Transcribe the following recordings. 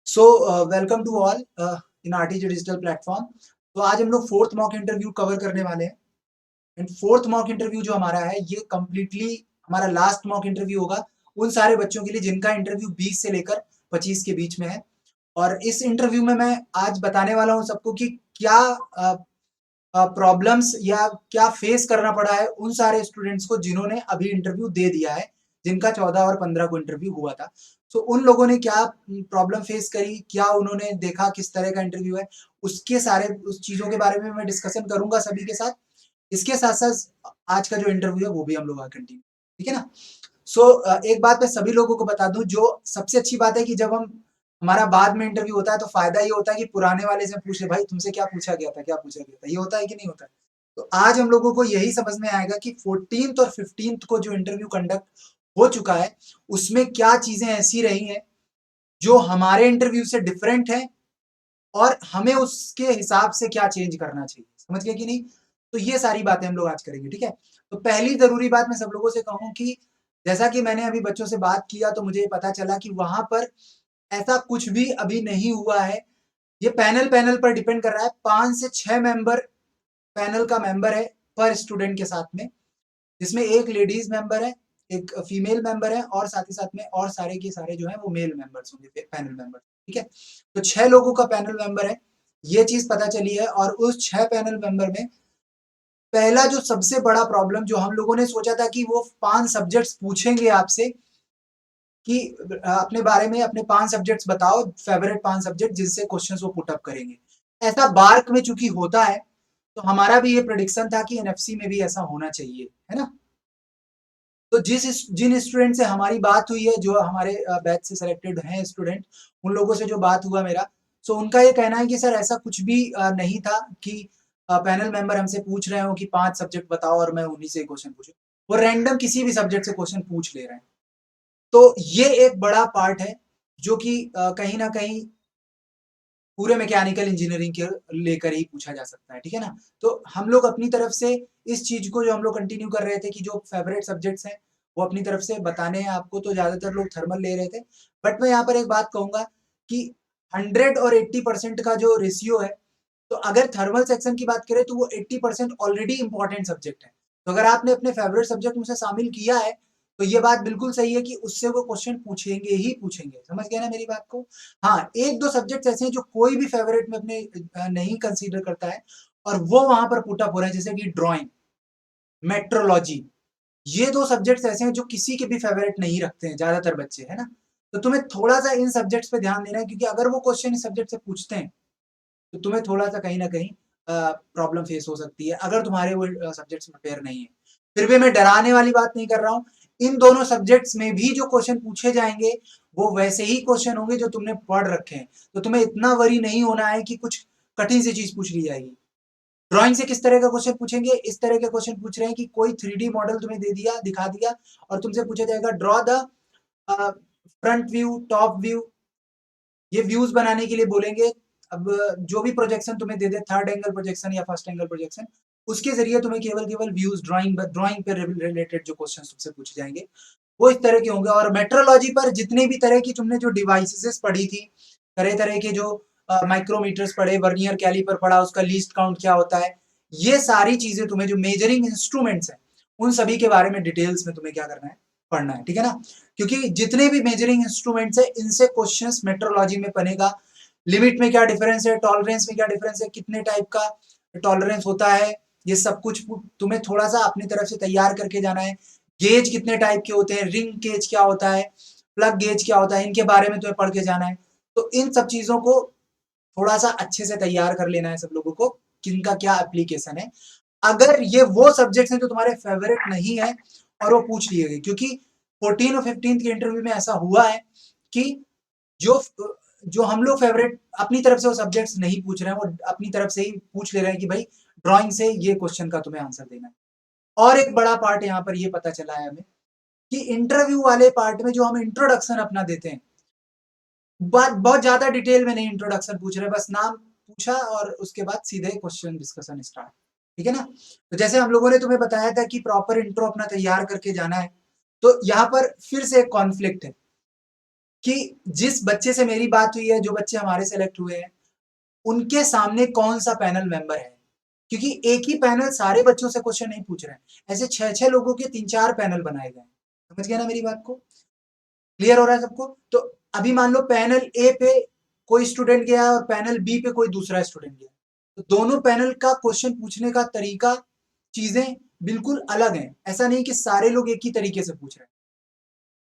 So welcome to all in RTG digital platform. तो आज हम लोग फोर्थ मॉक इंटरव्यू कवर करने वाले हैं। एंड फोर्थ मॉक इंटरव्यू जो हमारा है ये कंप्लीटली हमारा लास्ट मॉक इंटरव्यू होगा उन सारे बच्चों के लिए जिनका इंटरव्यू 20 से लेकर 25 के बीच में है। और इस इंटरव्यू में मैं आज बताने वाला हूं सबको कि क्या प्रॉब्लम्स या क्या फेस करना पड़ा है उन सारे स्टूडेंट्स को जिन्होंने अभी इंटरव्यू दे दिया है, जिनका 14 और 15 को इंटरव्यू हुआ था। सो उन लोगों ने क्या प्रॉब्लम फेस करी, क्या उन्होंने देखा, किस तरह का इंटरव्यू है, उसके सारे उस चीजों के बारे में मैं डिस्कशन करूंगा सभी के साथ। इसके साथ साथ आज का जो इंटरव्यू है वो भी हम लोग कंटिन्यू, ठीक है ना। सो एक बात मैं सभी लोगों को बता दूं, जो सबसे अच्छी बात है कि जब हम हमारा बाद में इंटरव्यू होता है तो फायदा ये होता है कि पुराने वाले से पूछे, भाई तुमसे क्या पूछा गया था, क्या पूछा गया था, ये होता है कि नहीं होता है। तो आज हम लोगों को यही समझ में आएगा कि 14th और 15th को जो इंटरव्यू कंडक्ट हो चुका है उसमें क्या चीजें ऐसी रही हैं जो हमारे इंटरव्यू से डिफरेंट है और हमें उसके हिसाब से क्या चेंज करना चाहिए, समझ गए कि नहीं। तो ये सारी बातें हम लोग आज करेंगे, ठीक है। तो पहली जरूरी बात मैं सब लोगों से कहूं कि जैसा कि मैंने अभी बच्चों से बात किया तो मुझे पता चला कि वहां पर ऐसा कुछ भी अभी नहीं हुआ है। ये पैनल पैनल पर डिपेंड कर रहा है। 5 से 6 मेंबर पैनल का मेंबर है पर स्टूडेंट के साथ में, जिसमें एक लेडीज मेंबर है, एक फीमेल मेंबर है और साथ ही साथ में और सारे के सारे जो है वो मेल मेंबर्स होंगे, पैनल मेंबर, ठीक है। तो 6 लोगों का पैनल मेंबर है, ये चीज पता चली है। और उस 6 पैनल मेंबर में पहला जो सबसे बड़ा प्रॉब्लम जो हम लोगों ने सोचा था कि वो 5 सब्जेक्ट्स पूछेंगे आपसे कि अपने बारे में अपने 5 सब्जेक्ट्स बताओ, फेवरेट 5 सब्जेक्ट जिससे क्वेश्चन वो पुटअप करेंगे। ऐसा बार्क में चूंकि होता है तो हमारा भी ये प्रोडिक्शन था कि एनएफसी में भी ऐसा होना चाहिए, है ना। तो जिन स्टूडेंट से हमारी बात हुई है, जो हमारे बैच से सिलेक्टेड हैं स्टूडेंट, उन लोगों से जो बात हुआ मेरा, सो उनका ये कहना है कि सर ऐसा कुछ भी नहीं था कि पैनल मेंबर हमसे पूछ रहे हो कि 5 सब्जेक्ट बताओ और मैं उन्हीं से क्वेश्चन पूछूं। वो रैंडम किसी भी सब्जेक्ट से क्वेश्चन पूछ ले रहे हैं। तो ये एक बड़ा पार्ट है जो कि कहीं ना कहीं पूरे मैकेनिकल इंजीनियरिंग के लेकर ही पूछा जा सकता है, ठीक है ना। तो हम लोग अपनी तरफ से इस चीज को जो हम लोग कंटिन्यू कर रहे थे कि जो फेवरेट सब्जेक्ट्स हैं वो अपनी तरफ से बताने हैं आपको, तो ज्यादातर लोग थर्मल ले रहे थे। बट मैं यहाँ पर एक बात कहूंगा कि 100 और 80% का जो रेशियो है, तो अगर थर्मल सेक्शन की बात करें तो वो 80% ऑलरेडी इंपॉर्टेंट सब्जेक्ट है। तो अगर आपने अपने फेवरेट सब्जेक्ट में से शामिल किया है तो ये बात बिल्कुल सही है कि उससे वो क्वेश्चन पूछेंगे ही पूछेंगे, समझ गए ना मेरी बात को। हाँ, एक दो सब्जेक्ट ऐसे हैं जो कोई भी फेवरेट में अपने नहीं कंसीडर करता है और वो वहां पर पुटअप हो रहे हैं, जैसे कि ड्राइंग, मेट्रोलॉजी। ये दो सब्जेक्ट्स ऐसे हैं जो किसी के भी फेवरेट नहीं रखते हैं ज्यादातर बच्चे, है ना। तो तुम्हें थोड़ा सा इन सब्जेक्ट्स पे ध्यान देना है, क्योंकि अगर वो क्वेश्चन इस सब्जेक्ट से पूछते हैं तो तुम्हें थोड़ा सा कहीं ना कहीं प्रॉब्लम फेस हो सकती है अगर तुम्हारे वो सब्जेक्ट्स प्रिपेयर नहीं है। फिर भी मैं डराने वाली बात नहीं कर रहा हूँ। इन दोनों सब्जेक्ट्स में भी जो क्वेश्चन पूछे जाएंगे वो वैसे ही क्वेश्चन होंगे जो तुमने पढ़ रखे हैं। तो तुम्हें इतना वरी नहीं होना है कि कुछ कठिन सी चीज पूछ ली जाएगी। ड्राइंग से किस तरह का क्वेश्चन पूछेंगे, इस तरह के क्वेश्चन पूछ रहे हैं कि कोई 3D मॉडल तुम्हें दे दिया, दिखा दिया और तुमसे पूछा जाएगा draw the front view, top view. ये व्यूज बनाने के लिए बोलेंगे। अब जो भी प्रोजेक्शन तुम्हें दे दे, थर्ड एंगल प्रोजेक्शन या फर्स्ट एंगल प्रोजेक्शन, उसके जरिए तुम्हें केवल केवल व्यूज, ड्राइंग पे रिलेटेड जो क्वेश्चन तुमसे पूछे जाएंगे वो इस तरह के होंगे। और मेट्रोलॉजी पर जितने भी तरह की तुमने जो डिवाइसेस पढ़ी थी, तरह तरह के जो माइक्रोमीटर्स पढ़े, वर्नियर कैलिपर पढ़ा, उसका लीस्ट काउंट क्या होता है, ये सारी चीजें तुम्हें जो मेजरिंग इंस्ट्रूमेंट्स हैं उन सभी के बारे में डिटेल्स में तुम्हें क्या करना है, पढ़ना है, ठीक है ना। क्योंकि जितने भी मेजरिंग इंस्ट्रूमेंट्स है इनसे क्वेश्चंस मेट्रोलॉजी में बनेगा। लिमिट में क्या डिफरेंस है, टॉलरेंस में क्या डिफरेंस है, कितने टाइप का टॉलरेंस होता है, ये सब कुछ तुम्हें थोड़ा सा अपनी तरफ से तैयार करके जाना है। गेज कितने टाइप के होते हैं, रिंग गेज क्या होता है, प्लग गेज क्या होता है, इनके बारे में तुम्हें पढ़ के जाना है। तो इन सब चीजों को थोड़ा सा अच्छे से तैयार कर लेना है सब लोगों को, किनका क्या एप्लीकेशन है। अगर ये वो सब्जेक्ट्स हैं जो तुम्हारे फेवरेट नहीं है और वो पूछ लिए गए, क्योंकि 14 और 15 के इंटरव्यू में ऐसा हुआ है कि जो जो हम लोग फेवरेट अपनी तरफ से वो सब्जेक्ट्स नहीं पूछ रहे हैं, वो अपनी तरफ से ही पूछ ले रहे हैं कि भाई ड्राइंग से ये क्वेश्चन का तुम्हें आंसर देना है। और एक बड़ा पार्ट यहाँ पर ये पता चला है हमें कि इंटरव्यू वाले पार्ट में जो हम इंट्रोडक्शन अपना देते हैं, बात बहुत ज्यादा डिटेल में नहीं इंट्रोडक्शन पूछ रहे, बस नाम पूछा और उसके बाद सीधे क्वेश्चन डिस्कशन स्टार्ट, ठीक है ना। तो जैसे हम लोगों ने तुम्हें बताया था कि प्रॉपर इंट्रो अपना तैयार करके जाना है, तो यहाँ पर फिर से एक कॉन्फ्लिक्ट है। कि जिस बच्चे से मेरी बात हुई है, जो बच्चे हमारे सेलेक्ट हुए हैं, उनके सामने कौन सा पैनल मेंबर है, क्योंकि एक ही पैनल सारे बच्चों से क्वेश्चन नहीं पूछ रहे हैं, ऐसे 6-6 लोगों के 3-4 पैनल बनाए गए हैं। समझ गए ना मेरी बात को? क्लियर हो रहा है सबको? तो अभी मान लो पैनल ए पे कोई स्टूडेंट गया और पैनल बी पे कोई दूसरा स्टूडेंट गया, तो दोनों पैनल का क्वेश्चन पूछने का तरीका, चीजें बिल्कुल अलग हैं। ऐसा नहीं कि सारे लोग एक ही तरीके से पूछ रहे हैं।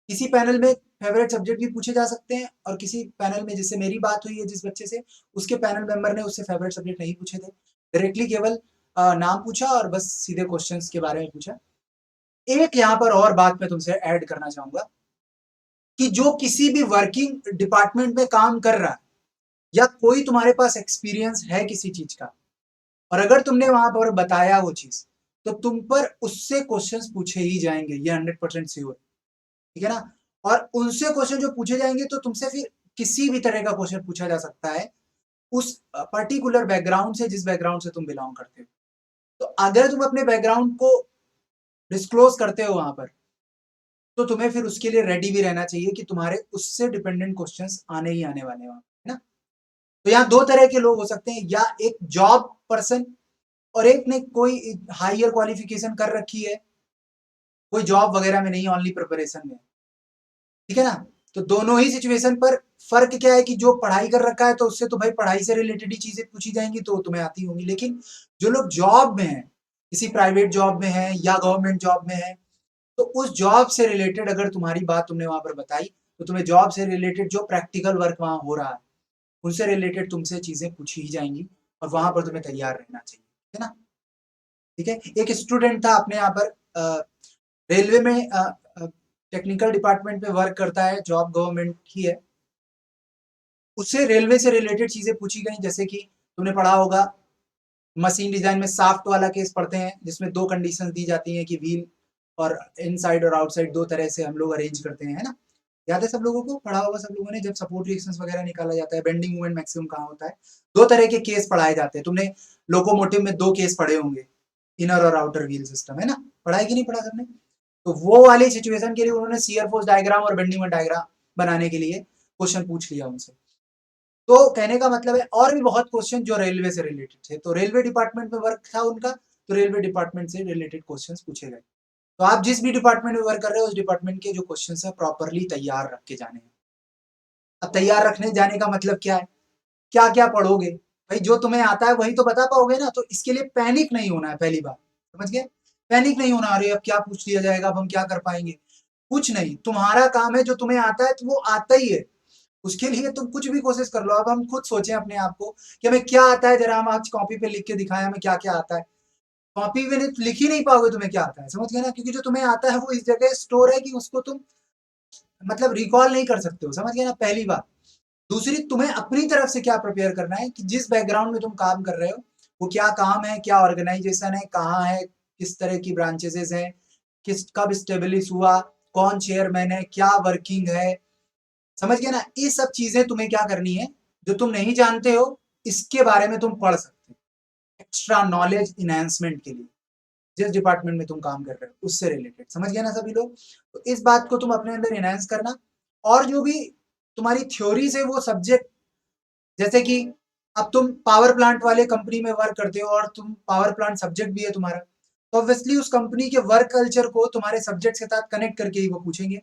किसी पैनल में फेवरेट सब्जेक्ट भी पूछे जा सकते हैं, और किसी पैनल में, जिससे मेरी बात हुई है जिस बच्चे से, उसके पैनल मेंबर ने उससे फेवरेट सब्जेक्ट नहीं पूछे थे, डायरेक्टली केवल नाम पूछा और बस सीधे क्वेश्चंस के बारे में पूछा। एक यहाँ पर और बात मैं तुमसे ऐड करना चाहूंगा कि जो किसी भी वर्किंग डिपार्टमेंट में काम कर रहा है, या कोई तुम्हारे पास एक्सपीरियंस है किसी चीज का, और अगर तुमने वहां पर बताया वो चीज, तो तुम पर उससे क्वेश्चंस पूछे ही जाएंगे, ये 100% श्योर। ठीक है ना? और उनसे क्वेश्चन जो पूछे जाएंगे, तो तुमसे फिर किसी भी तरह का क्वेश्चन पूछा जा सकता है उस पर्टिकुलर बैकग्राउंड से, जिस बैकग्राउंड से तुम बिलोंग करते हो। तो अगर तुम अपने बैकग्राउंड को डिस्क्लोज करते हो वहां पर, तो तुम्हें फिर उसके लिए रेडी भी रहना चाहिए कि तुम्हारे उससे डिपेंडेंट क्वेश्चंस आने ही आने वाले हैं, है ना? तो यहाँ दो तरह के लोग हो सकते हैं, या एक जॉब पर्सन, और एक ने कोई हायर क्वालिफिकेशन कर रखी है, कोई जॉब वगैरह में नहीं, ओनली प्रिपरेशन में। ठीक है ना? तो दोनों ही सिचुएशन पर फर्क क्या है कि जो पढ़ाई कर रखा है, तो उससे तो भाई पढ़ाई से रिलेटेड ही चीजें पूछी जाएंगी, तो तुम्हें आती होंगी। लेकिन जो लोग जॉब में है, किसी प्राइवेट जॉब में है या गवर्नमेंट जॉब में है, तो उस जॉब से रिलेटेड अगर तुम्हारी बात तुमने वहां पर बताई, तो तुम्हें जॉब से रिलेटेड जो प्रैक्टिकल वर्क वहां हो रहा है, उनसे रिलेटेड तुमसे चीजें पूछी ही जाएंगी, और वहां पर तुम्हें तैयार रहना चाहिए। है ना? ठीक है। एक स्टूडेंट था अपने यहाँ पर, रेलवे में टेक्निकल डिपार्टमेंट में वर्क करता है, जॉब गवर्नमेंट ही है। उससे रेलवे से रिलेटेड चीजें पूछी गई, जैसे कि तुमने पढ़ा होगा मशीन डिजाइन में साफ्ट वाला केस पढ़ते हैं, जिसमें दो कंडीशंस दी जाती हैं कि व्हील और इनसाइड और आउटसाइड दो तरह से हम लोग अरेंज करते हैं, है ना? याद है सब लोगों को? पढ़ा होगा सब लोगों ने, जब सपोर्ट रिएक्शंस वगैरह निकाला जाता है, बेंडिंग मोमेंट मैक्सिमम कहाँ होता है, दो तरह के केस पढ़ाए जाते हैं। तुमने लोकोमोटिव में दो केस पढ़े होंगे, इनर और आउटर व्हील सिस्टम, है ना? पढ़ा है कि नहीं पढ़ा सबने? तो वो वाली सिचुएशन के लिए उन्होंने शियर फोर्स डायग्राम और बेंडिंग मोमेंट डायग्राम बनाने के लिए क्वेश्चन पूछ लिया उनसे। तो कहने का मतलब है, और भी बहुत क्वेश्चन जो रेलवे से रिलेटेड थे, तो रेलवे डिपार्टमेंट में वर्क था उनका, तो रेलवे डिपार्टमेंट से रिलेटेड क्वेश्चंस पूछे गए। तो आप जिस भी डिपार्टमेंट में वर्क कर रहे हो, उस डिपार्टमेंट के जो क्वेश्चंस है प्रॉपरली तैयार रख के जाने हैं। अब तैयार रखने जाने का मतलब क्या है? क्या क्या पढ़ोगे भाई? जो तुम्हें आता है वही तो बता पाओगे ना। तो इसके लिए पैनिक नहीं होना है, पहली बात समझ गए? पैनिक नहीं होना, अरे अब क्या पूछ लिया जाएगा, अब हम क्या कर पाएंगे? कुछ नहीं, तुम्हारा काम है, जो तुम्हें आता है तो वो आता ही है, उसके लिए तुम कुछ भी कोशिश कर लो। अब हम खुद सोचें अपने आप को कि हमें क्या आता है, जरा हम आज कॉपी पे लिख के दिखाएं हमें क्या क्या आता है। कॉपी पे लिख ही नहीं पाओगे तुम्हें क्या आता है, समझ गए ना? क्योंकि जो तुम्हें आता है वो इस जगह स्टोर है कि उसको तुम मतलब रिकॉल नहीं कर सकते हो, समझ गए ना? पहली बात। दूसरी, तुम्हें अपनी तरफ से क्या प्रिपेयर करना है कि जिस बैकग्राउंड में तुम काम कर रहे हो, वो क्या काम है, क्या ऑर्गेनाइजेशन है, कहाँ है, किस तरह की ब्रांचेस हैं, किस कब स्टेब्लिश हुआ, कौन चेयरमैन है, क्या वर्किंग है, समझ गए ना? ये सब चीजें तुम्हें क्या करनी है, जो तुम नहीं जानते हो इसके बारे में तुम पढ़ सकते हो, एक्स्ट्रा नॉलेज इनहेंसमेंट के लिए, जिस डिपार्टमेंट में तुम काम कर रहे हो उससे रिलेटेड। समझ गए ना सभी लोग? तो इस बात को तुम अपने अंदर इनहेंस करना। और जो भी तुम्हारी थ्योरीज है वो सब्जेक्ट, जैसे कि अब तुम पावर प्लांट वाले कंपनी में वर्क करते हो और तुम पावर प्लांट सब्जेक्ट भी है तुम्हारा, तो ऑब्वियसली उस कंपनी के वर्क कल्चर को तुम्हारे सब्जेक्ट के साथ कनेक्ट करके ही वो पूछेंगे,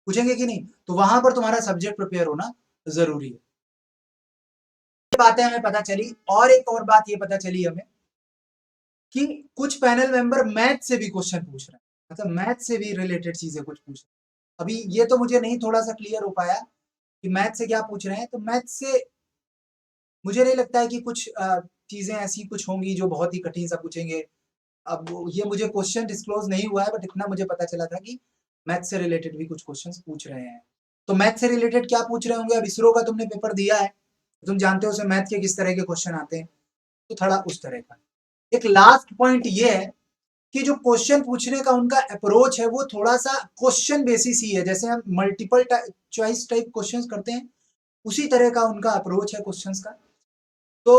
पूछेंगे कि नहीं? तो वहां पर तुम्हारा सब्जेक्ट प्रिपेयर होना जरूरी है। बातें हमें पता चली, और एक और बात ये पता चली हमें कि कुछ पैनल मेंबर मैथ से भी क्वेश्चन पूछ रहे हैं, मतलब मैथ से भी रिलेटेड चीजें कुछ पूछ रहे हैं। अभी ये तो मुझे नहीं थोड़ा सा क्लियर हो पाया कि मैथ से क्या पूछ रहे हैं। तो मैथ से मुझे नहीं लगता है कि कुछ चीजें ऐसी कुछ होंगी जो बहुत ही कठिन सा पूछेंगे। अब ये मुझे क्वेश्चन डिस्क्लोज नहीं हुआ है, बट इतना मुझे पता चला था कि मैथ से रिलेटेड भी कुछ क्वेश्चंस पूछ रहे हैं। तो मैथ से रिलेटेड क्या पूछ रहे होंगे? अब इसरो का तुमने पेपर दिया है, तुम जानते हो उसमें मैथ के किस तरह के क्वेश्चन आते हैं, तो थोड़ा उस तरह का। एक लास्ट पॉइंट ये है कि जो क्वेश्चन पूछने का उनका अप्रोच है, वो थोड़ा सा क्वेश्चन बेसिस ही है। जैसे हम मल्टीपल चॉइस टाइप क्वेश्चंस करते हैं, उसी तरह का उनका अप्रोच है क्वेश्चंस का। तो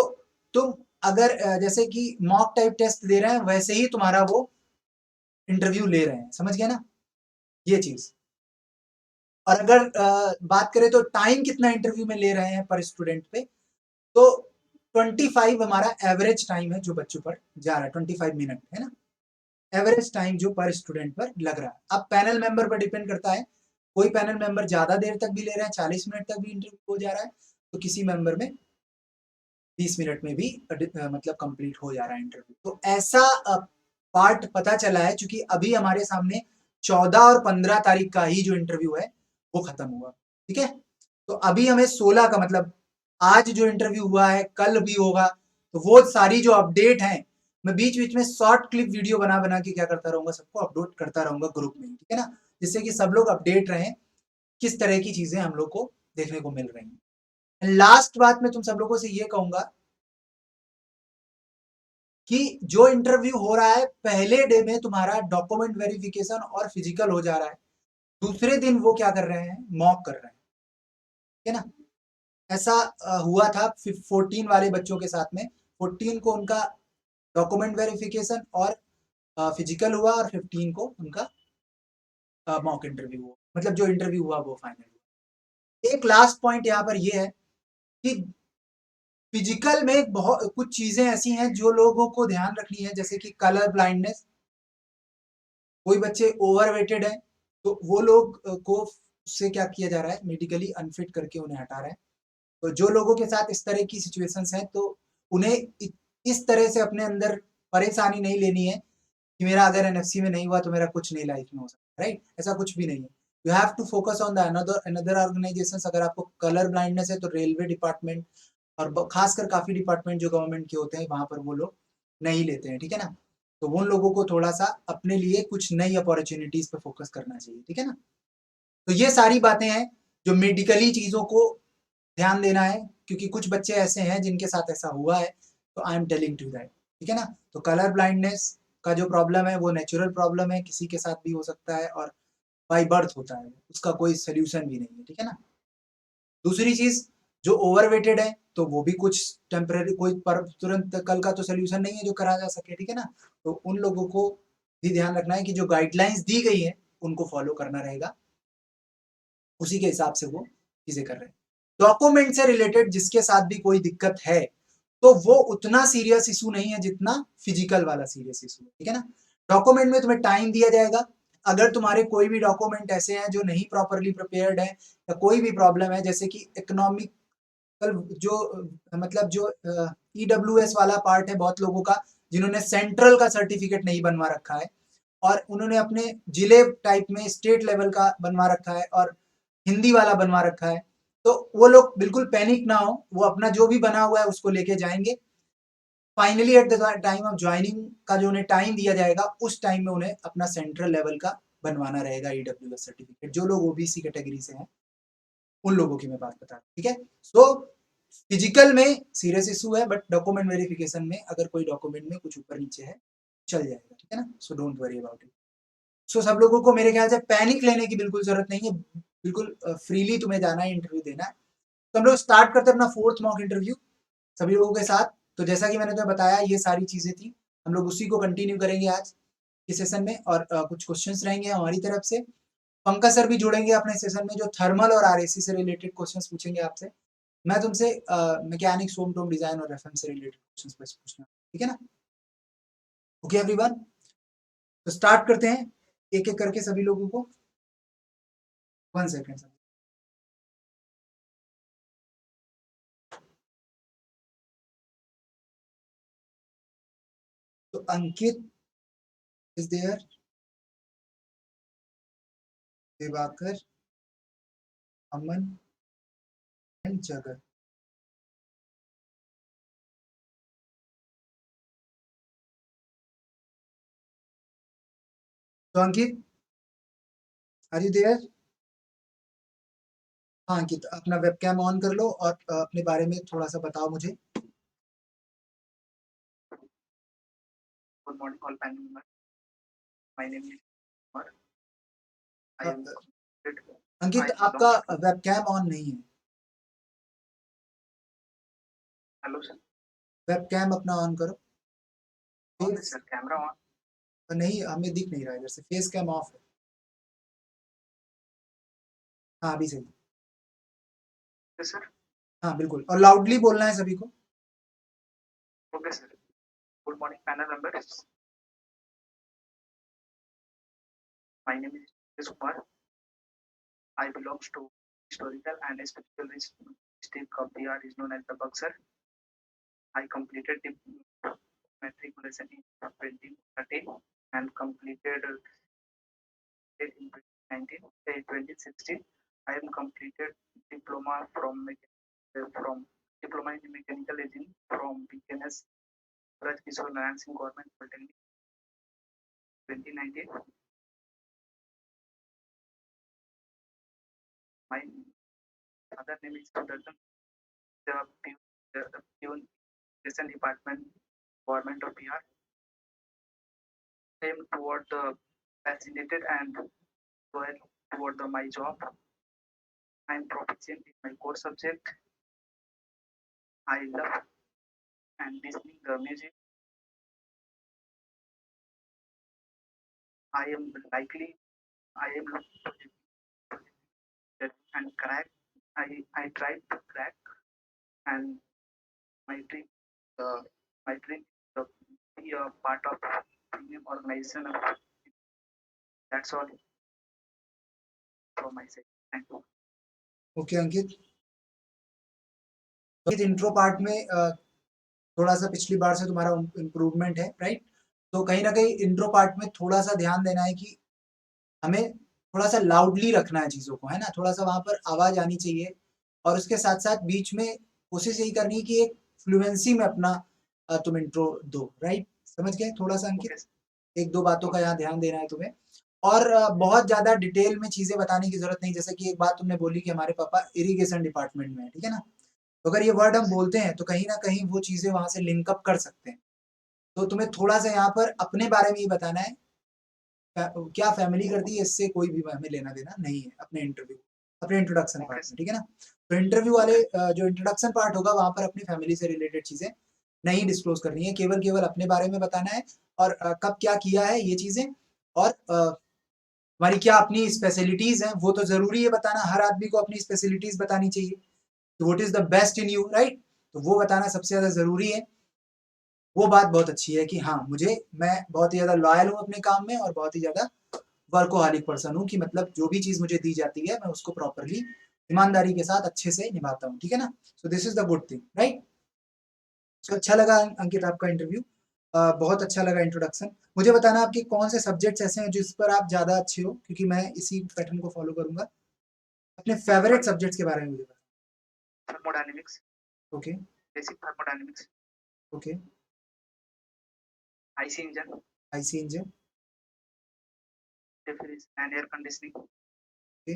तुम अगर जैसे कि मॉक टाइप टेस्ट दे रहे हैं, वैसे ही तुम्हारा वो इंटरव्यू ले रहे हैं, समझ गए ना? ये चीज। और अगर बात करें तो टाइम कितना इंटरव्यू में ले रहे हैं पर स्टूडेंट पे, तो 25 हमारा एवरेज टाइम है जो बच्चों पर जा रहा है, 25 मिनट है ना, एवरेज टाइम जो पर स्टूडेंट पर लग रहा है। अब पैनल मेंबर पर डिपेंड करता है, कोई पैनल मेंबर ज्यादा देर तक भी ले रहे हैं, 40 मिनट तक भी इंटरव्यू हो जा रहा है, तो किसी मेंबर में 20 मिनट में भी मतलब कंप्लीट हो जा रहा है इंटरव्यू। तो ऐसा पार्ट पता चला है, क्योंकि अभी हमारे सामने 14 और 15 तारीख का ही जो इंटरव्यू है वो खत्म हुआ, ठीक है। तो अभी हमें 16 का मतलब आज जो इंटरव्यू हुआ है कल भी होगा, तो वो सारी जो अपडेट है मैं बीच बीच में शॉर्ट क्लिप वीडियो बना बना के क्या करता रहूंगा, सबको अपलोड करता रहूंगा ग्रुप में, ठीक है ना, जिससे कि सब लोग अपडेट रहें किस तरह की चीजें हम लोग को देखने को मिल रही हैं। लास्ट बात मैं तुम सब लोगों से ये कहूंगा कि जो इंटरव्यू हो रहा है पहले डे में तुम्हारा डॉक्यूमेंट वेरिफिकेशन और फिजिकल हो जा रहा है, दूसरे दिन वो क्या कर रहे हैं, मॉक कर रहे हैं, ठीक है ना। ऐसा हुआ था 14 वाले बच्चों के साथ में, 14 को उनका डॉक्यूमेंट वेरिफिकेशन और फिजिकल हुआ और 15 को उनका मॉक इंटरव्यू हुआ, मतलब जो इंटरव्यू हुआ वो फाइनल हुआ। एक लास्ट पॉइंट यहाँ पर ये है कि फिजिकल में बहुत कुछ चीजें ऐसी हैं जो लोगों को ध्यान रखनी है, जैसे कि कलर ब्लाइंडनेस, कोई बच्चे ओवरवेटेड है तो वो लोग को से क्या किया जा रहा है, मेडिकली अनफिट करके उन्हें हटा रहे हैं। तो जो लोगों के साथ इस तरह की सिचुएशंस हैं तो उन्हें इस तरह से अपने अंदर परेशानी नहीं लेनी है कि मेरा अगर एनएफसी में नहीं हुआ तो मेरा कुछ नहीं लाइफ में हो सकता, राइट, ऐसा कुछ भी नहीं है। You have to focus on the another organisations. अगर आपको कलर ब्लाइंडनेस है तो रेलवे डिपार्टमेंट और खासकर काफी डिपार्टमेंट जो गवर्नमेंट के होते हैं वहां पर वो लोग नहीं लेते हैं, ठीक है ना। तो उन लोगों को थोड़ा सा अपने लिए कुछ नई अपॉर्चुनिटीज पे फोकस करना चाहिए, ठीक है ना। तो ये सारी बातें हैं जो मेडिकली चीजों को ध्यान देना है, क्योंकि कुछ बच्चे ऐसे हैं जिनके साथ ऐसा हुआ है, तो I am telling to that, ठीक है ना। तो कलर ब्लाइंडनेस का जो प्रॉब्लम है वो नेचुरल प्रॉब्लम है, किसी के साथ भी हो सकता है और बाई बर्थ होता है, उसका कोई सोल्यूशन भी नहीं है, ठीक है ना। दूसरी चीज, जो ओवरवेटेड है तो वो भी कुछ टेम्पररी, कोई तुरंत कल का तो सोल्यूशन नहीं है जो करा जा सके, ठीक है ना। तो उन लोगों को भी ध्यान रखना है कि जो गाइडलाइंस दी गई है उनको फॉलो करना रहेगा, उसी के हिसाब से वो चीजें कर रहे हैं। डॉक्यूमेंट से रिलेटेड जिसके साथ भी कोई दिक्कत है तो वो उतना सीरियस इशू नहीं है जितना फिजिकल वाला सीरियस इशू है, ठीक है ना। डॉक्यूमेंट में तुम्हें टाइम दिया जाएगा, अगर तुम्हारे कोई भी डॉक्यूमेंट ऐसे हैं जो नहीं प्रॉपरली प्रिपेयर्ड है या कोई भी प्रॉब्लम है, जैसे कि इकोनॉमिक जो मतलब जो ईडब्ल्यूएस वाला पार्ट है बहुत लोगों का, जिन्होंने सेंट्रल का सर्टिफिकेट नहीं बनवा रखा है और उन्होंने अपने जिले टाइप में स्टेट लेवल का बनवा रखा है और हिंदी वाला बनवा रखा है, तो वो लोग बिल्कुल पैनिक ना हो, वो अपना जो भी बना हुआ है उसको लेके जाएंगे। Finally at the time of joining का जो उन्हें टाइम दिया जाएगा उस टाइम में उन्हें अपना सेंट्रल लेवल का बनवाना रहेगा ईडब्ल्यूएस सर्टिफिकेट। जो लोग ओबीसी कैटेगरी से हैं उन लोगों की मैं बात बता रहा हूँ, ठीक है। सो फिजिकल में सीरियस इशू है, बट डॉक्यूमेंट वेरिफिकेशन में अगर कोई डॉक्यूमेंट में कुछ ऊपर नीचे है चल जाएगा, ठीक है ना। So don't worry about it. So सब लोगों को मेरे ख्याल से पैनिक लेने की बिल्कुल जरूरत नहीं है, बिल्कुल फ्रीली तुम्हें जाना है, इंटरव्यू देना है। तो हम लोग स्टार्ट करते हैं अपना 4th मॉक इंटरव्यू सभी लोगों के साथ। तो जैसा कि मैंने तुम्हें बताया ये सारी चीजें थी, हम लोग उसी को कंटिन्यू करेंगे आज के सेशन में, और कुछ क्वेश्चंस रहेंगे हमारी तरफ से। पंकज सर भी जुड़ेंगे अपने सेशन में जो थर्मल और आरएसी से रिलेटेड क्वेश्चंस पूछेंगे आपसे। मैं तुमसे मैकेनिक्स, होम टोम डिजाइन और एफएम से रिलेटेड क्वेश्चंस बस पूछना, ठीक है ना। ओके एवरीवन, तो स्टार्ट करते हैं एक एक करके सभी लोगों को। 1 सेकेंड। तो Ankit is there, Diwakar, Aman and Jagat. तो अंकित, आर यू देयर? हाँ अंकित, अपना वेबकैम ऑन कर लो और अपने बारे में थोड़ा सा बताओ मुझे। Good morning, all panel members. My name is Kumar. I am अंकित आपका वेबकैम ऑन नहीं है। Hello, sir. वेबकैम अपना ऑन करो। On is sir. Camera on. नहीं, हमें दिख नहीं रहा है इधर से, फेस कैम ऑफ है। हाँ अभी सही। Yes, sir. हाँ बिल्कुल, और लाउडली बोलना है सभी को। Okay, sir. Good morning, panel members. My name is Nitish Kumar. I belongs to historical and spiritual district of Bihar is known as the Buxar. I completed the matriculation in 2013 and completed it in 2016. I am completed diploma from diploma in mechanical engineering from BKNS Raj Kishore Narayan Singh Government Polytechnic 2019. My other name is Sudarshan, the Pune Education Department, Government of Bihar. Aim toward the fascinated and loyal toward my job. I am proficient in my core subject. I love and listening the music. I am likely. I am and crack. I tried to crack and my dream. My dream is to be a part of premium organization. That's all from my side. Thank you. Okay Ankit, intro part में थोड़ा सा पिछली बार से तुम्हारा improvement है, right? तो कहीं ना कहीं इंट्रो पार्ट में थोड़ा सा ध्यान देना है कि हमें थोड़ा सा लाउडली रखना है चीज़ों को, है ना? थोड़ा सा वहाँ पर आवाज़ आनी चाहिए और उसके साथ-साथ बीच में कोशिश यही करनी है कि एक फ्लुएंसी में अपना तुम इंट्रो दो, राइट? समझ गए थोड़ा-सा अंकित? Okay. 1-2 बातों का यहाँ ध्यान देना है तुम्हें और बहुत ज़्यादा डिटेल में चीज़ें बताने की ज़रूरत नहीं, जैसे कि एक बात तुमने बोली कि हमारे पापा इरिगेशन डिपार्टमेंट में हैं, ठीक है ना? तो अगर ये वर्ड हम बोलते हैं तो कहीं न कहीं वो चीज़ें वहाँ से लिंक अप कर सकते हैं। तो तुम्हें थोड़ा-सा यहाँ पर अपने बारे में ही बताना है, क्या फैमिली करती है इससे कोई भी हमें लेना-देना नहीं है अपने इंट्रोडक्शन पार्ट में, ठीक है ना? तो इंटरव्यू वाले जो इंट्रोडक्शन पार्ट होगा वहाँ पर अपनी फैमिली से रिलेटेड चीज़ें नहीं डिस्क्लोज़ करनी है, केवल अपने बारे में बताना है और कब क्या किया है ये चीज़ें और हमारी क्या अपनी स्पेशलिटीज़ हैं, वो तो ज़रूरी है बताना, हर आदमी को अपनी स्पेशलिटीज़ बतानी चाहिए। तो what is the best in you, right? तो वो बताना सबसे ज़्यादा ज़रूरी है। वो बात बहुत अच्छी है कि हाँ, मैं बहुत ही ज़्यादा लॉयल हूँ अपने काम में और बहुत ही ज़्यादा वर्कोहॉलिक पर्सन हूँ कि मतलब जो भी चीज़ मुझे दी जाती है, मैं उसको प्रॉपर्ली ईमानदारी के साथ अच्छे से निभाता हूँ, ठीक है ना? So this is the good thing, right? So अच्छा लगा अंकित आपका इंटरव्यू, बहुत अच्छा लगा इंट्रोडक्शन। मुझे बताना आपके कौन से सब्जेक्ट्स ऐसे हैं जिस पर आप ज़्यादा अच्छे हो? क्योंकि मैं इसी पैटर्न को फॉलो करूँगा। अपने फेवरेट सब्जेक्ट्स के बारे में मुझे बताओ। Thermodynamics, okay, basic thermodynamics, okay, IC engine, IC engine, refrigeration and air conditioning, okay,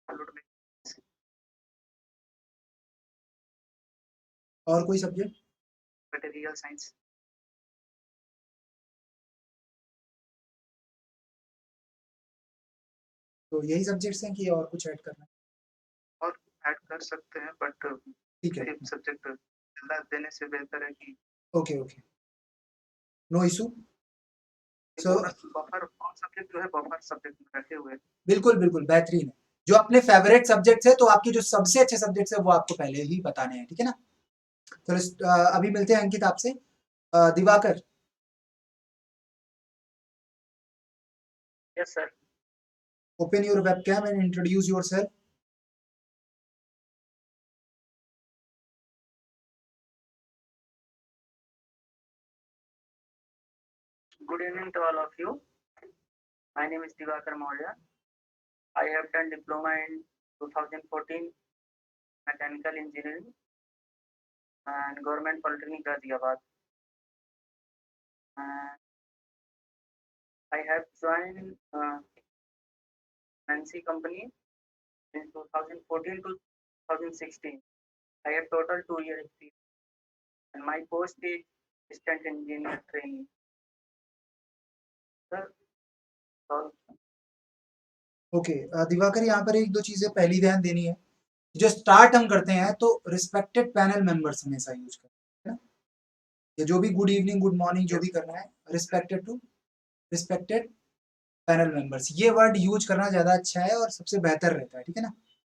fluid mechanics, और कोई सब्जेक्ट? material science. तो यही सब्जेक्ट्स हैं कि और कुछ ऐड करना है? और ऐड कर सकते हैं बट ठीक है, एक सब्जेक्ट ज़्यादा देने से बेहतर है कि ओके, ओके, नो इश्यू। सो बफर कौन सब्जेक्ट जो है बफर सब्जेक्ट में रखे हुए हैं। बिल्कुल, बेहतरीन है। जो अपने फेवरेट सब्जेक्ट्स हैं, तो आपके जो सबसे अच्छे सब्जेक्ट्स हैं, वो आपको पहले ही बताने हैं, ठीक है ना? चलो अभी मिलते हैं अंकित आपसे। Diwakar, yes sir. Open your webcam and introduce yourself. Good evening to all of you. My name is Divakar Maurya. I have done diploma in 2014 mechanical engineering and government polytechnic Ghaziabad. I have joined Nancy company in 2014 to 2016. I have total 2 years experience and my post is assistant engineer training. Sir, so okay, Diwakar यहाँ पर 1-2 चीज़ें पहली ध्यान देनी है। जो start हम करते हैं तो रिस्पेक्टेड पैनल मेंबर्स हमेशा यूज़ करते हैं, है ना? ये जो भी गुड इवनिंग, गुड मॉर्निंग जो भी करना है, रिस्पेक्टेड पैनल मेंबर्स, ये वर्ड यूज करना ज़्यादा अच्छा है और सबसे बेहतर रहता है, ठीक है ना?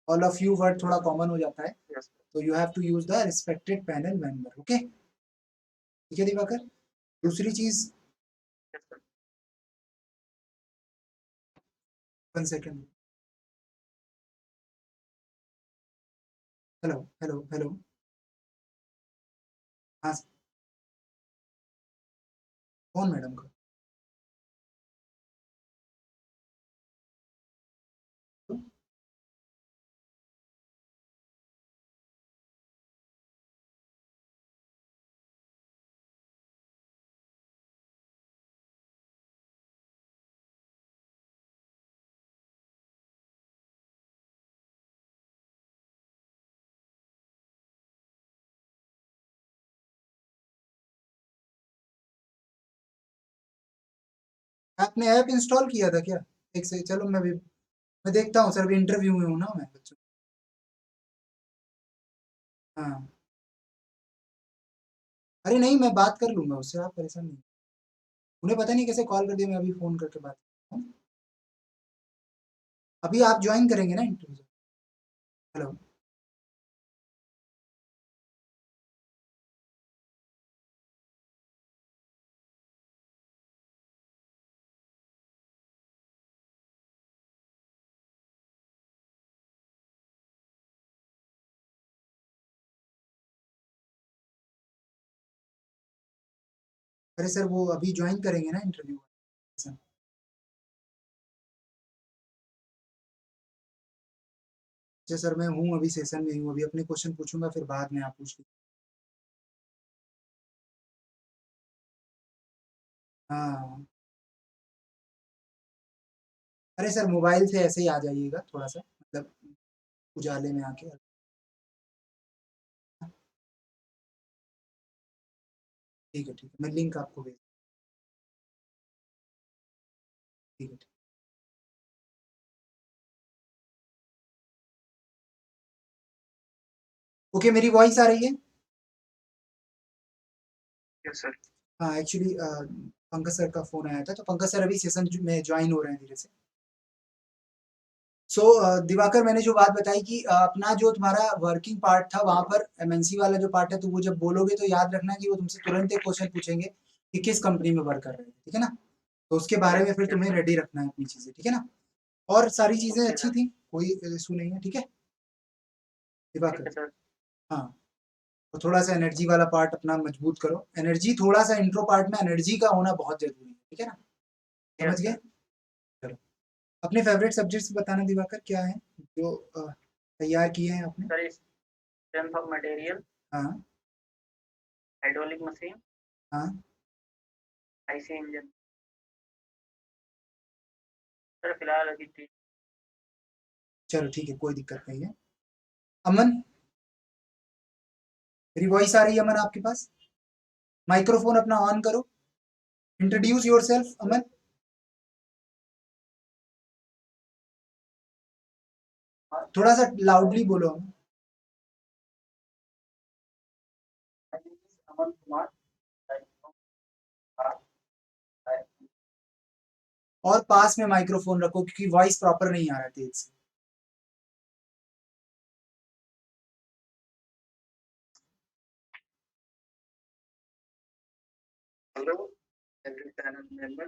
ऑल ऑफ यू वर्ड थोड़ा कॉमन हो जाता है, Yes, तो you have to use the respected panel member, okay? ठीक है दिवाकर? दूसरी चीज़, yes, sir. 1 second. Hello, hello, hello. हाँ, कौन मैडम का? आपने ऐप इंस्टॉल किया था क्या? एक से चलो मैं देखता हूँ सर, अभी इंटरव्यू में हूँ ना मैं बच्चों। हाँ, अरे नहीं, मैं बात कर लूँगा उससे, आप परेशान नहीं। उन्हें पता नहीं कैसे कॉल कर दिया, मैं अभी फ़ोन करके बात करता हूँ। अभी आप जॉइन करेंगे ना इंटरव्यू? हेलो, अरे सर वो अभी जॉइन करेंगे ना इंटरव्यू? अच्छा सर, मैं हूँ अभी सेशन में ही हूँ, अभी अपने क्वेश्चन पूछूंगा फिर बाद में आप पूछ लीजिए। हाँ, अरे सर मोबाइल से ऐसे ही आ जाइएगा थोड़ा सा, मतलब उजाले में आके। ठीक है, ठीक है, मैं लिंक आपको भेज, ठीक है, ठीक। ओके, मेरी वॉइस आ रही है? Yes, sir. हाँ, एक्चुअली पंकज सर का फ़ोन आया था, तो पंकज सर अभी सेशन में जॉइन हो रहे हैं धीरे से। सो दिवाकर, मैंने जो बात बताई कि अपना जो तुम्हारा वर्किंग पार्ट था वहाँ पर एमएनसी वाला जो पार्ट है, तो वो जब बोलोगे तो याद रखना कि वो तुमसे तुरंत एक क्वेश्चन पूछेंगे कि किस कंपनी में वर्क कर रहे हैं, ठीक है ना? तो उसके बारे में फिर Yes, तुम्हें sir. रेडी रखना है अपनी चीज़ें, ठीक है ना? और सारी चीज़ें Okay, अच्छी sir. थी, कोई इश्यू नहीं है, ठीक है? ठीक दिवाकर, है सर. हाँ, तो थोड़ा-सा एनर्जी वाला पार्ट अपना मजबूत करो। एनर्जी थोड़ा-सा इंट्रो पार्ट में एनर्जी का होना बहुत ज़रूरी है, ठीक है ना? समझ Yes, गए? sir. चलो, अपने फेवरेट सब्जेक्ट्स बताना दिवाकर क्या हैं, जो तैयार किए हैं आपने? Sir is strength of material, हाँ, hydraulic machine, हाँ, IC engine. सर फिलहाल अभी चलो ठीक है, कोई दिक्कत नहीं है। अमन, मेरी वॉइस आ रही है अमन आपके पास? माइक्रोफ़ोन अपना ऑन करो। इंट्रोड्यूस योरसेल्फ अमन। थोड़ा-सा लाउडली बोलो अमन। अमन कुमार. और पास में माइक्रोफ़ोन रखो क्योंकि वॉइस प्रॉपर नहीं आ रहा है तेज़ से। Hello, every panel member.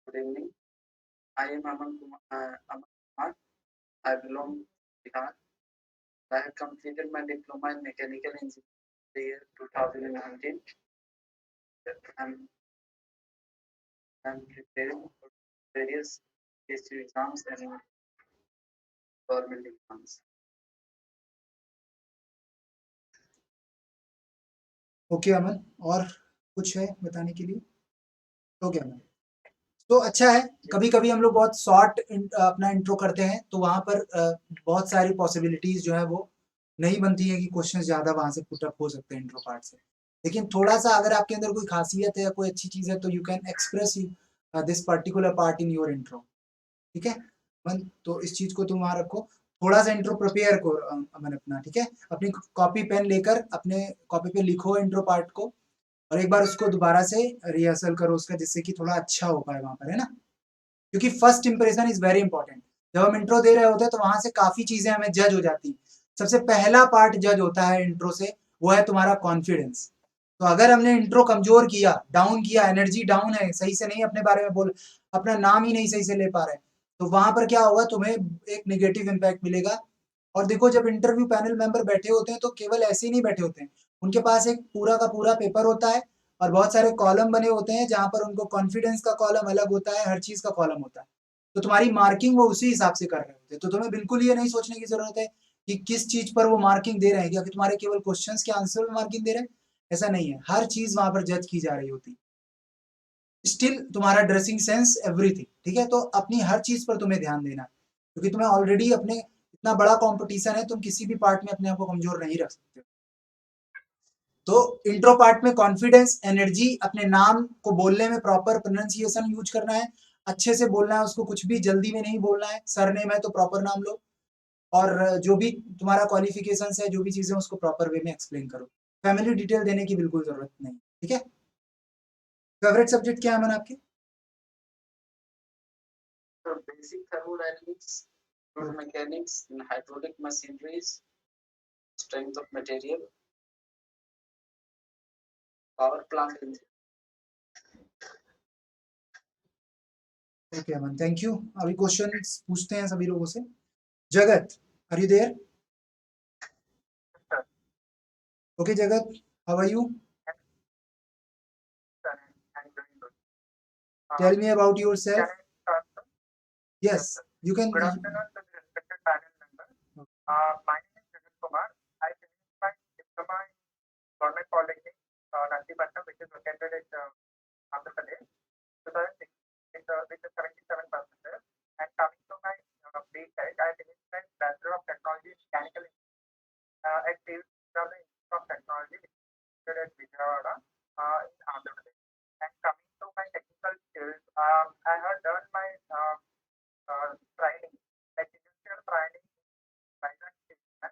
Good evening. I am Aman Kumar. Aman Kumar. I belong to Bihar. I have completed my diploma in mechanical engineering in the year 2019. I'm, I'm preparing for various PSU exams and government exams. Okay Aman, और कुछ है बताने के लिए? Okay Aman. तो अच्छा है, कभी-कभी हम लोग बहुत शॉर्ट अपना इंट्रो करते हैं, तो वहाँ पर बहुत सारी पॉसिबिलिटीज़ जो है वो नहीं बनती है कि क्वेश्चंस ज़्यादा वहाँ से पुट अप हो सकते हैं इंट्रो पार्ट से। लेकिन थोड़ा-सा अगर आपके अंदर कोई ख़ासियत है या कोई अच्छी चीज़ है, तो you can express this particular part in your intro, ठीक है? अमन, तो इस चीज़ को तुम वहाँ रखो। थोड़ा-सा इंट्रो प्रिपेयर करो अमन अपना, ठीक है? अपनी कॉपी पेन लेकर अपने कॉपी पे लिखो इंट्रो पार्ट को और एक बार उसको दोबारा से रिहर्सल करो उसका, जिससे कि थोड़ा अच्छा हो पाए वहाँ पर, है ना? क्योंकि first impression is very important. जब हम इंट्रो दे रहे होते हैं तो वहां से काफी चीजें हमें जज हो जाती हैं। सबसे पहला पार्ट जज होता है इंट्रो से, वो है तुम्हारा कॉन्फिडेंस। तो अगर हमने इंट्रो कमजोर किया, डाउन किया, एनर्जी डाउन है, सही से नहीं अपने बारे में बोल, अपना नाम ही नहीं सही से ले पा रहे, तो वहां पर क्या होगा, तुम्हें एक निगेटिव इम्पैक्ट मिलेगा। और देखो, जब इंटरव्यू पैनल मेंबर बैठे होते हैं तो केवल ऐसे ही नहीं बैठे होते हैं, उनके पास एक पूरा का पूरा पेपर होता है और बहुत सारे कॉलम बने होते हैं जहां पर उनको कॉन्फिडेंस का कॉलम अलग होता है, हर चीज का कॉलम होता है। तो तुम्हारी मार्किंग वो उसी हिसाब से कर रहे होते हैं। तो तुम्हें बिल्कुल ये नहीं सोचने की जरूरत है कि किस चीज पर वो मार्किंग दे रहे हैं, या फिर तुम्हारे केवल क्वेश्चंस के आंसर में मार्किंग दे रहे हैं, ऐसा नहीं है। हर चीज वहां पर जज की जा रही होती है, स्टिल तुम्हारा ड्रेसिंग सेंस, एवरीथिंग, ठीक है। तो अपनी हर चीज पर तुम्हें ध्यान देना है, क्योंकि तुम्हें ऑलरेडी अपने इतना बड़ा कंपटीशन है, तुम किसी भी पार्ट में अपने आप को कमजोर नहीं रख सकते। तो इंट्रो पार्ट में कॉन्फिडेंस, एनर्जी, अपने नाम को बोलने में प्रॉपर प्रोनाउंसिएशन यूज करना है, अच्छे से बोलना है उसको, कुछ भी जल्दी में नहीं बोलना है। सरनेम है तो प्रॉपर नाम लो, और जो भी तुम्हारा क्वालिफिकेशन है, जो भी चीजें, उसको प्रॉपर वे में एक्सप्लेन करो। फैमिली डिटेल देने की बिल्कुल जरूरत नहीं, ठीक है। फेवरेट सब्जेक्ट क्या है मन आपके? So basic thermodynamics, fluid mechanics, and hydraulic machineries, strength of material, power plant engineering. Okay Aman, thank you. अभी क्वेश्चन पूछते हैं सभी लोगों से। Jagat, are you there? Okay Jagat, how are you? Sir, I'm doing good. Tell me about Can yourself. I start, sir? Yes, you can. Good afternoon to the respected panel members. My name is Jagat Kumar. I finished my diploma in Government Polytechnic, Nandipatnam, which is located at Andhra Pradesh, 2006, with a 77%. And coming to my B.Tech, I finished my Bachelor of Technology in Mechanical Engineering at T.V. Institute of Technology, which is located at Vijayawada, in Andhra Pradesh. And coming to my technical skills, I have done my training, like industrial training in Vizag station,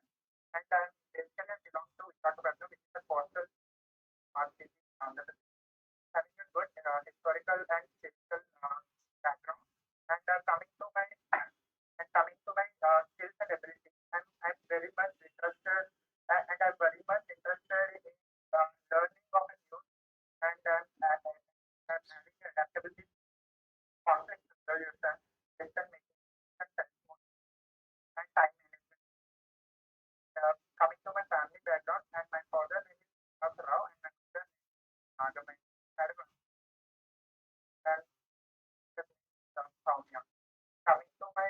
and basically I belong to Visakhapatnam, which is a coastal market in Andhra Pradesh, having a good historical and physical background. And coming to my skills and abilities, I'm very much interested, and I'm very much interested in learning of a new, and I'm having adaptability, conflict resolution, decision making, and testimony, and time management. Coming to my family background, and my father name is Srinivas Rao, and my mother name is Nagamai Paragon, and the name is Soumya. Coming to my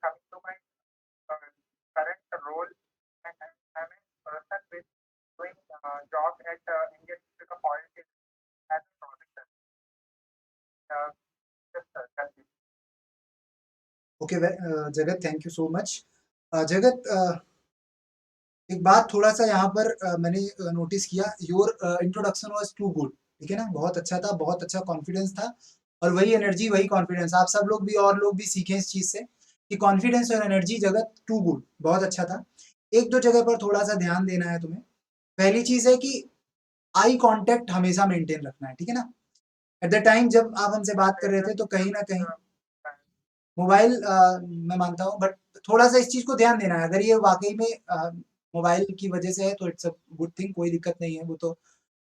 coming to my current role, and I'm a person with doing job at Indian Institute of Oil as a project. Yes, sir, that's it. Okay जगत, thank you so much. जगत, एक बात थोड़ा सा यहाँ पर मैंने notice किया, your introduction was too good, ठीक है ना, बहुत अच्छा था, बहुत अच्छा कॉन्फिडेंस था, और वही एनर्जी, वही कॉन्फिडेंस आप सब लोग भी और लोग भी सीखें इस चीज से कि कॉन्फिडेंस और एनर्जी, जगत टू गुड, बहुत अच्छा था। एक दो जगह पर थोड़ा सा ध्यान देना है तुम्हें। पहली चीज है कि आई कांटेक्ट हमेशा मेंटेन रखना है, ठीक है ना। एट द टाइम जब आप हमसे बात कर रहे थे तो कहीं ना कहीं मोबाइल, मैं मानता हूँ, बट थोड़ा सा इस चीज को ध्यान देना है। अगर ये वाकई में मोबाइल की वजह से है तो इट्स अ गुड थिंग, कोई दिक्कत नहीं है, वो तो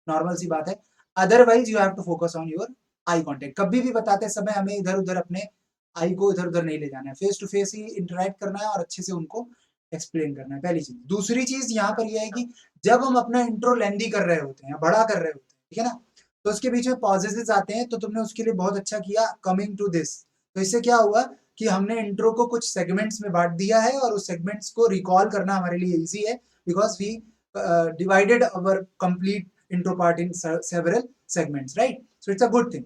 नॉर्मल सी बात है। Otherwise you have to focus on your eye contact. कभी भी बताते समय हमें इधर उधर अपने आई को इधर उधर नहीं ले जाना है, फेस टू फेस ही इंटरेक्ट करना है और अच्छे से उनको एक्सप्लेन करना है, पहली चीज। दूसरी चीज यहाँ पर यह है कि जब हम अपना इंट्रो लेंदी कर रहे होते हैं, बड़ा कर रहे होते हैं, ठीक है ना, तो उसके बीच में पॉजेजेस आते हैं, तो तुमने उसके लिए बहुत अच्छा किया कमिंग टू दिस। तो इससे क्या हुआ कि हमने इंट्रो को कुछ सेगमेंट्स में बांट दिया है, और उस सेगमेंट्स को रिकॉल करना हमारे लिए इजी है, because we divided our complete intro part in several segments, right. So it's a good thing.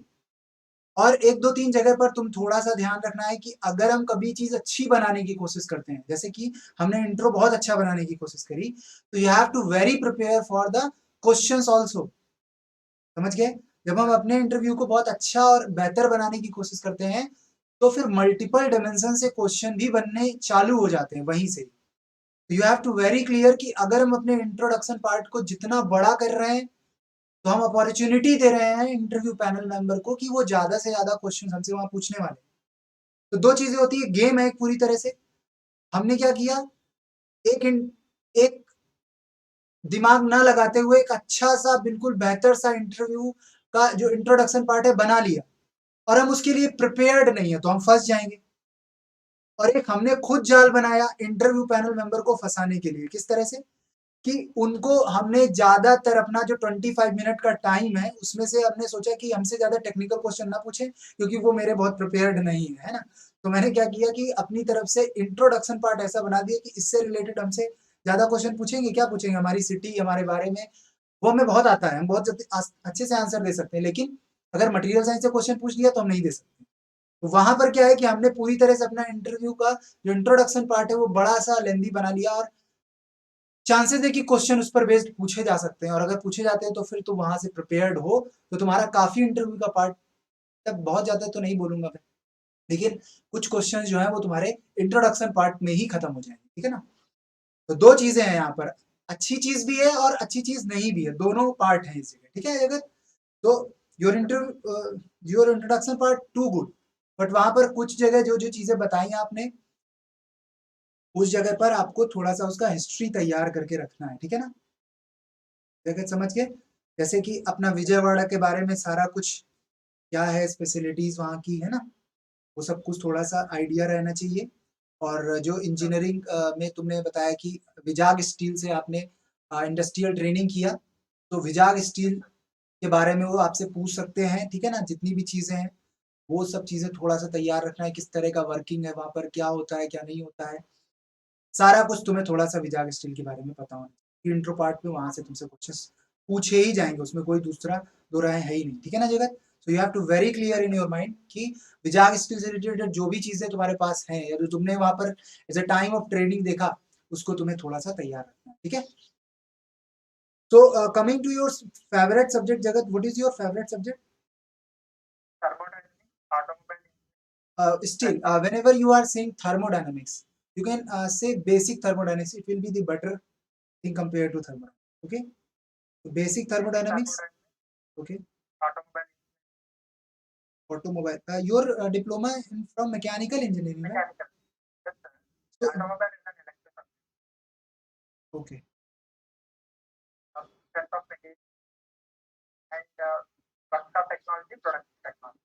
और एक दो तीन जगह पर तुम थोड़ा सा ध्यान रखना है कि अगर हम कभी चीज अच्छी बनाने की कोशिश करते हैं, जैसे कि हमने इंट्रो बहुत अच्छा बनाने की कोशिश करी, तो you have to very prepare for the questions also, समझ गए। जब हम अपने इंटरव्यू को बहुत अच्छा और बेहतर बनाने की कोशिश करते हैं, तो फिर मल्टीपल डायमेंशन से क्वेश्चन भी बनने चालू हो जाते हैं वहीं से। You have to very clear कि अगर हम अपने इंट्रोडक्शन पार्ट को जितना बड़ा कर रहे हैं, तो हम अपॉर्चुनिटी दे रहे हैं इंटरव्यू पैनल मेंबर को कि वो ज्यादा से ज्यादा क्वेश्चन हमसे वहां पूछने वाले हैं। तो दो चीजें होती है, गेम है एक पूरी तरह से। हमने क्या किया, एक दिमाग ना लगाते हुए एक अच्छा सा बिल्कुल बेहतर सा इंटरव्यू का जो इंट्रोडक्शन पार्ट है बना लिया, और हम उसके लिए प्रिपेयर्ड नहीं है तो हम फंस जाएंगे। और एक हमने खुद जाल बनाया इंटरव्यू पैनल मेंबर को फंसाने के लिए। किस तरह से कि उनको हमने ज्यादातर अपना जो 25 मिनट का टाइम है उसमें से हमने सोचा कि हमसे ज्यादा टेक्निकल क्वेश्चन ना पूछे, क्योंकि वो मेरे बहुत प्रिपेयर्ड नहीं है ना। तो मैंने क्या किया कि अपनी तरफ से इंट्रोडक्शन पार्ट ऐसा बना दिया कि इससे रिलेटेड हमसे ज्यादा क्वेश्चन पूछेंगे, क्या पूछेंगे, हमारी सिटी, हमारे बारे में, वो हमें बहुत आता है, हम बहुत अच्छे से आंसर दे सकते हैं। लेकिन अगर मटेरियल साइंस से क्वेश्चन पूछ लिया तो हम नहीं दे सकते। तो वहां पर क्या है कि हमने पूरी तरह से अपना इंटरव्यू का जो इंट्रोडक्शन पार्ट है वो बड़ा सा लेंदी बना लिया, और चांसेस है कि क्वेश्चन उस पर बेस्ड पूछे जा सकते हैं, और अगर पूछे जाते हैं तो फिर तो वहां से प्रिपेयर्ड हो तो तुम्हारा काफी इंटरव्यू का पार्ट तक, बहुत ज्यादा तो नहीं बोलूंगा मैं, लेकिन कुछ क्वेश्चन जो है वो तुम्हारे इंट्रोडक्शन पार्ट में ही खत्म हो जाएंगे, ठीक है ना। तो दो चीजें हैं यहाँ पर, अच्छी चीज भी है और अच्छी चीज नहीं भी है, दोनों पार्ट है इस जगह, ठीक है। अगर तो your introduction part two good, but वहां पर कुछ जगह जो जो चीजें बताई आपने उस जगह पर आपको थोड़ा सा उसका हिस्ट्री तैयार करके रखना है, ठीक है ना। जगह समझ के, जैसे कि अपना विजयवाड़ा के बारे में सारा कुछ क्या है, स्पेशलिटीज वहाँ की, है ना, वो सब कुछ थोड़ा सा आइडिया रहना चाहिए। और जो इंजीनियरिंग में तुमने बताया कि विजाग स्टील से आपने इंडस्ट्रियल ट्रेनिंग किया, तो विजाग स्टील के बारे में वो आपसे पूछ सकते हैं, ठीक है ना। जितनी भी चीजें हैं वो सब चीजें थोड़ा सा तैयार रखना है, किस तरह का वर्किंग है वहां पर, क्या होता है क्या नहीं होता है, सारा कुछ तुम्हें थोड़ा सा विजाग स्टील के बारे में पता होना। इंट्रो पार्ट में वहां से तुमसे क्वेश्चंस पूछे ही जाएंगे, उसमें कोई दूसरा दो राय है ही नहीं, ठीक है ना Jagat. So you have to very clear in your mind कि विजाग स्टील से रिलेटेड जो भी चीजें तुम्हारे पास हैं या जो तुमने वहां पर as a time of training देखा, उसको तुम्हें थोड़ा सा तैयार रखना है, ठीक है। So coming to your favorite subject, Jagat, what is your favorite subject? Thermodynamics, automobile. Still, whenever you are saying thermodynamics, you can say basic thermodynamics. It will be the better thing compared to thermodynamics. Okay, so basic thermodynamics. Okay, Automobile. automobile. Your diploma from mechanical engineering, right? Mechanical. Yes, sir. So, Automobile is an electrical. okay. Sense of mechanics and workshop technology, production technology.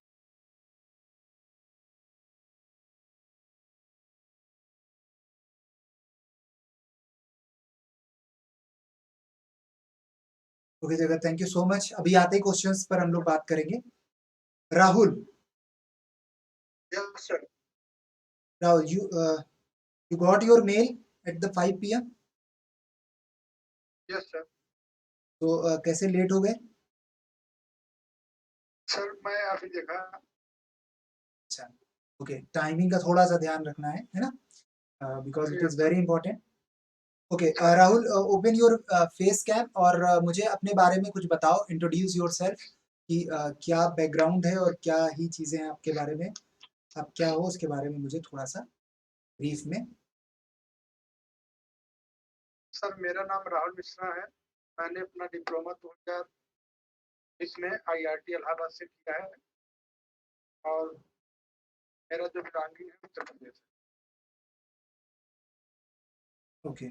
Okay जगत, thank you so much. अभी आते ही questions पर हम लोग बात करेंगे। Rahul, Yes, sir. Rahul, you got your mail at the 5 p.m. Yes, sir. तो कैसे लेट हो गए? सर मैं अभी देखा। अच्छा, ओके, टाइमिंग का थोड़ा सा ध्यान रखना है ना, because it is very important. Okay Rahul, open your face cam और मुझे अपने बारे में कुछ बताओ, इंट्रोड्यूस योरसेल्फ कि क्या बैकग्राउंड है और क्या ही चीजें हैं आपके बारे में, आप क्या हो उसके बारे में मुझे थोड़ा सा ब्रीफ में। सर मेरा नाम राहुल मिश्रा है। मैंने अपना डिप्लोमा 2020 में IIT इलाहाबाद से किया है और मेरा जो बिलोंगिंग है उत्तर प्रदेश है। ओके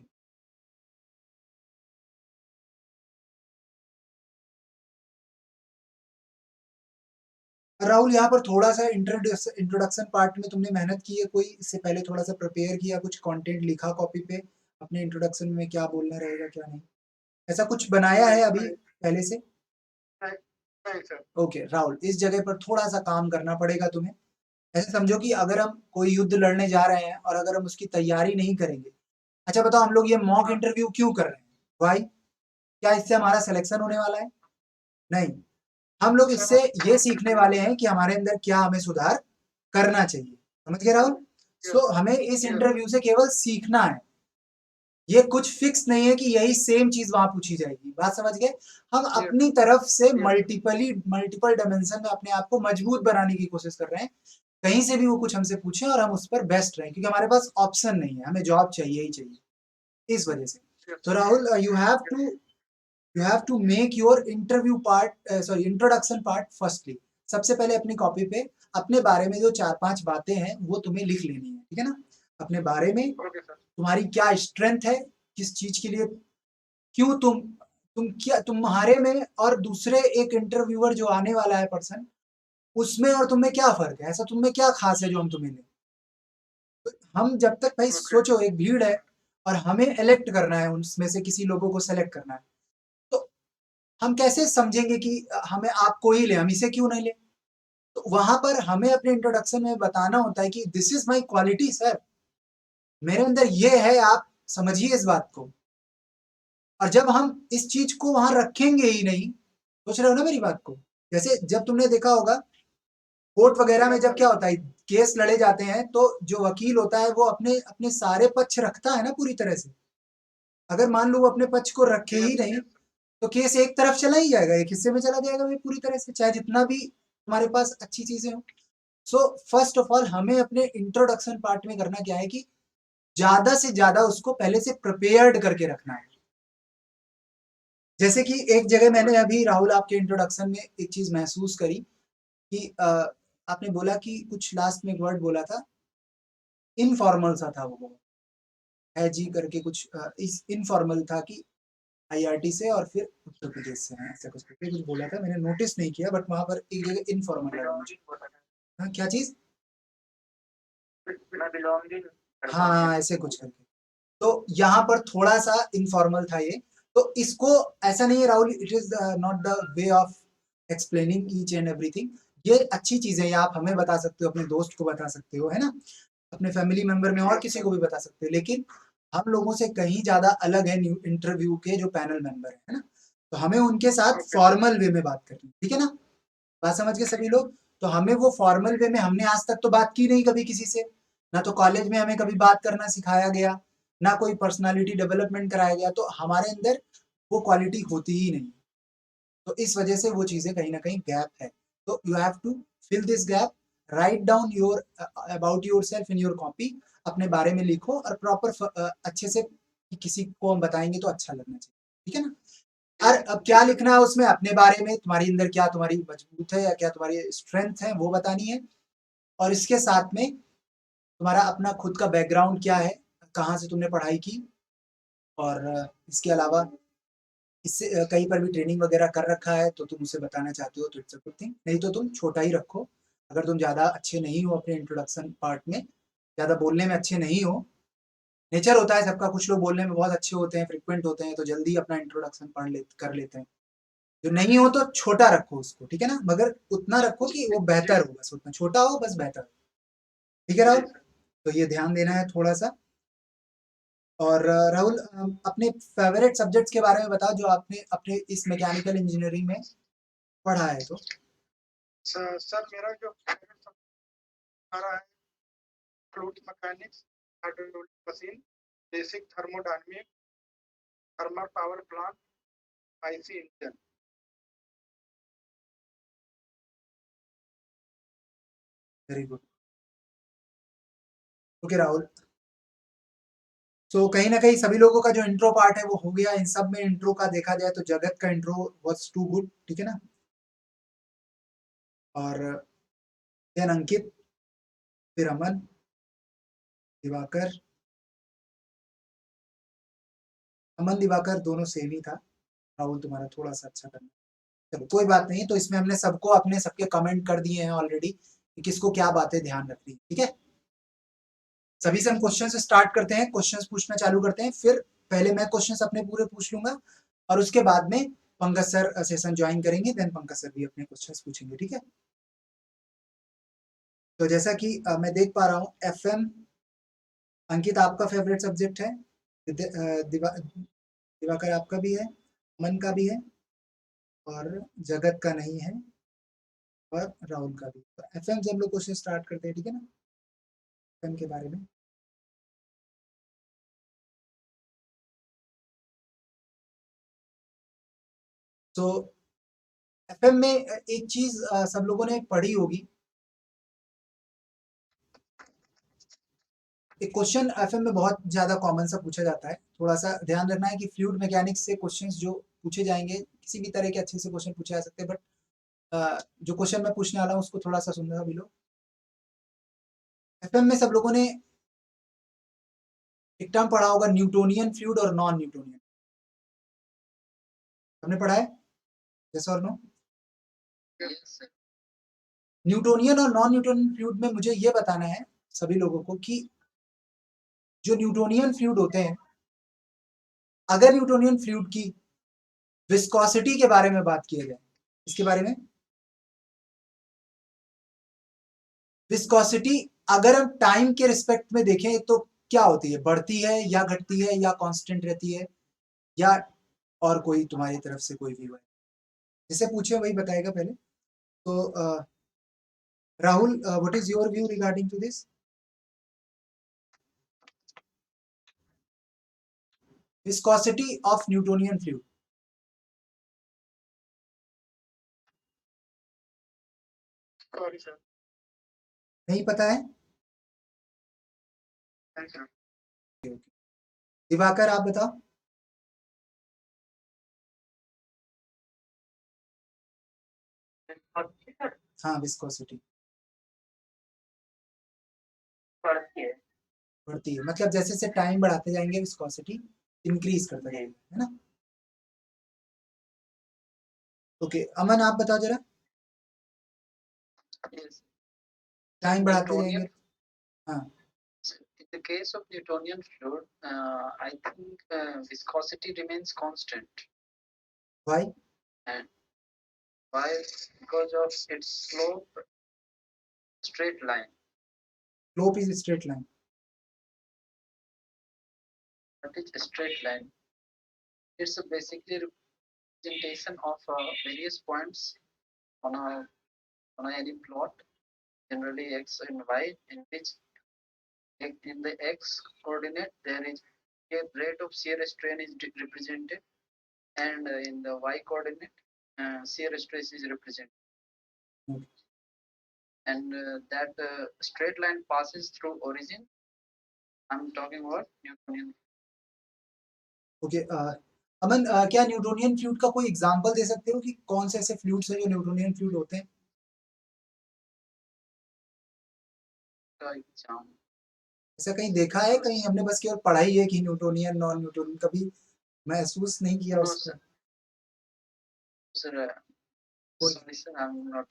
राहुल, यहाँ पर थोड़ा सा इंट्रोडक्शन पार्ट में तुमने मेहनत की है कोई, इससे पहले थोड़ा सा प्रिपेयर किया, कुछ कंटेंट लिखा कॉपी पे अपने इंट्रोडक्शन में, क्या बोलना रहेगा क्या नहीं, ऐसा कुछ बनाया है अभी पहले से? नहीं सर। ओके राहुल, इस जगह पर थोड़ा सा काम करना पड़ेगा तुम्हें। ऐसे समझो कि अगर हम कोई युद्ध लड़ने जा रहे हैं और अगर हम उसकी तैयारी नहीं करेंगे, अच्छा बताओ हम लोग ये मॉक इंटरव्यू क्यों कर रहे हैं भाई, क्या इससे हमारा सिलेक्शन होने वाला है? नहीं, हम लोग इससे ये सीखने वाले हैं कि हमारे अंदर क्या हमें सुधार करना चाहिए, समझ गए राहुल। सो हमें इस इंटरव्यू से केवल सीखना है, ये कुछ फिक्स नहीं है कि यही सेम चीज वहां पूछी जाएगी, बात समझ गए। हम अपनी तरफ से मल्टीपल डायमेंशन में अपने आप को मजबूत बनाने की कोशिश कर रहे हैं, कहीं से भी वो कुछ हमसे पूछे और हम उस पर बेस्ट रहें, क्योंकि हमारे पास ऑप्शन नहीं है, हमें जॉब चाहिए ही चाहिए इस वजह से। तो Rahul, you have to make your interview part, sorry introduction part firstly. सबसे पहले अपनी कॉपी पे अपने बारे में जो 4-5 बातें हैं वो तुम्हें लिख लेनी है, ठीक है ना? अपने बारे में ओके सर। तुम्हारी क्या स्ट्रेंथ है, किस चीज़ के लिए क्यों तुम क्या तुम्हारे में और दूसरे एक इंटरव्यूअर जो आने वाला है पर्सन, उसमें और तुम में क्या फ़र्क है? ऐसा तुम में क्या ख़ास है जो हम तुम्हें लें? तो हम जब तक भाई ओके। सोचो एक भीड़ है और हमें इलेक्ट करना है, उसमें से किसी लोगों को सेलेक्ट करना है, तो हम कैसे समझेंगे कि हमें आपको ही लें, हम इसे क्यों नहीं लें? तो वहाँ पर हमें अपने इंट्रोडक्शन में बताना होता है कि this is my quality sir, मेरे अंदर ये है, आप समझिए इस बात को। और जब हम इस चीज़ को वहाँ रखेंगे ही नहीं, सोच रहे हो ना मेरी बात को? जैसे जब तुमने देखा होगा कोर्ट वगैरह में जब क्या होता है, केस लड़े जाते हैं तो जो वकील होता है वो अपने अपने सारे पक्ष रखता है ना पूरी तरह से। अगर मान लो वो अपने पक्ष को रखे ही नहीं, तो केस एक तरफ चला ही जाएगा, एक हिस्से में चला जाएगा भाई पूरी तरह से, चाहे जितना भी तुम्हारे पास अच्छी चीज़ें हों। सो फर्स्ट ऑफ ऑल हमें अपने इंट्रोडक्शन पार्ट में करना क्या है कि ज़्यादा से ज़्यादा उसको पहले से प्रिपेयर्ड करके रखना है। जैसे कि एक जगह मैंने अभी राहुल आपके इंट्रोडक्शन में एक चीज़ महसूस करी कि आपने बोला कि कुछ लास्ट में एक वर्ड बोला था, इनफॉर्मल सा था वो, है जी करके कुछ इस इनफॉर्मल था कि आईआईटी से और फिर उत्तर प्रदेश से हैं, ऐसा कुछ करके कुछ बोला था, मैंने नोटिस नहीं किया बट वहाँ पर एक जगह इनफॉर्मल लगा मुझे। हाँ, क्या चीज़? मैं बिलोंगिंग हाँ, ऐसे कुछ करके। तो यहाँ पर थोड़ा-सा इनफॉर्मल था ये, तो इसको ऐसा नहीं है Rahul, it is not the way of explaining each and everything. ये अच्छी चीज़ है, ये आप हमें बता सकते हो, अपने दोस्त को बता सकते हो, है ना? अपने फैमिली मेंबर में और किसी को भी बता सकते हो, लेकिन हम लोगों से कहीं ज़्यादा अलग है न्यू इंटरव्यू के जो पैनल मेंबर हैं, है ना? तो हमें उनके साथ फॉर्मल वे में बात करनी है, ठीक है ना? बात समझ गए सभी लोग? तो हमें वो फॉर्मल वे में, हमने आज तक तो बात की नहीं कभी किसी से, ना तो कॉलेज में हमें कभी बात करना सिखाया गया, ना कोई पर्सनैलिटी डेवलपमेंट कराया गया, तो हमारे अंदर वो क्वालिटी होती ही नहीं। तो इस वजह से वो चीज़ें कहीं न कहीं गैप है। तो you have to fill this gap, write down your about yourself in your copy, अपने बारे में लिखो और प्रॉपर अच्छे से कि किसी को हम बताएँगे तो अच्छा लगना चाहिए, ठीक है ना? और अब क्या लिखना है उसमें, अपने बारे में, तुम्हारी अंदर क्या तुम्हारी मजबूत है या क्या तुम्हारी स्ट्रेंथ है वो बतानी है, और इसके साथ में तुम्हारा अपना खुद का बैकग्राउंड क्या है, कहाँ से तुमने पढ़ाई की, और इसके अलावा इससे कहीं पर भी ट्रेनिंग वगैरह कर रखा है तो तुम उसे बताना चाहते हो तो इट्स अ गुड थिंग, नहीं तो तुम छोटा ही रखो। अगर तुम ज़्यादा अच्छे नहीं हो अपने इंट्रोडक्शन पार्ट में, ज़्यादा बोलने में अच्छे नहीं हो, नेचर होता है सबका, कुछ लोग बोलने में बहुत अच्छे होते हैं, फ्रिक्वेंट होते हैं, तो जल्दी अपना इंट्रोडक्शन कर लेते हैं। जो नहीं हो तो छोटा रखो उसको, ठीक है ना? मगर उतना रखो कि वो बेहतर हो, बस उतना छोटा हो, बस बेहतर हो। ठीक है राहुल? तो ये ध्यान देना है थोड़ा-सा। और राहुल, अपने फ़ेवरेट सब्जेक्ट्स के बारे में बताओ जो आपने अपने इस मैकेनिकल इंजीनियरिंग में पढ़ा है तो? सर मेरा जो फेवरेट सब्जेक्ट आ रहा है fluid mechanics, hydraulic machine, basic thermodynamic, thermal power plant, IC engine. Very good. Okay Rahul. कहीं न कहीं सभी लोगों का जो इंट्रो पार्ट है वो हो गया। इन सब में इंट्रो का देखा जाए तो जगत का इंट्रो वाज़ टू गुड, ठीक है ना? और देन अंकित, फिर अमन, दिवाकर। अमन, दिवाकर दोनों सेम ही था। राहुल तुम्हारा थोड़ा-सा अच्छा था। चलो कोई बात नहीं, तो इसमें हमने सबको अपने सबके कमेंट कर दिए हैं ऑलरेडी कि किसको क्या बातें ध्यान रखनी है, ठीक है? सभी से हम क्वेश्चन से स्टार्ट करते हैं, क्वेश्चंस पूछना चालू करते हैं, फिर पहले मैं क्वेश्चंस अपने पूरे पूछ लूँगा और उसके बाद में पंकज सर सेशन जॉइन करेंगे, देन पंकज सर भी अपने क्वेश्चंस पूछेंगे, ठीक है? तो जैसा कि मैं देख पा रहा हूँ एफएम, अंकित आपका फेवरेट सब्जेक्ट है, दिवाकर आपका भी है, मन का भी है और जगत का नहीं है और राहुल का भी। तो एफएम से हम लोग क्वेश्चन स्टार्ट करते हैं, ठीक है ना? एफएम के बारे में। तो एफएम में एक चीज़ सब लोगों ने पढ़ी होगी, एक क्वेश्चन एफएम में बहुत ज़्यादा कॉमन सा पूछा जाता है, थोड़ा-सा ध्यान रखना है कि फ्लूइड मैकेनिक्स से क्वेश्चंस जो पूछे जाएँगे, किसी भी तरह के अच्छे से क्वेश्चन पूछे जा सकते हैं, बट जो क्वेश्चन मैं पूछने वाला हूँ उसको थोड़ा-सा सुनना भी लो। एफएम में सब लोगों ने एक टर्म पढ़ा होगा, न्यूटोनियन फ्लूइड और नॉन न्यूटोनियन। हमने पढ़ा है, यस और नो? न्यूटोनियन और नॉन न्यूटोनियन फ्लूइड में मुझे ये बताना है सभी लोगों को कि जो न्यूटोनियन फ्लूइड होते हैं, अगर न्यूटोनियन फ्लूइड की विस्कोसिटी के बारे में बात किया जाए, इसके बारे में विस्कोसिटी अगर हम टाइम के रिस्पेक्ट में देखें तो क्या होती है, बढ़ती है या घटती है या कांस्टेंट रहती है, या और कोई तुम्हारी तरफ से कोई व्यू है? जिसे पूछे वही बताएगा पहले। तो Rahul, what is your view regarding to this? Viscosity of Newtonian fluid. Sorry sir, नहीं पता है? Thank you. दिवाकर आप बताओ। हाँ, विस्कोसिटी बढ़ती है। बढ़ती है, मतलब जैसे जैसे टाइम बढ़ाते जाएंगे विस्कोसिटी इंक्रीज करता जाएगा, है ना? ओके, अमन आप बताओ जरा। Yes. टाइम बढ़ाते Newtonian, जाएंगे। हाँ, in the case of Newtonian fluid, I think viscosity remains constant. why? And why? Because of its slope, straight line. Slope is a straight line. What is a straight line? It's a basically representation of various points on any plot, generally x and y, in which in the x coordinate there is a rate of shear strain is represented, and in the y coordinate shear stress is represented. Okay. And that straight line passes through origin. I'm talking about Newtonian. Okay, Aman, क्या Newtonian fluid का कोई example दे सकते हो कि कौन से ऐसे fluids हैं जो न्यूटोनियन फ्लूइड होते हैं? Exam. ऐसा कहीं देखा है, कहीं हमने बस केवल पढ़ा ही है कि न्यूटोनियन नॉन न्यूटोनियन, कभी महसूस नहीं किया No, उसको? sir. कोई Sorry, sir. I'm not.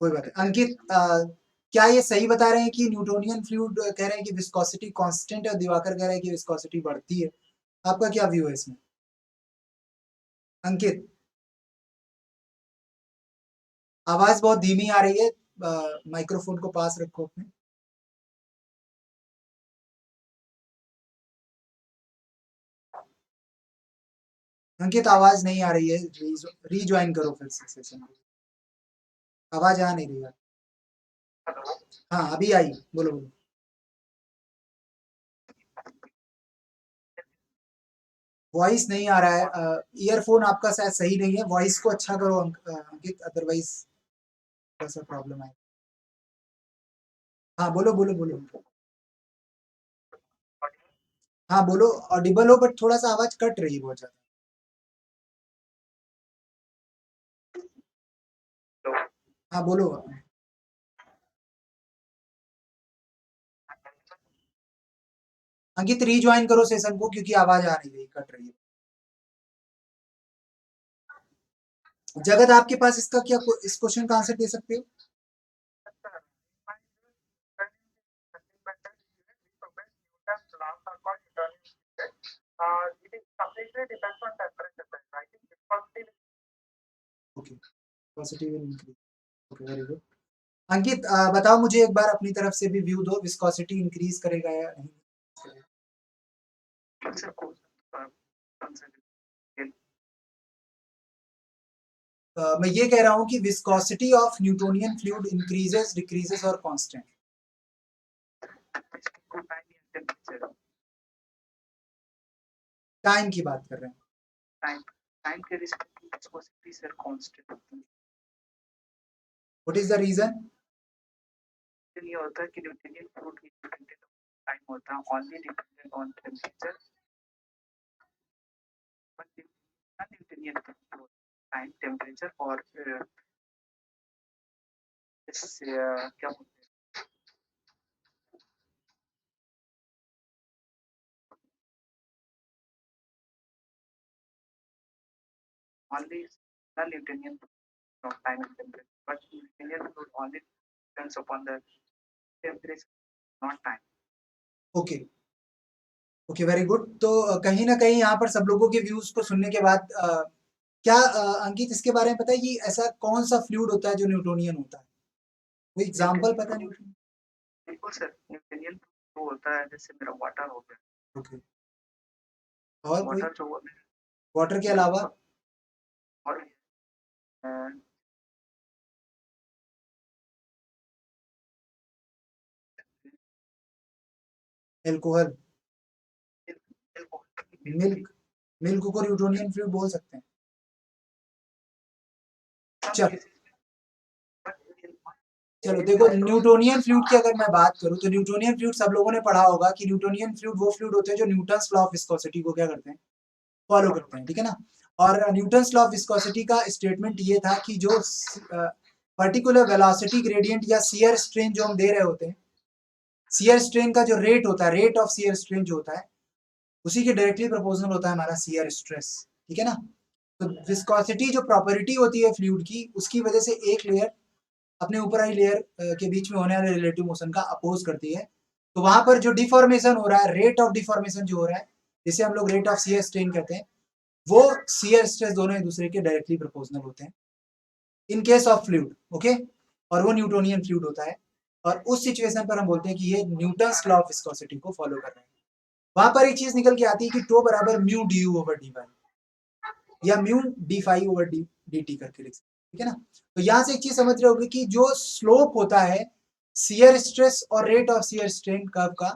कोई बात है। अंकित, क्या ये सही बता रहे हैं कि न्यूटोनियन फ्लूइड कह रहे हैं कि विस्कोसिटी कांस्टेंट है, और दिवाकर कह रहा है कि विस्कोसिटी बढ़ती है? आपका क्या व्यू है इसमें? अंकित, आवाज बहुत धीमी आ रही है, माइक्रोफोन को पास रखो अपने। अंकित, आवाज नहीं आ रही है, रीज्वाइन करो फिर से सेशन को। आवाज आ नहीं रही है। हाँ, अभी आई, बोलो बोलो। वॉइस नहीं आ रहा है, ईयरफोन आपका शायद सही नहीं है, वॉइस को अच्छा करो अंकित, अदरवाइज थोड़ा सा प्रॉब्लम आए। हाँ, बोलो बोलो बोलो। हाँ बोलो, ऑडिबल हो, बट थोड़ा सा आवाज कट रही है बहुत ज्यादा। हाँ बोलो। अंकित, रीज्वाइन करो सेशन को, क्योंकि आवाज आ नहीं रही, कट रही है। जगत, आपके पास इसका क्या, इस क्वेश्चन का आंसर दे सकते हो? It is completely depends on temperature. I think viscosity. Okay, positive increase. Okay, very good. Ankit, बताओ मुझे एक बार अपनी तरफ से भी व्यू दो, विस्कोसिटी इंक्रीज करेगा या नहीं करेगा? Sir, मैं ये कह रहा हूँ कि viscosity of Newtonian fluid increases, decreases और कांस्टेंट? टाइम की बात कर रहे हैं। टाइम के रिस्पेक्ट में विस्कोसिटी सर कांस्टेंट होती है। What is the reason? ये होता है कि न्यूटोनियन फ्लूइड की डिपेंडेंट टाइम होता है, only dependent on temperature, but Newtonian fluid time, temperature और इस क्या बोलते हैं, only non-Newtonian of time and temperature, but Newtonian fluid only depends upon the temperature, not time. Okay okay, very good. तो कहीं ना कहीं यहाँ पर सब लोगों के व्यूज को सुनने के बाद क्या अंकित इसके बारे में पता है कि ऐसा कौन सा फ्लूइड होता है जो न्यूटोनियन होता है? कोई एग्जांपल पता है न्यूटोनियन? बिल्कुल सर, न्यूटोनियन वो होता है जैसे मेरा वाटर हो गया। ओके, और कोई वाटर जो वाटर के अलावा? और एल्कोहल, मिल्क, मिल्क को न्यूटोनियन फ्लूइड बोल सकते हैं। चल चलो देखो, न्यूटोनियन फ्लूइड की अगर मैं बात करूं तो न्यूटोनियन फ्लूइड सब लोगों ने पढ़ा होगा कि न्यूटोनियन फ्लूइड वो फ्लूइड होते हैं जो न्यूटन्स लॉ ऑफ विस्कोसिटी को क्या करते हैं, फॉलो करते हैं, ठीक है ना। और न्यूटन्स लॉ ऑफ विस्कोसिटी का स्टेटमेंट ये था कि जो पर्टिकुलर वेलोसिटी ग्रेडियंट या शियर स्ट्रेन जो हम दे रहे होते हैं, शियर स्ट्रेन का जो रेट होता है, रेट ऑफ शियर स्ट्रेन जो होता है, उसी के डायरेक्टली प्रोपोर्शनल होता है हमारा शियर स्ट्रेस, ठीक है ना। तो विस्कोसिटी जो प्रॉपर्टी होती है फ्लूइड की, उसकी वजह से एक लेयर अपने ऊपर वाली लेयर के बीच में होने वाले रिलेटिव मोशन का अपोज करती है। तो वहां पर जो डिफॉर्मेशन हो रहा है, रेट ऑफ डिफॉर्मेशन जो हो रहा है, जिसे हम लोग रेट ऑफ शियर स्ट्रेन कहते हैं, वो शियर स्ट्रेस दोनों एक दूसरे के डायरेक्टली प्रोपोर्शनल होते हैं in case of fluid, okay. और वो न्यूटोनियन फ्लूइड होता है, और उस सिचुएशन पर हम बोलते हैं कि ये न्यूटन्स लॉ ऑफ विस्कोसिटी को फॉलो कर रहे हैं। वहां पर एक चीज निकल के आती है कि टो बराबर mu d u over d y या mu d phi over d t करके लिख सकते, ठीक है ना। तो यहां से एक चीज समझ रहे होगे कि जो स्लोप होता है शियर स्ट्रेस और rate of shear strain curve का,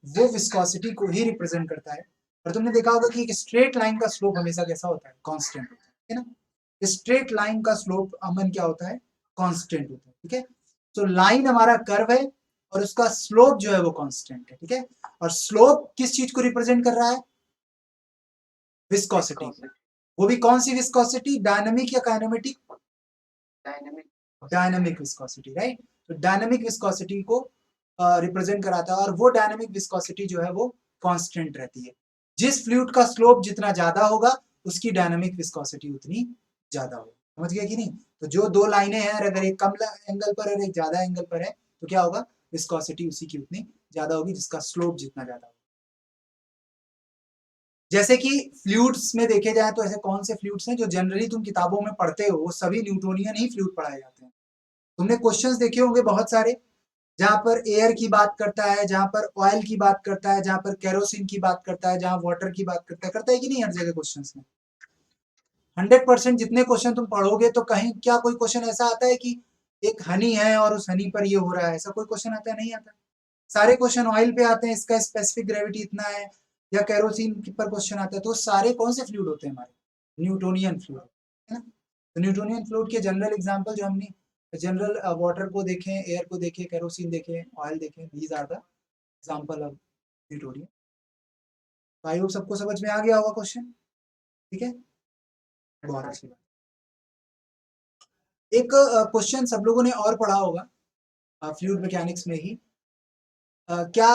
वो विस्कोसिटी को ही रिप्रेजेंट करता है। और तुमने देखा होगा कि एक स्ट्रेट लाइन का स्लोप हमेशा कैसा होता है, कांस्टेंट होता है ना। स्ट्रेट लाइन का स्लोप अमन क्या होता है, कांस्टेंट होता है, ठीक है। तो लाइन हमारा कर्व है और उसका स्लोप जो है वो कांस्टेंट है, ठीक है। और स्लोप किस चीज को रिप्रेजेंट कर रहा है, विस्कोसिटी। वो भी कौन सी विस्कोसिटी, डायनामिक या काइनेमेटिक? Dynamic viscosity, right. तो डायनामिक विस्कोसिटी को रिप्रेजेंट कराता है, और वो डायनामिक विस्कोसिटी जो है वो कांस्टेंट रहती है। जिस फ्लूइड का स्लोप जितना ज्यादा होगा, उसकी डायनामिक विस्कोसिटी उतनी ज्यादा होगी। समझ गया कि नहीं? तो जो दो लाइनें हैं, अगर एक कम एंगल पर और एक ज्यादा एंगल पर है, तो क्या होगा, विस्कोसिटी उसी की उतनी ज्यादा होगी जिसका स्लोप जितना ज्यादा होगा। जैसे कि फ्लूइड्स में देखे जाए तो ऐसे कौन से फ्लूइड्स हैं जो जनरली तुम किताबों में पढ़ते हो, वो सभी न्यूटोनियन ही फ्लूइड पढ़ाए जाते हैं। तुमने क्वेश्चंस देखे होंगे बहुत सारे, जहां पर एयर की बात करता है, जहां पर ऑयल की बात करता है, जहां पर केरोसिन की बात करता है, जहां वाटर की बात करता है कि नहीं, हर जगह क्वेश्चंस में 100% जितने क्वेश्चन तुम पढ़ोगे तो कहीं क्या कोई क्वेश्चन ऐसा आता है कि एक हनी है और उस हनी पर ये हो रहा है, ऐसा कोई क्वेश्चन आता है? नहीं आता। सारे क्वेश्चन ऑयल पे आते हैं, इसका स्पेसिफिक ग्रेविटी इतना है, या केरोसिन पर क्वेश्चन आता है। तो सारे कौन से फ्लूइड होते हैं हमारे, न्यूटोनियन फ्लूइड, है ना। तो न्यूटोनियन फ्लूइड के जनरल एग्जांपल जो हमने जनरल वाटर को देखें, एयर को देखें, केरोसिन देखें, ऑयल देखें, these are the example of Newtonian. तो आई होप सबको समझ में आ गया होगा क्वेश्चन, ठीक है, बहुत अच्छी बात। एक क्वेश्चन सब लोगों ने और पढ़ा होगा फ्लूइड मैकेनिक्स में ही, क्या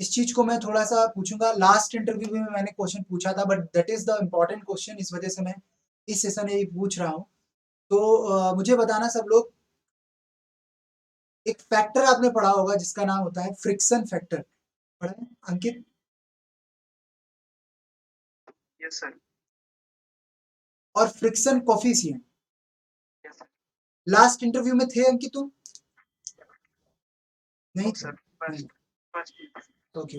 इस चीज को मैं थोड़ा सा पूछूंगा, लास्ट इंटरव्यू में मैंने क्वेश्चन पूछा था, but that is the important question, इस वजह से मैं इस सेशन में पूछ रहा हूँ। तो मुझे बताना सब लोग, एक फैक्टर आपने पढ़ा होगा जिसका नाम होता है फ्रिक्शन फैक्टर, पढ़ा है अंकित? Yes sir. और friction coefficient, yes sir. Last interview में थे अंकित तुम? नहीं सर, ओके ओके,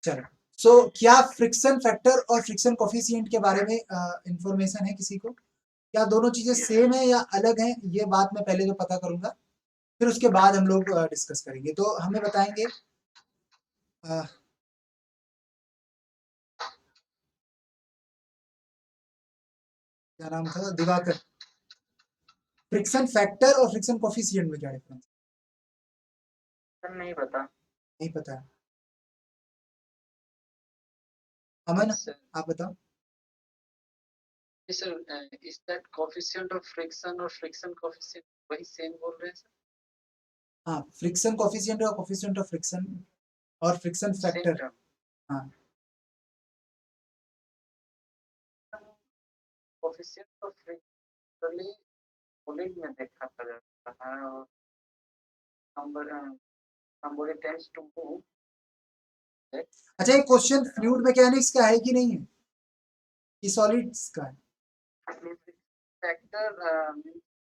चलो। सो क्या फ्रिक्शन फैक्टर और फ्रिक्शन कोफिशिएंट के बारे में इंफॉर्मेशन है किसी को? क्या दोनों चीजें सेम है या अलग हैं? ये बात मैं पहले तो पता करूंगा, फिर उसके बाद हम लोग डिस्कस करेंगे। तो हमें बताएंगे क्या नाम था, दिवाकर, फ्रिक्शन फैक्टर और फ्रिक्शन कोफिशिएंट में क्या डिफरेंस? नहीं पता। नहीं पता है। अमन आप बताओ। Sir, is that coefficient of friction और फ्रिक्शन कोएफिशिएंट वही सेम बोल रहे हैं सर? हाँ, फ्रिक्शन कोफिशिएंट और कोफिशिएंट ऑफ फ्रिक्शन और फ्रिक्शन फैक्टर, हाँ। कोफिशिएंट तो फ्रीक्वेंटली सॉलिड में देखा जाता है और number somebody tends to move that अच्छा, ये क्वेश्चन फ्लूइड मैकेनिक्स का है कि नहीं है, ये सॉलिड्स का है? fluid factor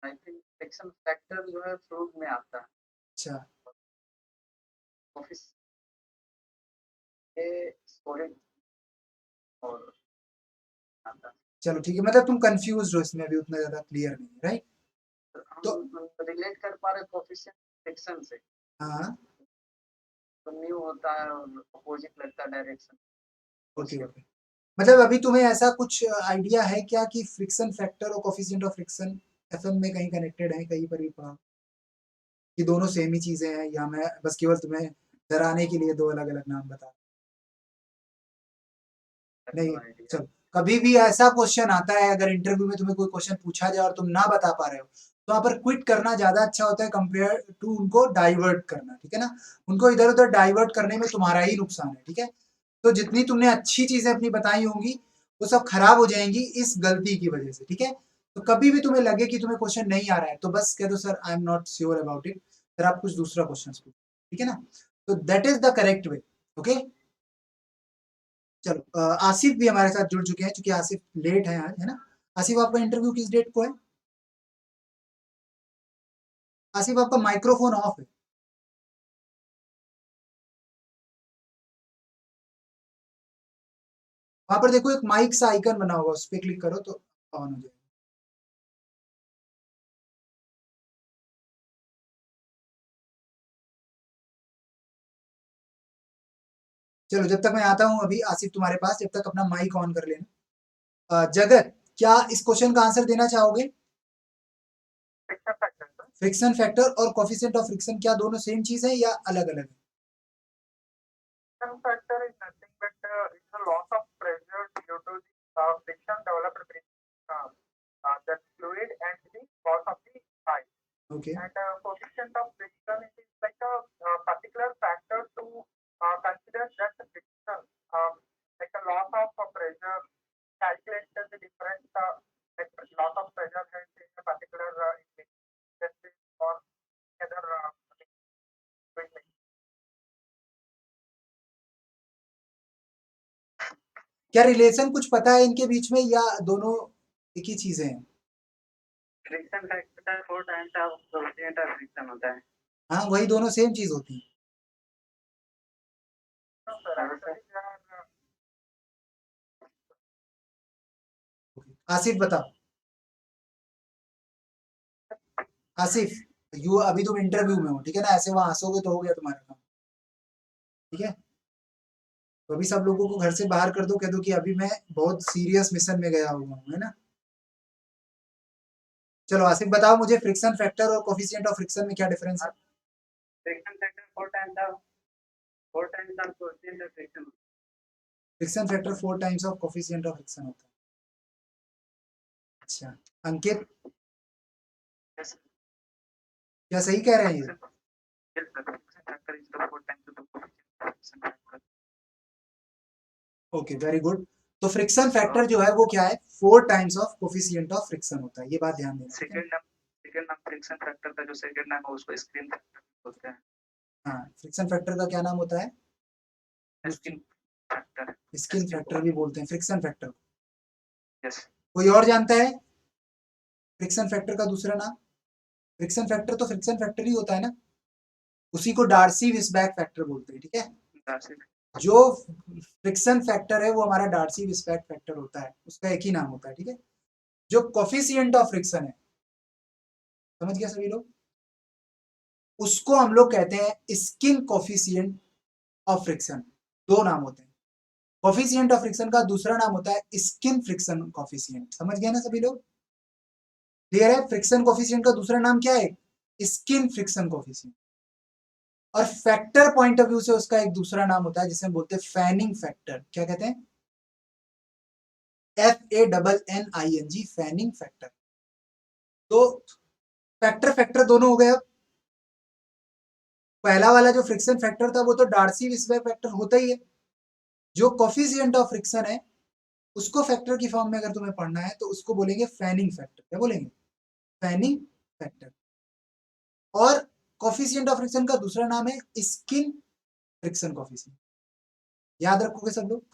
I think friction factor जो है फ्लूइड में आता है अच्छा, ऑफिस के सॉलिड और आता है चलो ठीक है, मतलब तुम कंफ्यूज हो इसमें, अभी उतना ज्यादा क्लियर नहीं है, राइट? तो हम रिलेट कर पा रहे कोफिशिएंट फ्रिक्शन से हाँ, तो न्यू होता है और अपोजिट लगता है डायरेक्शन ओके ओके। मतलब अभी तुम्हें ऐसा कुछ आइडिया है क्या कि फ्रिक्शन फैक्टर और कोफिशिएंट ऑफ फ्रिक्शन एफएम में कहीं कनेक्टेड है, कहीं पर भी पढ़ा कि दोनों सेम ही चीजें हैं, या मैं बस केवल तुम्हें डराने के लिए दो अलग अलग नाम बता? नहीं, आइडिया चलो, कभी भी ऐसा क्वेश्चन आता है, अगर इंटरव्यू में तुम्हें कोई क्वेश्चन पूछा जाए और तुम ना बता पा रहे हो, तो वहां पर क्विट करना ज्यादा अच्छा होता है कंपेयर टू उनको डाइवर्ट करना, ठीक है ना? उनको इधर उधर डाइवर्ट करने में तुम्हारा ही नुकसान है, ठीक है? तो जितनी तुमने अच्छी चीजें अपनी बताई होंगी वो सब खराब हो जाएंगी इस गलती की वजह से, ठीक है? तो कभी भी तुम्हें लगे कि तुम्हें क्वेश्चन नहीं आ रहा है, तो बस कह दो sir I am not sure about it, फिर आप कुछ दूसरा क्वेश्चन पूछो, ठीक है ना? तो that is the correct way, okay? चलो, आसिफ भी हमारे साथ जुड़ चुके हैं, क्योंकि आसिफ लेट है आज, है ना? आसिफ, आपका इंटरव्यू किस डेट को है? आसिफ, आपका माइक्रोफोन ऑफ है। वहां पर देखो एक माइक सा आइकन बना होगा, उस पर क्लिक करो तो ऑन हो जाएगा। चलो, जब तक मैं आता हूँ अभी आसिफ तुम्हारे पास, जब तक अपना माइक ऑन कर लेना। जगत, क्या इस क्वेश्चन का आंसर देना चाहोगे? Friction factor sir, friction factor और कोफिशिएंट ऑफ फ्रिक्शन क्या दोनों सेम चीज है या अलग अलग है? friction factor is nothing but it's the loss of pressure due to the friction developed between the fluid and the walls of the pipe. Okay, And coefficient of friction is like a particular factor to consider that the friction, like a loss of pressure, calculate the difference, like loss of pressure has in a particular industry or other equipment. क्या relation कुछ पता है इनके बीच में, या दोनों एक ही चीजें हैं? Friction factor 4 times of coefficient of friction होता है हाँ, वही दोनों सेम चीज होती है। No, sir, actually they are Asif बताओ, आसिफ, यू अभी तुम इंटरव्यू में हो, ठीक है ना? ऐसे वहां हंसोगे तो हो गया तुम्हारा काम, ठीक है? तो अभी सब लोगों को घर से बाहर कर दो, कह दो कि अभी मैं बहुत सीरियस मिशन में गया हुआ हूँ, है ना? चलो आसिफ बताओ मुझे, फ्रिक्शन फैक्टर और कोफिशिएंट ऑफ फ्रिक्शन में क्या डिफरेंस है? Friction factor 4 times of coefficient of friction friction factor 4 times of coefficient of friction होता है। अच्छा, अंकित, yes, क्या सही कह रहे हैं ये? yes, the friction factor is the 4 times of the coefficient of friction factor. Okay, very good. तो फ्रिक्शन फैक्टर जो है वो क्या है? 4 times of coefficient of friction होता है, ये बात ध्यान देना, ठीक है? सेकेंड नाम फ्रिक्शन फैक्टर का जो सेकेंड नाम है उसको स्क्रीन फैक्टर बोलते हैं। हाँ, फ्रिक्शन फैक्टर का क्या नाम होता है? स्किन फैक्टर, स्किन फैक्टर भी बोलते हैं फ्रिक्शन फैक्टर को। यस, कोई और जानता है फ्रिक्शन फैक्टर का दूसरा नाम? फ्रिक्शन फैक्टर तो फ्रिक्शन फैक्टर ही होता है ना, उसी को डार्सी विस्बैक फैक्टर बोलते हैं, ठीक है? जो फ्रिक्शन फैक्टर है वो हमारा डार्सी विस्बैक फैक्टर होता है, उसका एक ही नाम होता है, ठीक है? जो कोफिशिएंट ऑफ फ्रिक्शन है, समझ गया सभी लोग? उसको हम लोग कहते हैं स्किन कोफिशिएंट ऑफ फ्रिक्शन। दो नाम होते हैं, कोफिशिएंट ऑफ फ्रिक्शन का दूसरा नाम होता है स्किन फ्रिक्शन कोफिशिएंट। समझ गए ना सभी लोग? क्लियर है? फ्रिक्शन कोफिशिएंट का दूसरा नाम क्या है? Skin friction coefficient. और फैक्टर पॉइंट ऑफ व्यू से उसका एक दूसरा नाम होता है जिसे हम बोलते हैं फैनिंग फैक्टर। क्या कहते हैं? FANNING, fanning factor. तो फैक्टर फैक्टर दोनों हो गए। अब पहला वाला जो फ्रिक्शन फैक्टर था वो तो डार्सी विस्बैक फैक्टर होता ही है। जो कोफिशिएंट ऑफ फ्रिक्शन है उसको फैक्टर की फॉर्म में अगर तुम्हें पढ़ना है तो उसको बोलेंगे फैनिंग फैक्टर। क्या बोलेंगे? Fanning factor. और कोफिशिएंट ऑफ फ्रिक्शन का दूसरा नाम है स्किन फ्रिक्शन कोफिशिएंट। याद रखोगे सब लोग।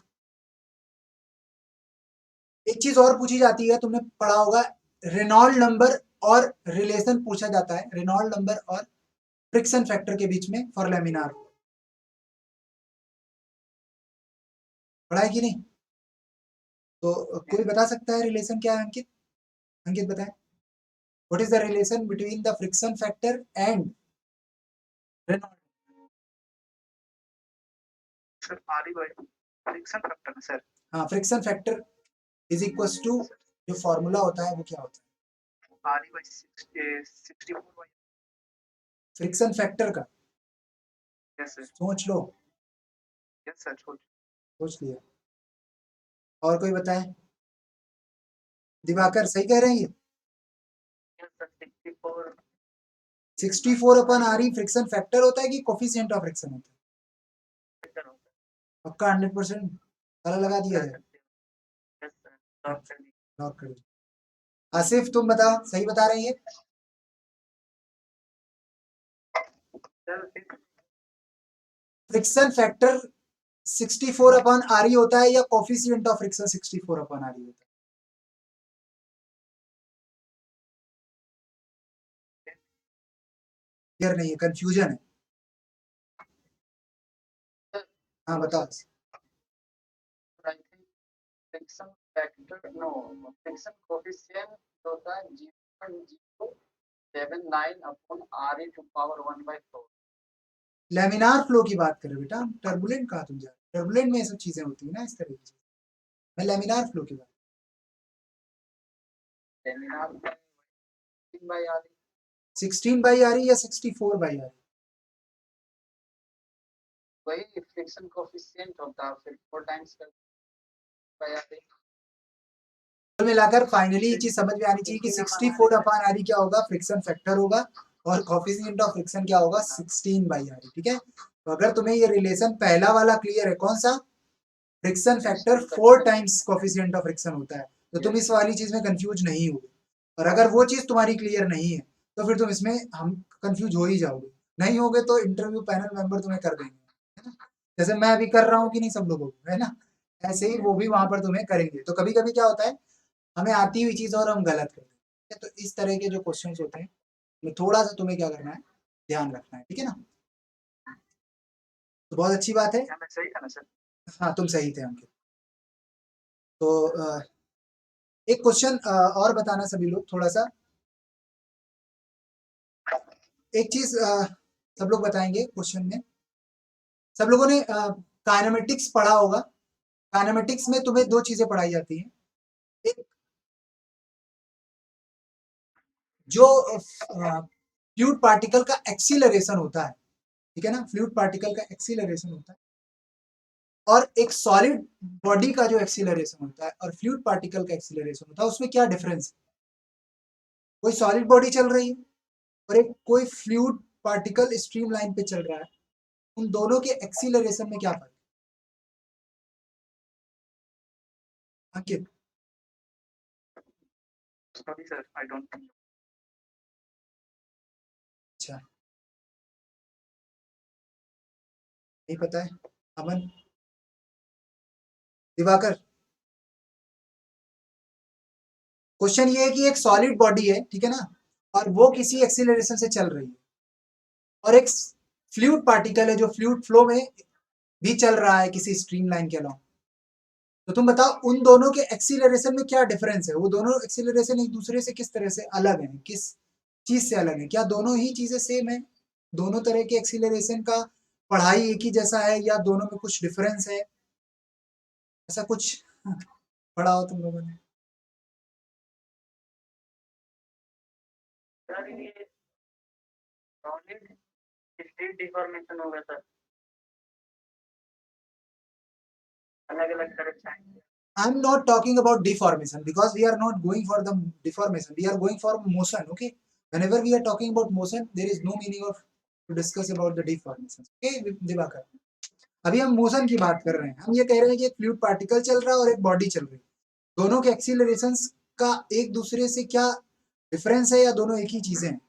एक चीज और पूछी जाती है, तुमने पढ़ा होगा, रेनॉल्ड नंबर और रिलेशन पूछा जाता है, रेनॉल्ड नंबर और फ्रिक्शन फैक्टर के बीच में फॉर लैमिनार। पढ़ा है कि नहीं? तो कोई बता सकता है रिलेशन क्या है? अंकित, अंकित बताएं। What is the relation between the friction factor and Reynold? Sir R by friction factor है सर। हाँ, friction factor is equal to, जो फॉर्मूला होता है वो क्या होता है? R by 64 by. Friction factor का यस सर। सोच लो। Yes sir. सोच लिया। और कोई बताए? दिवाकर सही कह रहे हैं ये? यस सर 64 64 अपन आ रही फ्रिक्शन फैक्टर होता है कि कोफिशिएंट ऑफ फ्रिक्शन होता है? फैक्टर होता पक्का 100%? ताला लगा दिया है। जाए? यस सर लॉक कर दीजिए। लॉक कर दो। आसिफ तुम बताओ, सही बता रहे हैं? Sir friction factor 64 upon R होता है या coefficient of friction 64 upon R होता है? क्लियर नहीं है, कंफ्यूजन है। हाँ बताओ। I think friction factor no friction coefficient होता है 0.079 upon R to power 1/4। Laminar flow की बात कर रहे हो बेटा, टर्बुलेंट कहा तुम जा रहे हो? टर्बुलेंट में ये सब चीजें होती है ना इस तरह की। मैं लैमिनार फ्लो की बात। लेमिनार 3/r 16 बाई आ रही या 64 बाई आ रही? वही फ्रिक्शन कोफिशिएंट होता है, फिर 4 टाइम्स कर बाय आर। कुल मिलाकर फाइनली ये चीज समझ में आनी चाहिए कि 64 अपान आर क्या होगा, फ्रिक्शन फैक्टर होगा, और कोफिशिएंट ऑफ फ्रिक्शन क्या होगा, 16 बाई आर। ठीक है, तो अगर तुम्हें ये रिलेशन पहला वाला क्लियर है, कौन सा? Friction factor 4 times coefficient of friction होता है, तो तुम इस वाली चीज में कंफ्यूज नहीं होगे। और अगर वो चीज तुम्हारी क्लियर नहीं है तो फिर तुम इसमें हम कंफ्यूज हो ही जाओगे। नहीं होगे तो इंटरव्यू पैनल मेंबर तुम्हें कर देंगे, है ना? जैसे मैं अभी कर रहा हूँ कि नहीं सब लोगों को, है ना? ऐसे ही वो भी वहां पर तुम्हें करेंगे। तो कभी कभी क्या होता है, हमें आती हुई चीज और हम गलत कर देते हैं। तो इस तरह के जो क्वेश्चन होते हैं, में थोड़ा सा तुम्हें क्या करना है, ध्यान रखना है। ठीक है ना? तो बहुत अच्छी बात है। क्या मैं सही था ना सर? हाँ तुम सही थे अंकित। तो एक क्वेश्चन और बताना सभी लोग थोड़ा सा। एक चीज सब लोग बताएंगे क्वेश्चन में। सब लोगों ने काइनेमेटिक्स पढ़ा होगा। काइनेमेटिक्स में तुम्हें दो चीजें पढ़ाई जाती हैं। एक जो फ्लूइड पार्टिकल का एक्सीलरेशन होता है, ठीक है ना, फ्लूइड पार्टिकल का एक्सीलरेशन होता है, और एक सॉलिड बॉडी का जो एक्सीलरेशन होता है और फ्लूइड पार्टिकल का एक्सीलरेशन होता है, उसमें क्या डिफरेंस है? कोई सॉलिड बॉडी चल रही है और एक कोई फ्लूइड पार्टिकल स्ट्रीम लाइन पे चल रहा है, उन दोनों के एक्सीलरेशन में क्या फर्क है? Ankit? Sorry sir, I don't think. अच्छा, नहीं पता है। अमन? दिवाकर? क्वेश्चन ये है कि एक सॉलिड बॉडी है, ठीक है ना, और वो किसी एक्सीलरेशन से चल रही है, और एक फ्लूइड पार्टिकल है जो फ्लूइड फ्लो में भी चल रहा है किसी स्ट्रीम लाइन के अलावा। तो तुम बताओ उन दोनों के एक्सीलरेशन में क्या डिफरेंस है? वो दोनों एक्सीलरेशन एक दूसरे से किस तरह से अलग हैं, किस चीज से अलग है? क्या दोनों ही चीजें सेम है? दोनों तरह के एक्सीलरेशन का पढ़ाई एक ही जैसा है, या दोनों में कुछ डिफरेंस है? ऐसा कुछ पढ़ा हो तुम लोगों ने? सर ये सॉलिड स्टेट डिफॉर्मेशन होगा सर, अलग अलग तरह से आएंगे। I'm not talking about deformation because we are not going for the deformation. We are going for motion. Okay. Whenever we are talking about motion, there is no meaning of to discuss about the deformation. Okay, Diwakar? अभी हम motion की बात कर रहे हैं। हम ये कह रहे हैं कि एक फ्लूइड पार्टिकल चल रहा है और एक बॉडी चल रही है, दोनों के एक्सीलरेशंस का एक दूसरे से क्या डिफरेंस है या दोनों एक ही चीजें हैं?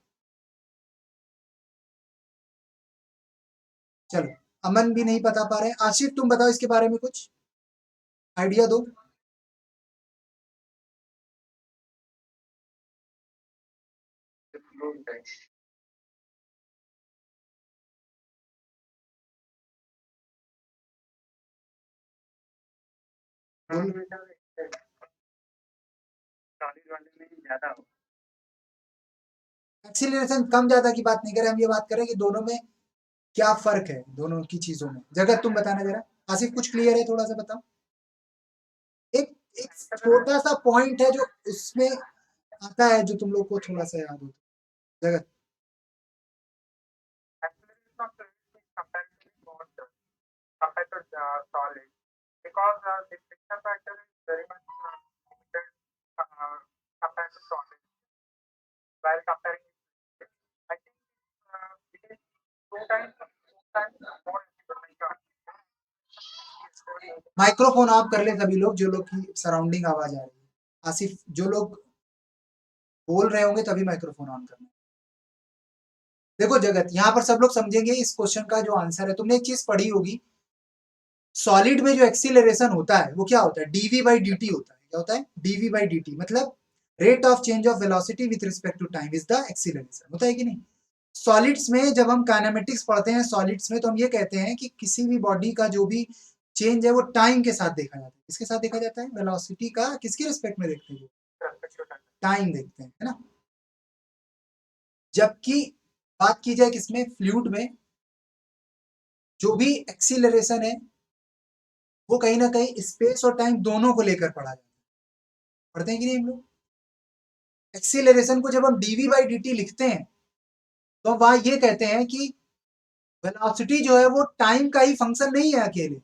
चलो, अमन भी नहीं बता पा रहे हैं। आशिफ तुम बताओ इसके बारे में कुछ आइडिया दो। The fluid type. सॉलिड वाले में ज्यादा हो। एक्सीलरेशन कम ज्यादा की बात नहीं करें, हम ये बात करें कि दोनों में क्या फर्क है, दोनों की चीजों में। जगत तुम बताना जरा। आसिफ कुछ क्लियर है, थोड़ा सा बताओ। एक एक छोटा सा पॉइंट है जो उसमें आता है, जो तुम लोग को थोड़ा सा याद हो। जगत Acceleration of fluid is comparatively more compared to solid because the friction factor is very much limited compared to solid. While comparing, I think it is two times more difficult. Microphone of कर ले सभी लोग, जो लोग की surrounding आवाज आ रही है। आसिफ, जो लोग बोल रहे होंगे तभी माइक्रोफोन ऑन करना। देखो जगत, यहाँ पर सब लोग समझेंगे इस क्वेश्चन का जो आंसर है। तुमने एक चीज पढ़ी होगी, सॉलिड में जो एक्सीलरेशन होता है वो क्या होता है? डीवी बाई डी टी होता है। क्या होता है? डीवी बाई डी टी, मतलब rate of change of velocity with respect to time is the acceleration. होता है कि नहीं? सॉलिड्स में जब हम काइनेमेटिक्स पढ़ते हैं सॉलिड्स में, तो हम ये कहते हैं कि किसी भी बॉडी का जो भी चेंज है वो टाइम के साथ देखा जाता है। किसके साथ देखा जाता है? वेलोसिटी का किसके रिस्पेक्ट में देखते हैं? टाइम देखते हैं, है ना। जबकि बात की जाए किसमें? फ्लूइड में जो भी एक्सीलरेशन है वो कहीं ना कहीं स्पेस और टाइम दोनों को लेकर पढ़ा जाता है। पढ़ते हैं कि नहीं हम लोग? एक्सीलरेशन को जब हम डीवी बाई डी टी लिखते हैं तो हम वहां ये कहते हैं कि वेलोसिटी जो है वो टाइम का ही फंक्शन नहीं है अकेले।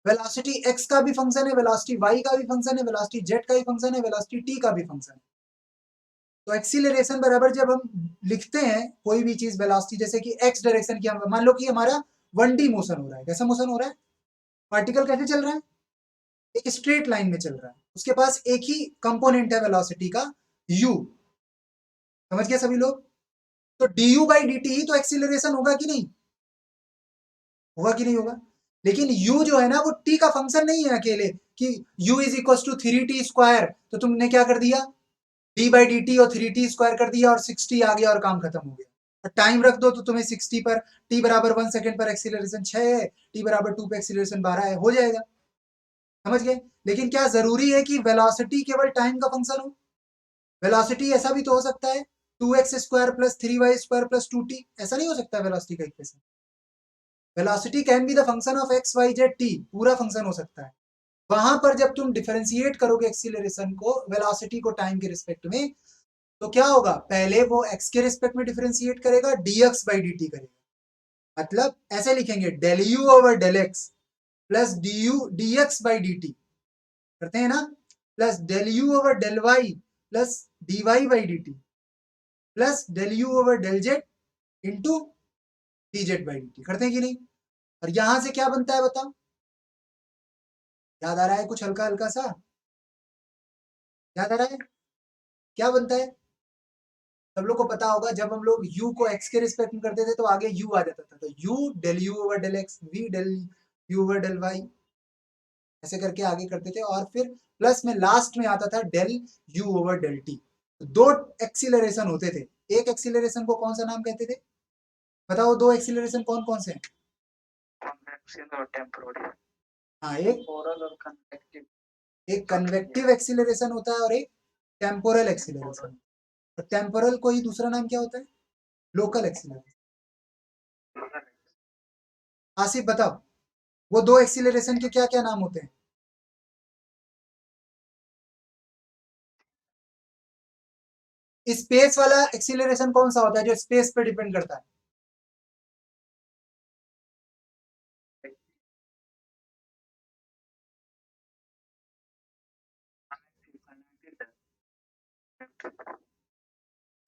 वेलोसिटी एक्स का भी फंक्शन है, वेलोसिटी वाई का भी फंक्शन है, वेलोसिटी जेड का भी फंक्शन है, वेलोसिटी टी का भी फंक्शन है। तो एक्सीलरेशन बराबर जब हम लिखते हैं कोई भी चीज वेलोसिटी, जैसे कि एक्स डायरेक्शन की, हम मान लो कि हमारा 1D मोशन हो रहा है। कैसा मोशन हो रहा है? पार्टिकल कैसे चल रहा है? एक स्ट्रेट लाइन में चल रहा है। उसके पास एक ही कंपोनेंट है वेलोसिटी का, u। समझ गए सभी लोग? तो du बाई डी टी ही तो एक्सीलरेशन होगा कि नहीं? होगा कि नहीं होगा? लेकिन u जो है ना वो t का फंक्शन नहीं है अकेले, कि u is equal to 3t square. तो तुमने क्या कर दिया? d बाई डी टी और 3t स्क्वायर कर दिया और 6t आ गया और काम खत्म हो गया। और टाइम रख दो तो तुम्हें 6t पर t बराबर 1 सेकेंड पर एक्सीलरेशन 6 है, t बराबर 2 पे एक्सीलरेशन 12 है, हो जाएगा। समझ गए? लेकिन क्या जरूरी है कि वेलोसिटी केवल टाइम का फंक्शन हो? वेलोसिटी ऐसा भी तो हो सकता है 2x square plus 3y square plus 2t। ऐसा नहीं हो सकता वेलोसिटी का equation? Velocity can be the function of x y z t, पूरा फंक्शन हो सकता है। वहां पर जब तुम डिफरेंशिएट करोगे एक्सीलरेशन को, वेलोसिटी को टाइम के रिस्पेक्ट में, तो क्या होगा? पहले वो x के रिस्पेक्ट में डिफरेंशिएट करेगा, dx बाई dt करेगा। मतलब ऐसे लिखेंगे del u over del x plus d x by d t, करते हैं ना, plus del u over del y plus d y by d t plus del u over del z into d z by d t. करते हैं कि नहीं? और यहां से क्या बनता है बताओ? याद आ रहा है कुछ हल्का हल्का सा? याद आ रहा है क्या बनता है? सब लोग को पता होगा, जब हम लोग u को x के रिस्पेक्ट में करते थे तो आगे u आ जाता था। तो u del u over del x, v del u over del y, ऐसे करके आगे करते थे। और फिर प्लस में लास्ट में आता था del u over del t. दो एक्सीलरेशन होते थे। एक एक्सीलरेशन को कौन सा नाम कहते थे? बताओ, दो एक्सीलरेशन कौन कौन से हैं? Convection और temporal. हाँ, एक Oral और convective. एक कन्वेक्टिव एक्सीलरेशन होता है और एक टेम्पोरल एक्सीलरेशन। और टेम्पोरल को ही दूसरा नाम क्या होता है? Local acceleration. आसिफ बताओ, वो दो एक्सीलरेशन के क्या क्या नाम होते हैं? स्पेस वाला एक्सीलरेशन कौन सा होता है जो स्पेस पे डिपेंड करता है?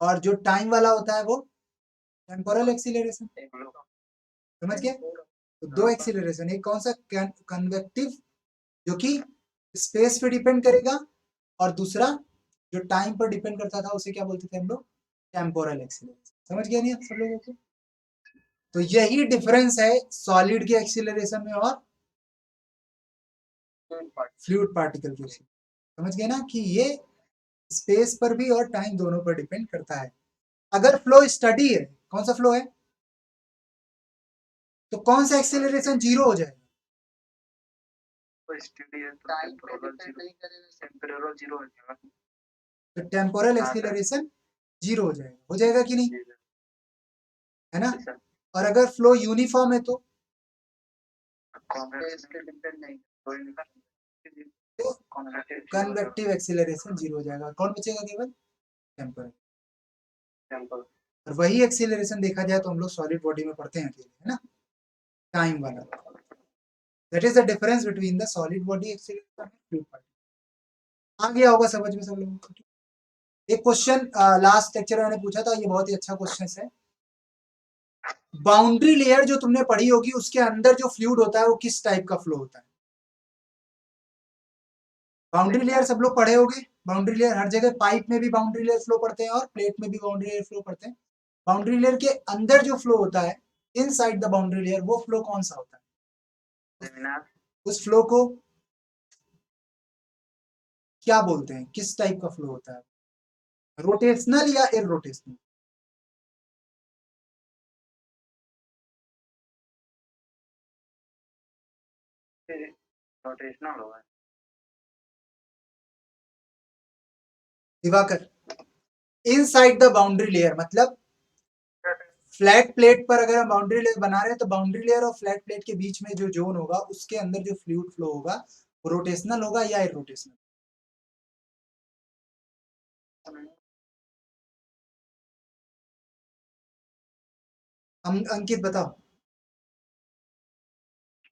और जो टाइम वाला होता है वो टेम्पोरल एक्सीलरेशन। समझ गए? तो दो एक्सीलरेशन, एक कौन सा? कन्वेक्टिव जो कि स्पेस पे डिपेंड करेगा, और दूसरा जो टाइम पर डिपेंड करता था उसे क्या बोलते थे हम लोग, टेम्पोरल एक्सीलरेशन। समझ गया नहीं आप सब लोगों को? तो यही डिफरेंस है सॉलिड के एक्सीलरेशन में और फ्लूइड पार्टिकल के। समझ गए ना कि ये स्पेस पर भी और टाइम दोनों पर डिपेंड करता है। अगर फ्लो स्टडी है, कौन सा फ्लो है, तो कौन सा एक्सीलरेशन जीरो हो जाएगा? तो स्टडी है तो टाइम पे टेम्पोरल डिपेंड जीरो, नहीं करेगा। टेम्पोरल जीरो हो जाएगा। तो टेम्पोरल हाँ, एक्सीलरेशन जीरो हो जाएगा कि नहीं, जी सर, है ना? जी सर। और अगर फ्लो यूनिफॉर्म है तो स्पेस पे डिपेंड नहीं। कन्वेक्टिव एक्सीलरेशन जीरो हो जाएगा। कौन बचेगा? केवल टेम्पोरल। टेम्पोरल। और वही एक्सीलरेशन देखा जाए तो हम लोग सॉलिड बॉडी में पढ़ते हैं अकेले, है ना, टाइम वाला। That is the difference between the solid body acceleration and fluid particle. आ गया होगा समझ में सब लोगों को? एक क्वेश्चन लास्ट लेक्चर मैंने पूछा था, ये बहुत ही अच्छा क्वेश्चन है। बाउंड्री लेयर जो तुमने पढ़ी होगी उसके अंदर जो फ्लूइड होता है वो किस टाइप का फ्लो होता है? बाउंड्री लेयर सब लोग पढ़े होंगे। बाउंड्री लेयर हर जगह, पाइप में भी बाउंड्री लेयर फ्लो पढ़ते हैं और प्लेट में भी बाउंड्री लेयर फ्लो पढ़ते हैं। बाउंड्री लेयर के अंदर जो फ्लो होता है, इनसाइड द बाउंड्री लेयर, वो फ्लो कौन सा होता है? उस फ्लो को क्या बोलते हैं? किस टाइप का फ्लो होता है? रोटेशनल या इररोटेशनल? रोटेशनल होगा। Diwakar, inside the boundary layer मतलब फ्लैट प्लेट पर अगर हम बाउंड्री लेयर बना रहे हैं तो बाउंड्री लेयर और फ्लैट प्लेट के बीच में जो जोन होगा उसके अंदर जो फ्लूइड फ्लो होगा वो रोटेशनल होगा या इररोटेशनल? अंकित बताओ।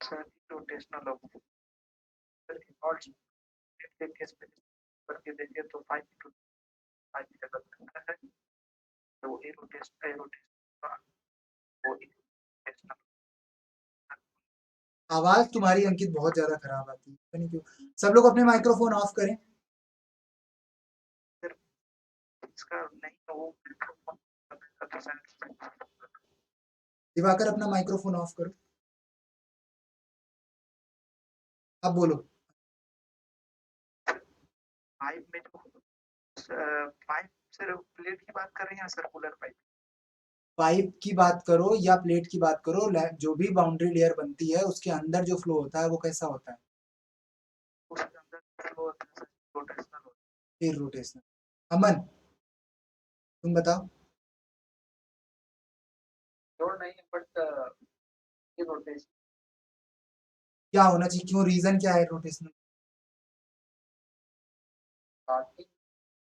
सर रोटेशनल होगा। और केस पे करके देखिए तो 5 to 5 मीटर का अंतर है, तो वो रोटेशनल वो रोटेशनल। आवाज तुम्हारी अंकित बहुत ज्यादा खराब आती है, पता नहीं क्यों। सब लोग अपने माइक्रोफोन ऑफ करें। इसका नहीं तो वो दिवाकर अपना माइक्रोफोन ऑफ करो, अब बोलो। पाइप में जो पाइप सिर्फ प्लेट की बात कर रहे हैं या सर्कुलर पाइप? पाइप की बात करो या प्लेट की बात करो, जो भी बाउंड्री लेयर बनती है उसके अंदर जो फ्लो होता है वो कैसा होता है? उसके अंदर फ्लो होता है रोटेशनल होता फिर रोटेशनल। अमन तुम बताओ। जोड़ नहीं है बट ये रोटेशन क्या होना चाहिए, क्यों, रीजन क्या है रोटेशनल? स्टार्टिंग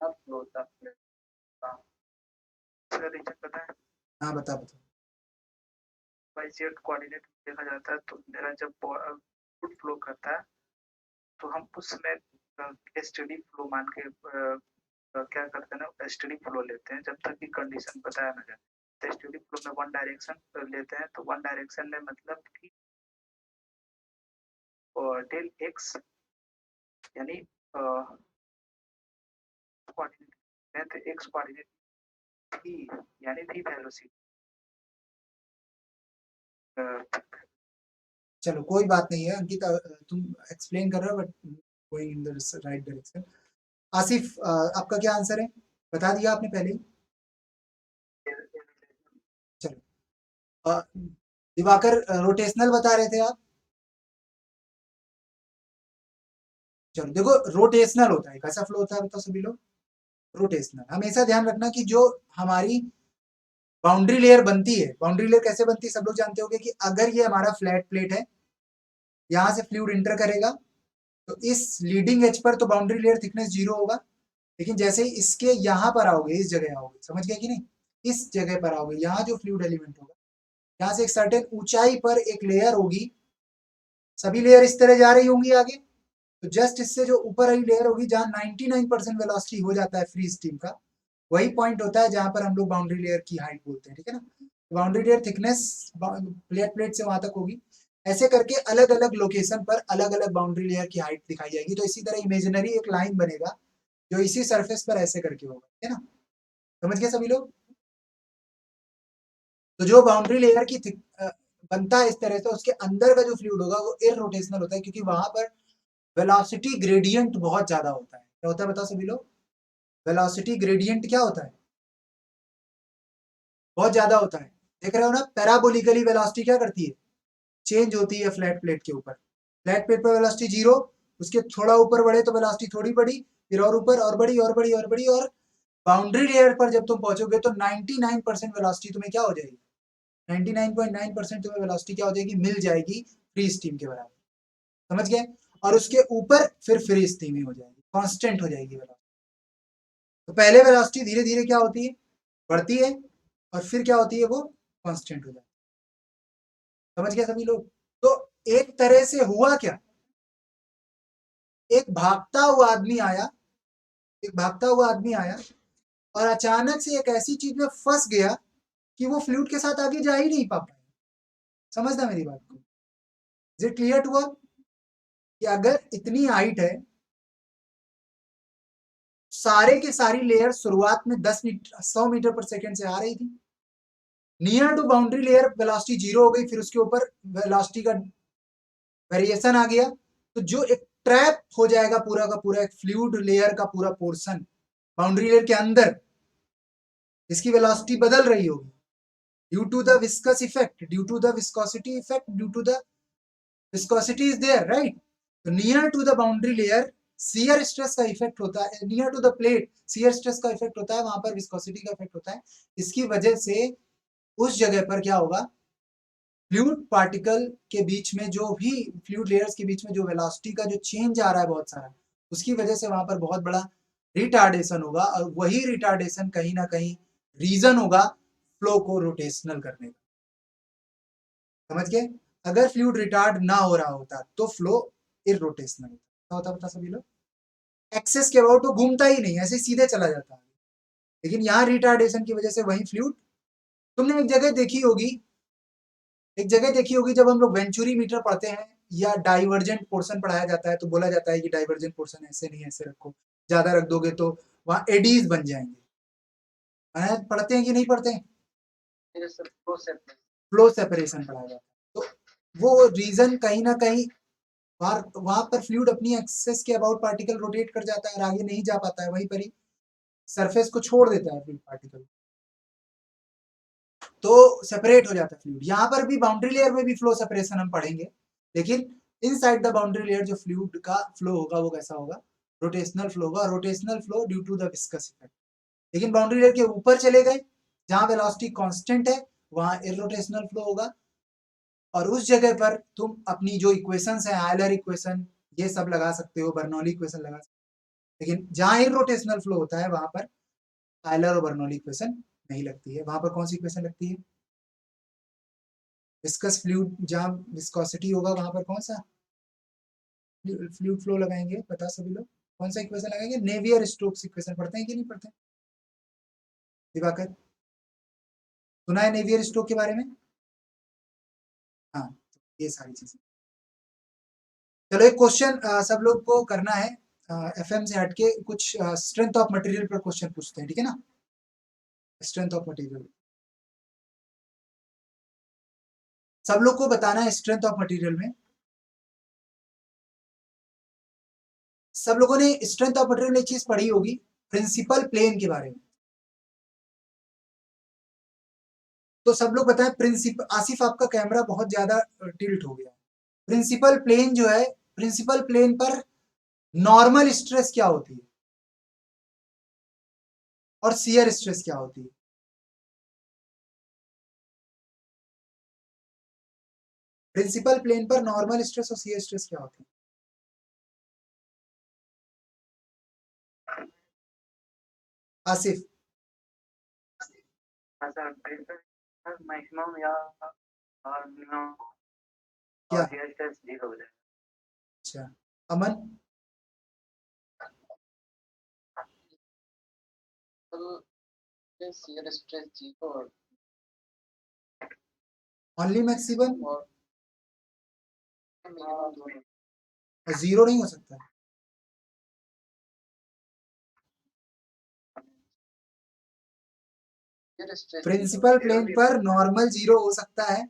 अब फ्लो होता है। है। इसका रीजन पता है? हाँ बता बता। बाई जेड कोऑर्डिनेट देखा जाता है तो मेरा जब फुट फ्लो करता है तो हम उसमें स्टडी फ्लो मान के क्या करते हैं ना, स्टडी फ्लो लेते हैं जब तक कि कंडीशन बताया ना जाए। तो स्टडी फ्लो में वन डायरेक्शन लेते हैं, तो वन डायरेक्शन में मतलब कि डेल एक्स यानी कोऑर्डिनेट है, तो एक्स कोऑर्डिनेट भी यानी भी वेलोसिटी। चलो कोई बात नहीं है अंकित, तुम एक्सप्लेन कर रहे हो but going in the right direction. Asif आपका क्या आंसर है? बता दिया आपने पहले ही। चलो दिवाकर रोटेशनल बता रहे थे आप। चलो देखो, रोटेशनल होता है, कैसा फ्लो होता है बताओ सभी लोग? रोटेशनल। हमेशा ध्यान रखना कि जो हमारी बाउंड्री लेयर बनती है, बाउंड्री लेयर कैसे बनती है सब लोग जानते होंगे कि अगर ये हमारा फ्लैट प्लेट है, यहाँ से फ्लूइड इंटर करेगा तो इस लीडिंग एज पर तो बाउंड्री लेयर थिकनेस जीरो होगा, लेकिन जैसे ही इसके यहाँ पर आओगे, इस जगह आओगे, समझ गए कि नहीं, इस जगह पर आओगे, यहाँ जो फ्लूइड एलिमेंट होगा, यहाँ से एक सर्टेन ऊंचाई पर एक लेयर होगी, सभी लेयर इस तरह जा रही होंगी आगे, तो जस्ट इससे जो ऊपर वाली लेयर होगी जहाँ 99% वेलोसिटी हो जाता है फ्री स्टीम का, वही पॉइंट होता है जहां पर हम लोग बाउंड्री लेयर की हाइट बोलते हैं, ठीक है ना। बाउंड्री लेयर थिकनेस प्लेट से वहां तक होगी। ऐसे करके अलग अलग लोकेशन पर अलग अलग बाउंड्री लेयर की हाइट दिखाई जाएगी। तो इसी तरह इमेजिनरी एक लाइन बनेगा जो इसी सरफेस पर ऐसे करके होगा, है ना, समझ गए सभी लोग। तो जो बाउंड्री लेयर की बनता है इस तरह से, उसके अंदर का जो फ्लूइड होगा वो इररोटेशनल होता है, क्योंकि वहां पर वेलोसिटी ग्रेडियंट बहुत ज्यादा होता है। क्या होता है बताओ सभी लोग, वेलोसिटी ग्रेडियंट क्या होता है, बहुत ज्यादा होता है। देख रहे हो ना, पैराबोलिकली वेलोसिटी क्या करती है, चेंज होती है फ्लैट प्लेट के ऊपर। फ्लैट प्लेट पर वेलोसिटी जीरो, उसके थोड़ा ऊपर बढ़े तो वेलोसिटी थोड़ी बढ़ी, फिर और ऊपर और बढ़ी और बढ़ी और बढ़ी, और बाउंड्री लेयर पर जब तुम पहुंचोगे तो 99% वेलोसिटी तुम्हें क्या हो जाएगी, 99.9% तुम्हें वेलोसिटी क्या हो जाएगी, मिल जाएगी फ्री स्टीम के बराबर, समझ गए। और उसके ऊपर फिर फ्री स्टीम ही हो जाएगी, कांस्टेंट हो जाएगी वेलोसिटी। तो पहले वेलोसिटी धीरे धीरे क्या होती है, बढ़ती है, और फिर क्या होती है, वो कांस्टेंट हो जाती है, समझ गए सभी लोग। तो एक तरह से हुआ क्या, एक भागता हुआ आदमी आया, एक भागता हुआ आदमी आया और अचानक से एक ऐसी चीज में फंस गया कि वो फ्लूइड के साथ आगे जा ही नहीं पा पाया। समझना मेरी बात को, is it clear to all, कि अगर इतनी हाइट है, सारे के सारी लेयर शुरुआत में 10 मीटर 100 मीटर पर सेकंड से आ रही थी, near to boundary layer velocity zero हो गई, फिर उसके ऊपर वेलोसिटी का वेरिएशन आ गया, तो जो एक ट्रैप हो जाएगा पूरा का पूरा, एक फ्लूइड लेयर का पूरा पोर्शन बाउंड्री लेयर के अंदर, इसकी वेलोसिटी बदल रही होगी due to the viscous effect, due to the viscosity effect, due to the viscosity is there, right. तो near to the boundary layer shear stress का इफेक्ट होता है, near to the plate shear stress का effect होता है, वहां पर viscosity का इफेक्ट होता है। इसकी वजह से उस जगह पर क्या होगा, फ्लूइड पार्टिकल के बीच में जो भी, फ्लूइड लेयर्स के बीच में जो वेलोसिटी का जो चेंज आ रहा है बहुत सारा, उसकी वजह से वहां पर बहुत बड़ा रिटार्डेशन होगा, और वही रिटार्डेशन कहीं ना कहीं रीजन होगा फ्लो को रोटेशनल करने का, समझ गए। अगर फ्लूइड रिटार्ड ना हो रहा होता तो फ्लो इररोटेशनल होता, बता सभी लोग, एक्सेस के अबाउट वो घूमता ही नहीं, ऐसे सीधे चला जाता है। लेकिन यहाँ रिटार्डेशन की वजह से वही फ्लूइड, तुमने एक जगह देखी होगी जब हम लोग वेंचुरी मीटर पढ़ते हैं या डाइवर्जेंट पोर्शन पढ़ाया जाता है, तो बोला जाता है कि डाइवर्जेंट पोर्शन ऐसे नहीं ऐसे रखो, ज्यादा रख दोगे तो वहां एडीज बन जाएंगे, पढ़ते हैं कि नहीं पढ़ते हैं, फ्लो सेपरेशन पढ़ाया जाता है। तो वो रीजन कहीं ना कहीं वहां पर फ्लूइड अपनी एक्सेस के अबाउट पार्टिकल रोटेट कर जाता है और आगे नहीं जा पाता है, वहीं पर ही सरफेस को छोड़ देता है फ्लूइड पार्टिकल, तो सेपरेट हो जाता है फ्लूइड। यहाँ पर भी बाउंड्री लेयर में भी फ्लो सेपरेशन हम पढ़ेंगे, लेकिन इनसाइड द बाउंड्री लेयर जो फ्लूइड का फ्लो होगा वो कैसा होगा, रोटेशनल फ्लो होगा, rotational flow due to the viscous effect. लेकिन बाउंड्री लेयर के ऊपर चले गए जहां वेलोसिटी कांस्टेंट है, वहां इररोटेशनल फ्लो होगा, और उस जगह पर तुम अपनी जो इक्वेशंस है, आयलर इक्वेशन ये सब लगा सकते हो, बर्नौली इक्वेशन लगा सकते हो, लेकिन जहां इररोटेशनल फ्लो होता है वहां पर आयलर और बर्नौली इक्वेशन नहीं लगती है। वहां पर कौन सी इक्वेशन लगती है, विस्कस फ्लूइड, जहां विस्कोसिटी होगा वहां पर कौन सा फ्लूइड फ्लो लगाएंगे, बता सभी लोग, कौन सा इक्वेशन लगाएंगे, नेवियर स्टोक्स इक्वेशन। पढ़ते हैं कि नहीं पढ़ते, दिवाकर सुना है नेवियर स्टोक के बारे में, हाँ, ये सारी चीजें। चलो एक क्वेश्चन सब लोग को करना है, एफएम से हटके कुछ स्ट्रेंथ ऑफ मटेरियल पर क्वेश्चन पूछते हैं, ठीक है ना, स्ट्रेंथ ऑफ मटेरियल सब लोग को बताना है। स्ट्रेंथ ऑफ मटेरियल में सब लोगों ने स्ट्रेंथ ऑफ मटेरियल में एक चीज पढ़ी होगी, प्रिंसिपल प्लेन के बारे में। तो सब लोग बताएं, प्रिंसिपल, आसिफ आपका कैमरा बहुत ज्यादा टिल्ट हो गया। प्रिंसिपल प्लेन जो है, प्रिंसिपल प्लेन पर नॉर्मल स्ट्रेस क्या होती है और शियर स्ट्रेस क्या होती है, प्रिंसिपल प्लेन पर नॉर्मल स्ट्रेस और शियर स्ट्रेस क्या होती है, आसिफ। मैक्सिमम या मिनिमम क्या, और हियर स्ट्रेस जीरो हो जाए। अच्छा, Aman, shear stress zero only maximum और मिनिमम और जीरो नहीं हो सकता, Shear stress प्रिंसिपल प्लेन पर नॉर्मल जीरो हो सकता है,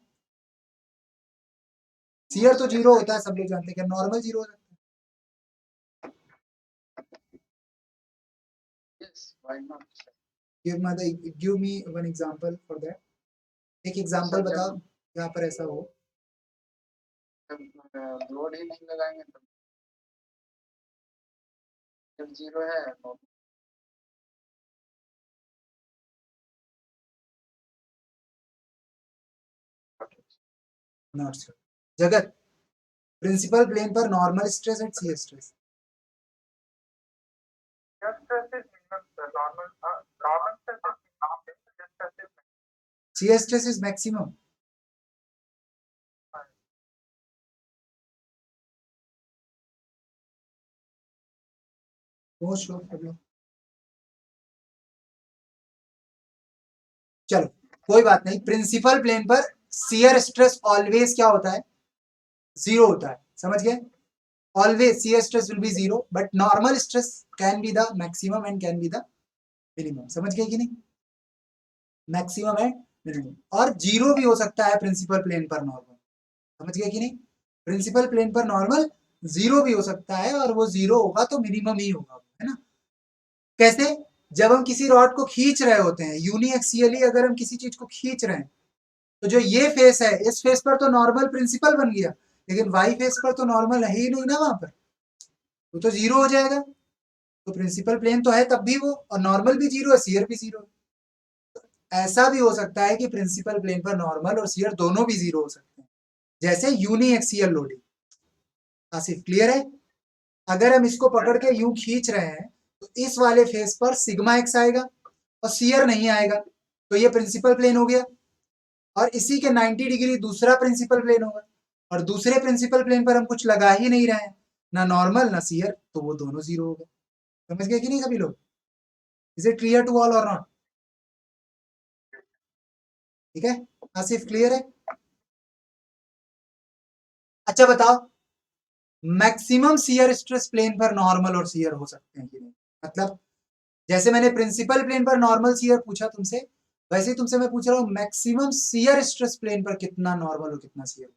शियर तो जीरो होता है, सब लोग जानते हैं, क्या नॉर्मल जीरो हो सकता है? yes, why not? Give me one example for that, एक एग्जांपल सर, बताओ यहाँ पर ऐसा हो। जब लोड ही नहीं लगाएंगे तो जब जीरो है तो नॉट श्योर। जगत, प्रिंसिपल प्लेन पर normal stress and shear stress. Shear stress is maximum. चलो कोई बात नहीं, प्रिंसिपल प्लेन पर शियर स्ट्रेस ऑलवेज क्या होता है? जीरो होता है, समझ गए? Always shear stress will be zero, but normal stress can be the maximum and can be the minimum, समझ गए कि नहीं? मैक्सिमम एंड मिनिमम, और जीरो भी हो सकता है प्रिंसिपल प्लेन पर नॉर्मल, समझ गए कि नहीं? प्रिंसिपल प्लेन पर नॉर्मल जीरो भी हो सकता है, और वो जीरो होगा तो मिनिमम ही होगा, है ना? कैसे? जब हम किसी रॉड को खींच रहे होते हैं यूनिएक्सियली, अगर हम किसी चीज को खींच रहे हैं तो जो ये फेस है, इस फेस पर तो नॉर्मल प्रिंसिपल बन गया, लेकिन वाई फेस पर तो नॉर्मल है ही नहीं ना, वहां पर तो जीरो हो जाएगा। तो प्रिंसिपल प्लेन तो है तब भी वो, और नॉर्मल भी जीरो है, शियर भी जीरो है। ऐसा भी हो सकता है कि प्रिंसिपल प्लेन पर नॉर्मल और शियर दोनों भी जीरो हो सकते हैं, जैसे यूनिएक्सियल लोडिंग। आसिफ क्लियर है? अगर हम इसको पकड़ के यूं खींच रहे हैं तो इस वाले फेस पर सिग्मा एक्स आएगा और शियर नहीं आएगा, तो ये प्रिंसिपल प्लेन हो गया। और इसी के 90 डिग्री दूसरा प्रिंसिपल प्लेन होगा, और दूसरे प्रिंसिपल प्लेन पर हम कुछ लगा ही नहीं रहे हैं, ना नॉर्मल ना शियर, तो वो दोनों जीरो हो गए। समझ गए कि नहीं सभी लोग? Is it clear to all और नॉट? ठीक है, आसिफ क्लियर है? अच्छा बताओ, मैक्सिमम शियर स्ट्रेस प्लेन पर नॉर्मल और शियर हो सकते हैं कि नहीं? मतलब जैसे मैंने प्रिंसिपल प्लेन पर नॉर्मल शियर पूछा तुमसे, वैसे ही तुमसे मैं पूछ रहा हूँ मैक्सिमम शियर स्ट्रेस प्लेन पर कितना नॉर्मल और कितना शियर?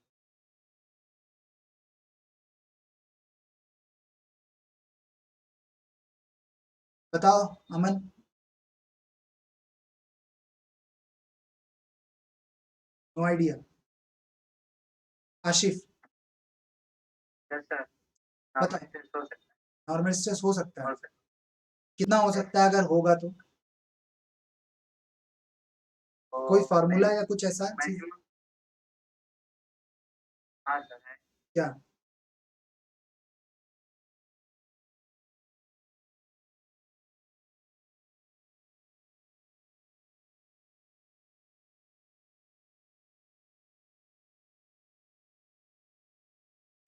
बताओ अमन। No idea. आशिफ बताओ। नॉर्मल स्ट्रेस हो सकता है, कितना हो सकता है अगर होगा तो? कोई फार्मूला या कुछ ऐसा चीज? क्या?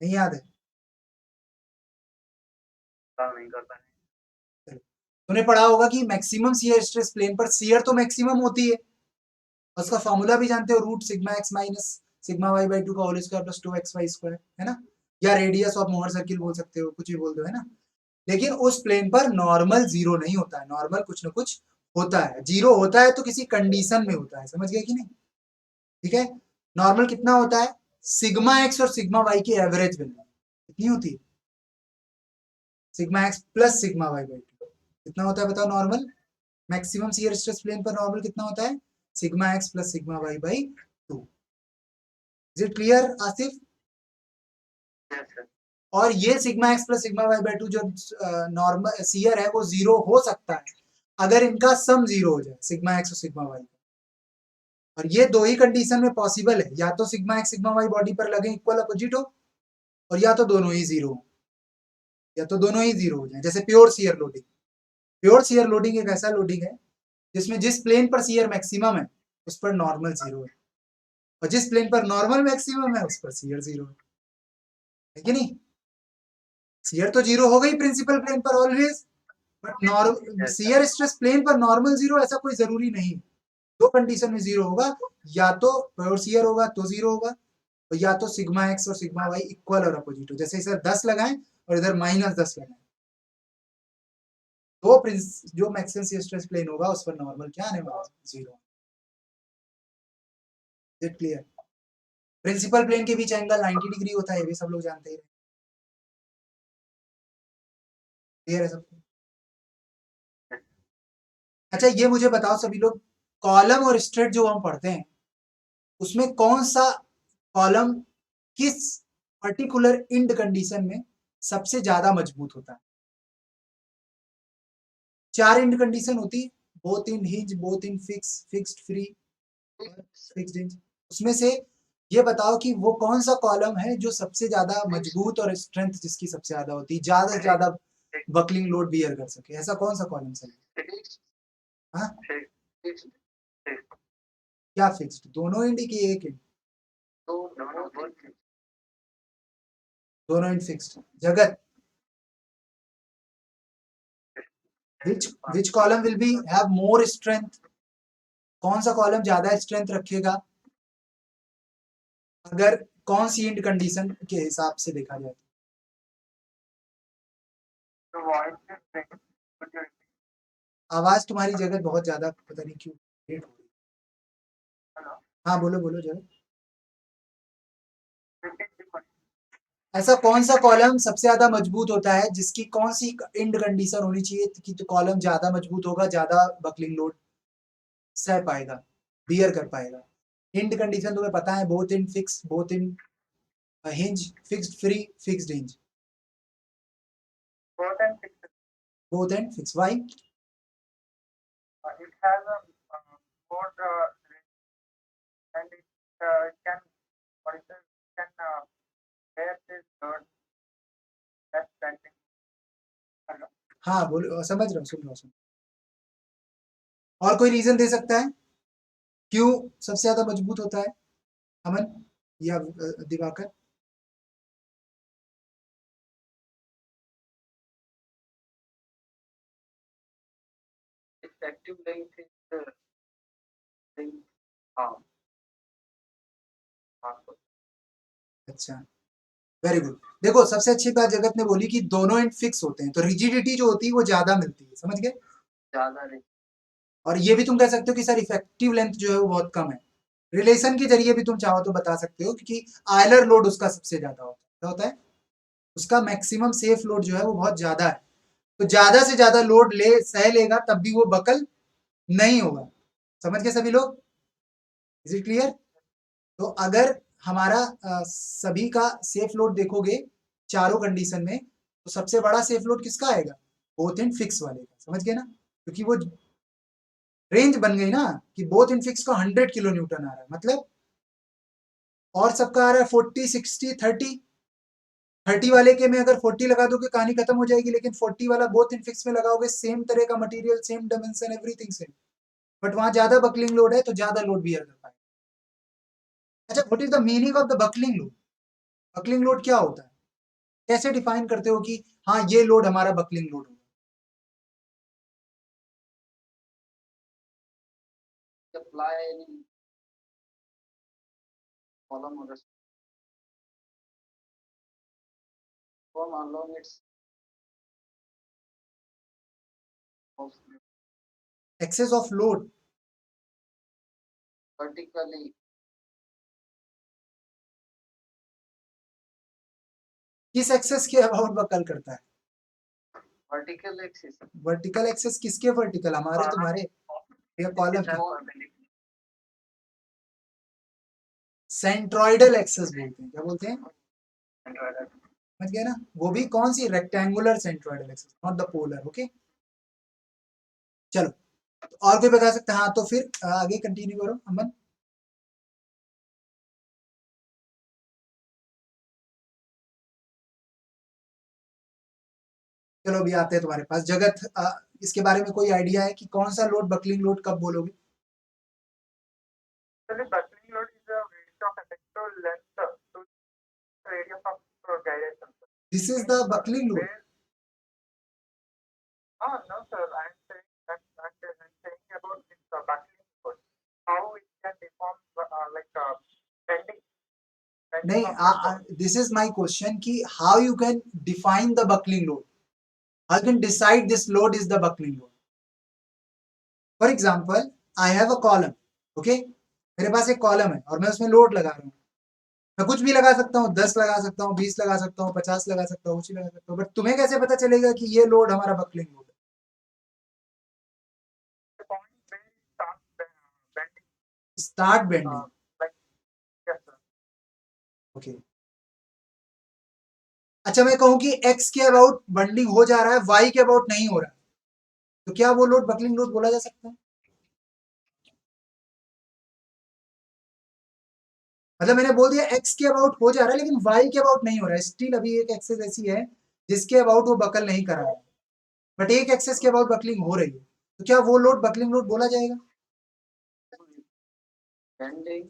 नहीं याद है? तूने पढ़ा होगा कि मैक्सिमम शियर स्ट्रेस प्लेन पर शियर तो मैक्सिमम होती है, उसका फॉर्मूला भी जानते हो, root sigma x minus sigma y by two का whole square plus 2xy square, है ना? या रेडियस ऑफ मोहर सर्किल बोल सकते हो, कुछ भी बोल दो, है ना? लेकिन उस प्लेन पर नॉर्मल जीरो नहीं होता है, नॉर्मल कुछ ना कुछ होता है। जीरो होता है तो किसी कंडीशन में होता है, समझ गए कि नहीं? ठीक है, नॉर्मल कितना होता है? सिग्मा एक्स और सिग्मा वाई की एवरेज वैल्यू कितनी होती है? Sigma x plus sigma y by two कितना होता है बताओ normal? Maximum shear stress plane पर नॉर्मल कितना होता है? Sigma x plus sigma y by two. Is it clear Asif? और ये sigma x plus sigma y by two जो नॉर्मल शियर है वो जीरो हो सकता है अगर इनका सम जीरो हो जाए, सिग्मा एक्स और सिग्मा वाई। और ये दो ही कंडीशन में पॉसिबल है, या तो sigma x sigma y body पर लगे इक्वल अपोजिट हो, और या तो दोनों ही जीरो हो, या तो दोनों ही जीरो हो जाए। जैसे pure shear loading, pure shear loading एक ऐसा लोडिंग है जिसमें जिस प्लेन पर शियर मैक्सिमम है उस पर नॉर्मल जीरो है, और जिस प्लेन पर नॉर्मल मैक्सिमम है उस पर शियर जीरो है कि नहीं? शियर तो जीरो हो गई प्रिंसिपल प्लेन पर always, but shear stress plane पर नॉर्मल जीरो ऐसा कोई जरूरी नहीं। दो कंडीशन में जीरो होगा, या तो प्योर शियर होगा तो जीरो होगा, और या तो सिग्मा एक्स और सिग्मा वाई इक्वल और अपोजिट हो, जैसे इधर 10 लगाएं और इधर -10 लगाएं, तो जो मैक्सिमम शियर स्ट्रेस प्लेन होगा उस पर नॉर्मल क्या आने वाला? Zero. It clear? Principal plane के बीच एंगल 90 डिग्री होता है, ये भी सब लोग जानते ही हैं। क्लियर है सबको? अच्छा ये मुझे बताओ सभी लोग, कॉलम और स्ट्रेट जो हम पढ़ते हैं उसमें कौन सा कॉलम किस पर्टिकुलर इंड कंडीशन में सबसे ज्यादा मजबूत होता है? 4 इंड कंडीशन होती है, both in hinge, both in fix, fixed free, fixed hinge. उसमें से ये बताओ कि वो कौन सा कॉलम है जो सबसे ज्यादा मजबूत और स्ट्रेंथ जिसकी सबसे ज्यादा होती है, ज्यादा से ज्यादा बकलिंग लोड बियर कर सके, ऐसा कौन सा कॉलम सही है? हाँ क्या फिक्स्ड? दोनों इंड की एक इंड? दोनों इंड फिक्स्ड। जगत, which column will be have more strength? कौन सा कॉलम ज्यादा स्ट्रेंथ रखेगा अगर कौन सी इंड कंडीशन के हिसाब से देखा जाए? आवाज तुम्हारी जगत बहुत ज्यादा पता नहीं क्यों लेट हो रही। हाँ बोलो बोलो जगत। ऐसा कौन सा कॉलम सबसे ज्यादा मजबूत होता है, जिसकी कौन सी इंड कंडीशन होनी चाहिए कि तो कॉलम ज्यादा मजबूत होगा, ज्यादा बकलिंग लोड सह पाएगा, बियर कर पाएगा? इंड कंडीशन तुम्हें पता है, both in fix, both in hinge, fixed free, fixed hinge. Both and fix, why? It has a more and it can what is it can bear this load that's standing. हाँ बोलो, समझ रहा हूँ, सुन रहा हूँ, सुन। और कोई रीजन दे सकता है क्यों सबसे ज्यादा मजबूत होता है? अमन या Diwakar? Effective length is the length half. अच्छा वेरी गुड। देखो सबसे अच्छी बात जगत ने बोली कि दोनों एंड फिक्स होते हैं, तो रिजिडिटी जो होती है वो ज्यादा मिलती है, समझ गए? ज्यादा नहीं। और ये भी तुम कह सकते हो कि सर इफेक्टिव लेंथ जो है वो बहुत कम है। रिलेशन के जरिए भी तुम चाहो तो बता सकते हो, क्योंकि आयलर लोड उसका सबसे ज्यादा होता है। क्या होता है? उसका मैक्सिमम सेफ लोड जो है वो बहुत ज्यादा है, तो ज्यादा से ज्यादा लोड ले सह लेगा तब भी वो बकल नहीं होगा। समझ गए सभी लोग? Is it clear? तो अगर हमारा सभी का सेफ लोड देखोगे चारों कंडीशन में, तो सबसे बड़ा सेफ लोड किसका आएगा? बोथ एंड फिक्स वाले का। समझ गए ना? क्योंकि वो रेंज बन गई ना कि बोथ एंड फिक्स का 100 किलो न्यूटन आ रहा है, मतलब और सबका आ रहा है 40 60 30। 30 वाले के में अगर 40 लगा दोगे कहानी खत्म हो जाएगी, लेकिन 40 वाला बोथ एंड फिक्स में लगाओगे, सेम तरह का material, same dimension, everything same, but वहां ज्यादा बकलिंग लोड है तो ज्यादा लोड बियर कर पाएगा। अच्छा what is the meaning of the buckling load? Buckling load क्या होता है? कैसे डिफाइन करते हो कि हाँ ये लोड हमारा बकलिंग लोड होगा? Apply any column or form along its of axis of load vertically किस एक्सेस के अबाउट बकल करता है? vertical axis. वर्टिकल एक्सेस किसके वर्टिकल? हमारे तुम्हारे या कॉलम के? सेंट्रॉइडल एक्सेस बोलते हैं। क्या बोलते हैं? समझ गए ना? वो भी कौन सी? Rectangular centroidal axes, not the polar. Okay चलो, तो और कोई बता सकता है? हाँ तो फिर आगे कंटिन्यू करो अमन। चलो अभी आते हैं तुम्हारे पास जगत। इसके बारे में कोई आइडिया है कि कौन सा लोड बकलिंग लोड कब बोलोगे? Buckling load is a rate of effective length to radius of gyration. This is the buckling load. Oh no sir, I'm saying about this buckling load. How it can deform bending. नहीं, this is my question कि how you can define the buckling load, how you can decide this load is the buckling load. For example I have a column, okay, मेरे पास एक column है और मैं उसमें load लगा रहा हूँ, मैं कुछ भी लगा सकता हूँ, 10 लगा सकता हूँ, 20 लगा सकता हूँ, 50 लगा सकता हूँ, कुछ भी लगा सकता हूँ, बट तुम्हें कैसे पता चलेगा कि ये लोड हमारा बकलिंग लोड है? The point where it starts bending. Start bending, Like yes, sir. Okay. अच्छा, मैं कहूँ कि एक्स के अबाउट बंडलिंग हो जा रहा है, वाई के अबाउट नहीं हो रहा है, तो क्या वो लोड बकलिंग लोड बोला जा सकता है? मतलब मैंने बोल दिया एक्स के अबाउट हो जा रहा है लेकिन वाई के अबाउट नहीं हो रहा है, स्टिल अभी एक एक्सेस ऐसी है जिसके अबाउट वो बकल नहीं कर रहा है, बट एक एक्सेस के अबाउट बकलिंग हो रही है, तो क्या वो लोड बकलिंग लोड बोला जाएगा? बेंडिंग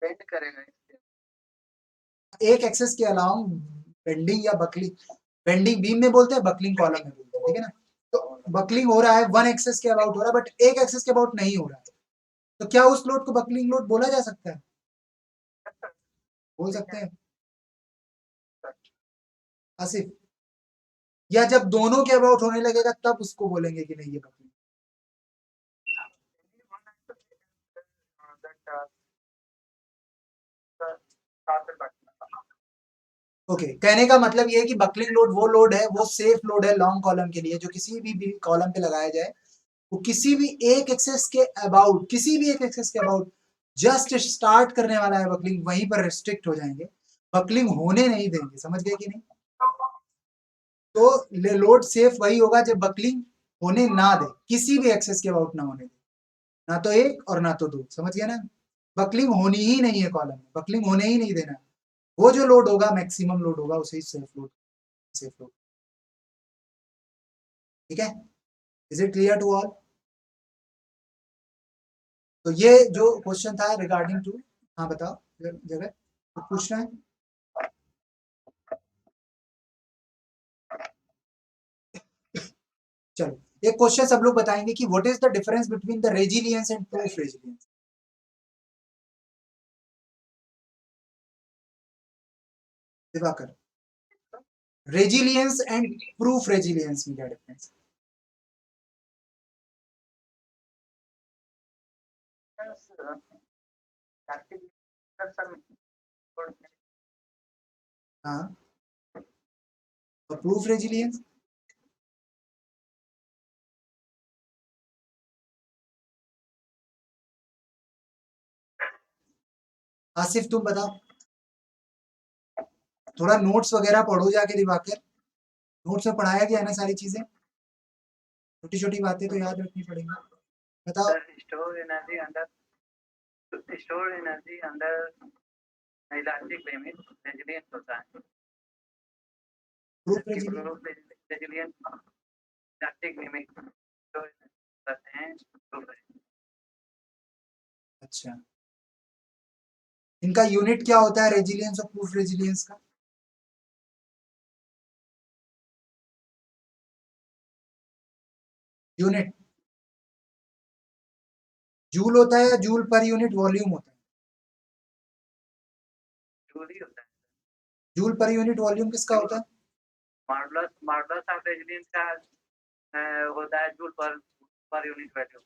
बेंड करेगा इससे। एक एक्सेस के अलावा बेंडिंग या बकलिंग, बेंडिंग बीम में बोलते हैं, बकलिंग कॉलम में बोलते हैं, ठीक है ना? तो बकलिंग हो रहा है, वन एक्सेस के अबाउट हो रहा है बट एक एक्सेस के अबाउट नहीं हो रहा है, तो क्या उस लोड को बकलिंग लोड बोला जा सकता है? बोल सकते हैं आसिफ? या जब दोनों के अबाउट होने लगेगा तब उसको बोलेंगे कि नहीं ये buckling? Only one answer that the started button. Okay, कहने का मतलब ये है कि बकलिंग लोड वो लोड है, वो सेफ लोड है लॉन्ग कॉलम के लिए, जो किसी भी कॉलम पे लगाया जाए वो किसी भी एक एक्सेस के अबाउट, किसी भी एक एक्सेस के अबाउट जस्ट स्टार्ट करने वाला है बकलिंग, वहीं पर रिस्ट्रिक्ट हो जाएंगे, बकलिंग होने नहीं देंगे। समझ गए कि नहीं? तो लोड सेफ वही होगा जब बकलिंग होने ना दे, किसी भी एक्सेस के अबाउट ना होने दे, ना तो एक और ना तो दो। समझ गया ना? बकलिंग होनी ही नहीं है कॉलम में, बकलिंग होने ही नहीं देना, वो जो लोड होगा मैक्सिमम लोड होगा, उसे ही सेफ लोड, सेफ लोड। ठीक है? Is it clear to all? तो ये जो क्वेश्चन था रिगार्डिंग टू, हाँ बताओ जगह कुछ पूछना है? चलो एक क्वेश्चन सब लोग बताएंगे कि what is the difference between the resilience and proof resilience? Diwakar, resilience and proof resilience में क्या difference? Yes, actually, there's some good हाँ, और प्रूफ रेजिलियंस? आसिफ तुम बताओ, थोड़ा नोट्स वगैरह पढ़ो जाके दिवाकर, नोट्स में पढ़ाया गया है ना सारी चीजें, छोटी छोटी बातें तो याद रखनी पड़ेंगी। बताओ। store energy under elastic limit resilience होता है। Proof resilience, resilience elastic limit जो करते हैं proof resilience। अच्छा, इनका यूनिट क्या होता है रेजिलियंस और प्रूफ रेजिलियंस का? यूनिट जूल होता है या जूल पर यूनिट वॉल्यूम होता है? जूल ही होता है। जूल पर यूनिट वॉल्यूम किसका होता है? मॉडुलस ऑफ रेजिलियंस का होता है joule per unit value.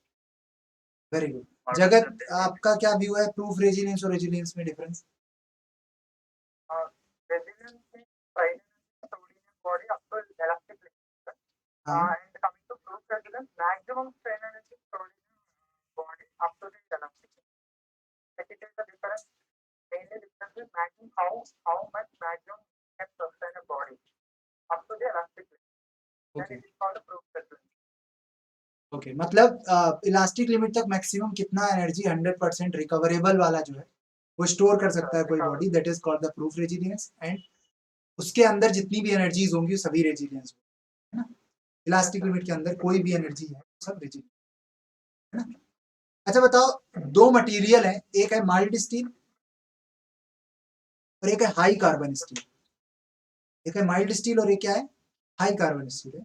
Very good. जगत, आपका क्या व्यू है प्रूफ रेजिलियंस और रेजिलियंस में डिफरेंस? रेजिलियंस में primary storage body up to elastic limit हाँ, and coming to proof resilience maximum strain energy stored in body up to the elastic limit. Like it is the difference mainly difference is maximum how much maximum can sustain a body up to the elastic limit. Then okay it is called a proof resilience. Okay, मतलब elastic limit तक maximum कितना energy 100% recoverable वाला जो है वो store कर सकता है कोई body, that is called the proof resilience, and उसके अंदर जितनी भी एनर्जीज होंगी सभी रेजिलियंस, है ना? इलास्टिक लिमिट के अंदर कोई भी एनर्जी है सब रेजिलियंस, है ना? अच्छा बताओ, दो मटेरियल है, एक है माइल्ड स्टील और एक है हाई कार्बन स्टील, एक है माइल्ड स्टील और एक क्या है, हाई कार्बन स्टील है,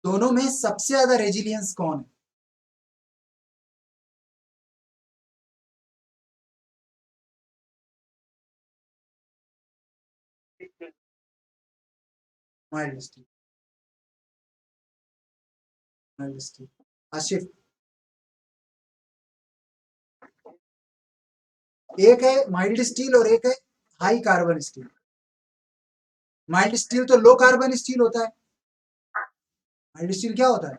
दोनों में सबसे ज्यादा रेजिलियंस कौन है? Mild steel, mild steel. Asif, एक है माइल्ड स्टील और एक है high carbon steel. Mild steel तो लो कार्बन स्टील होता है। माइल्ड स्टील क्या होता है?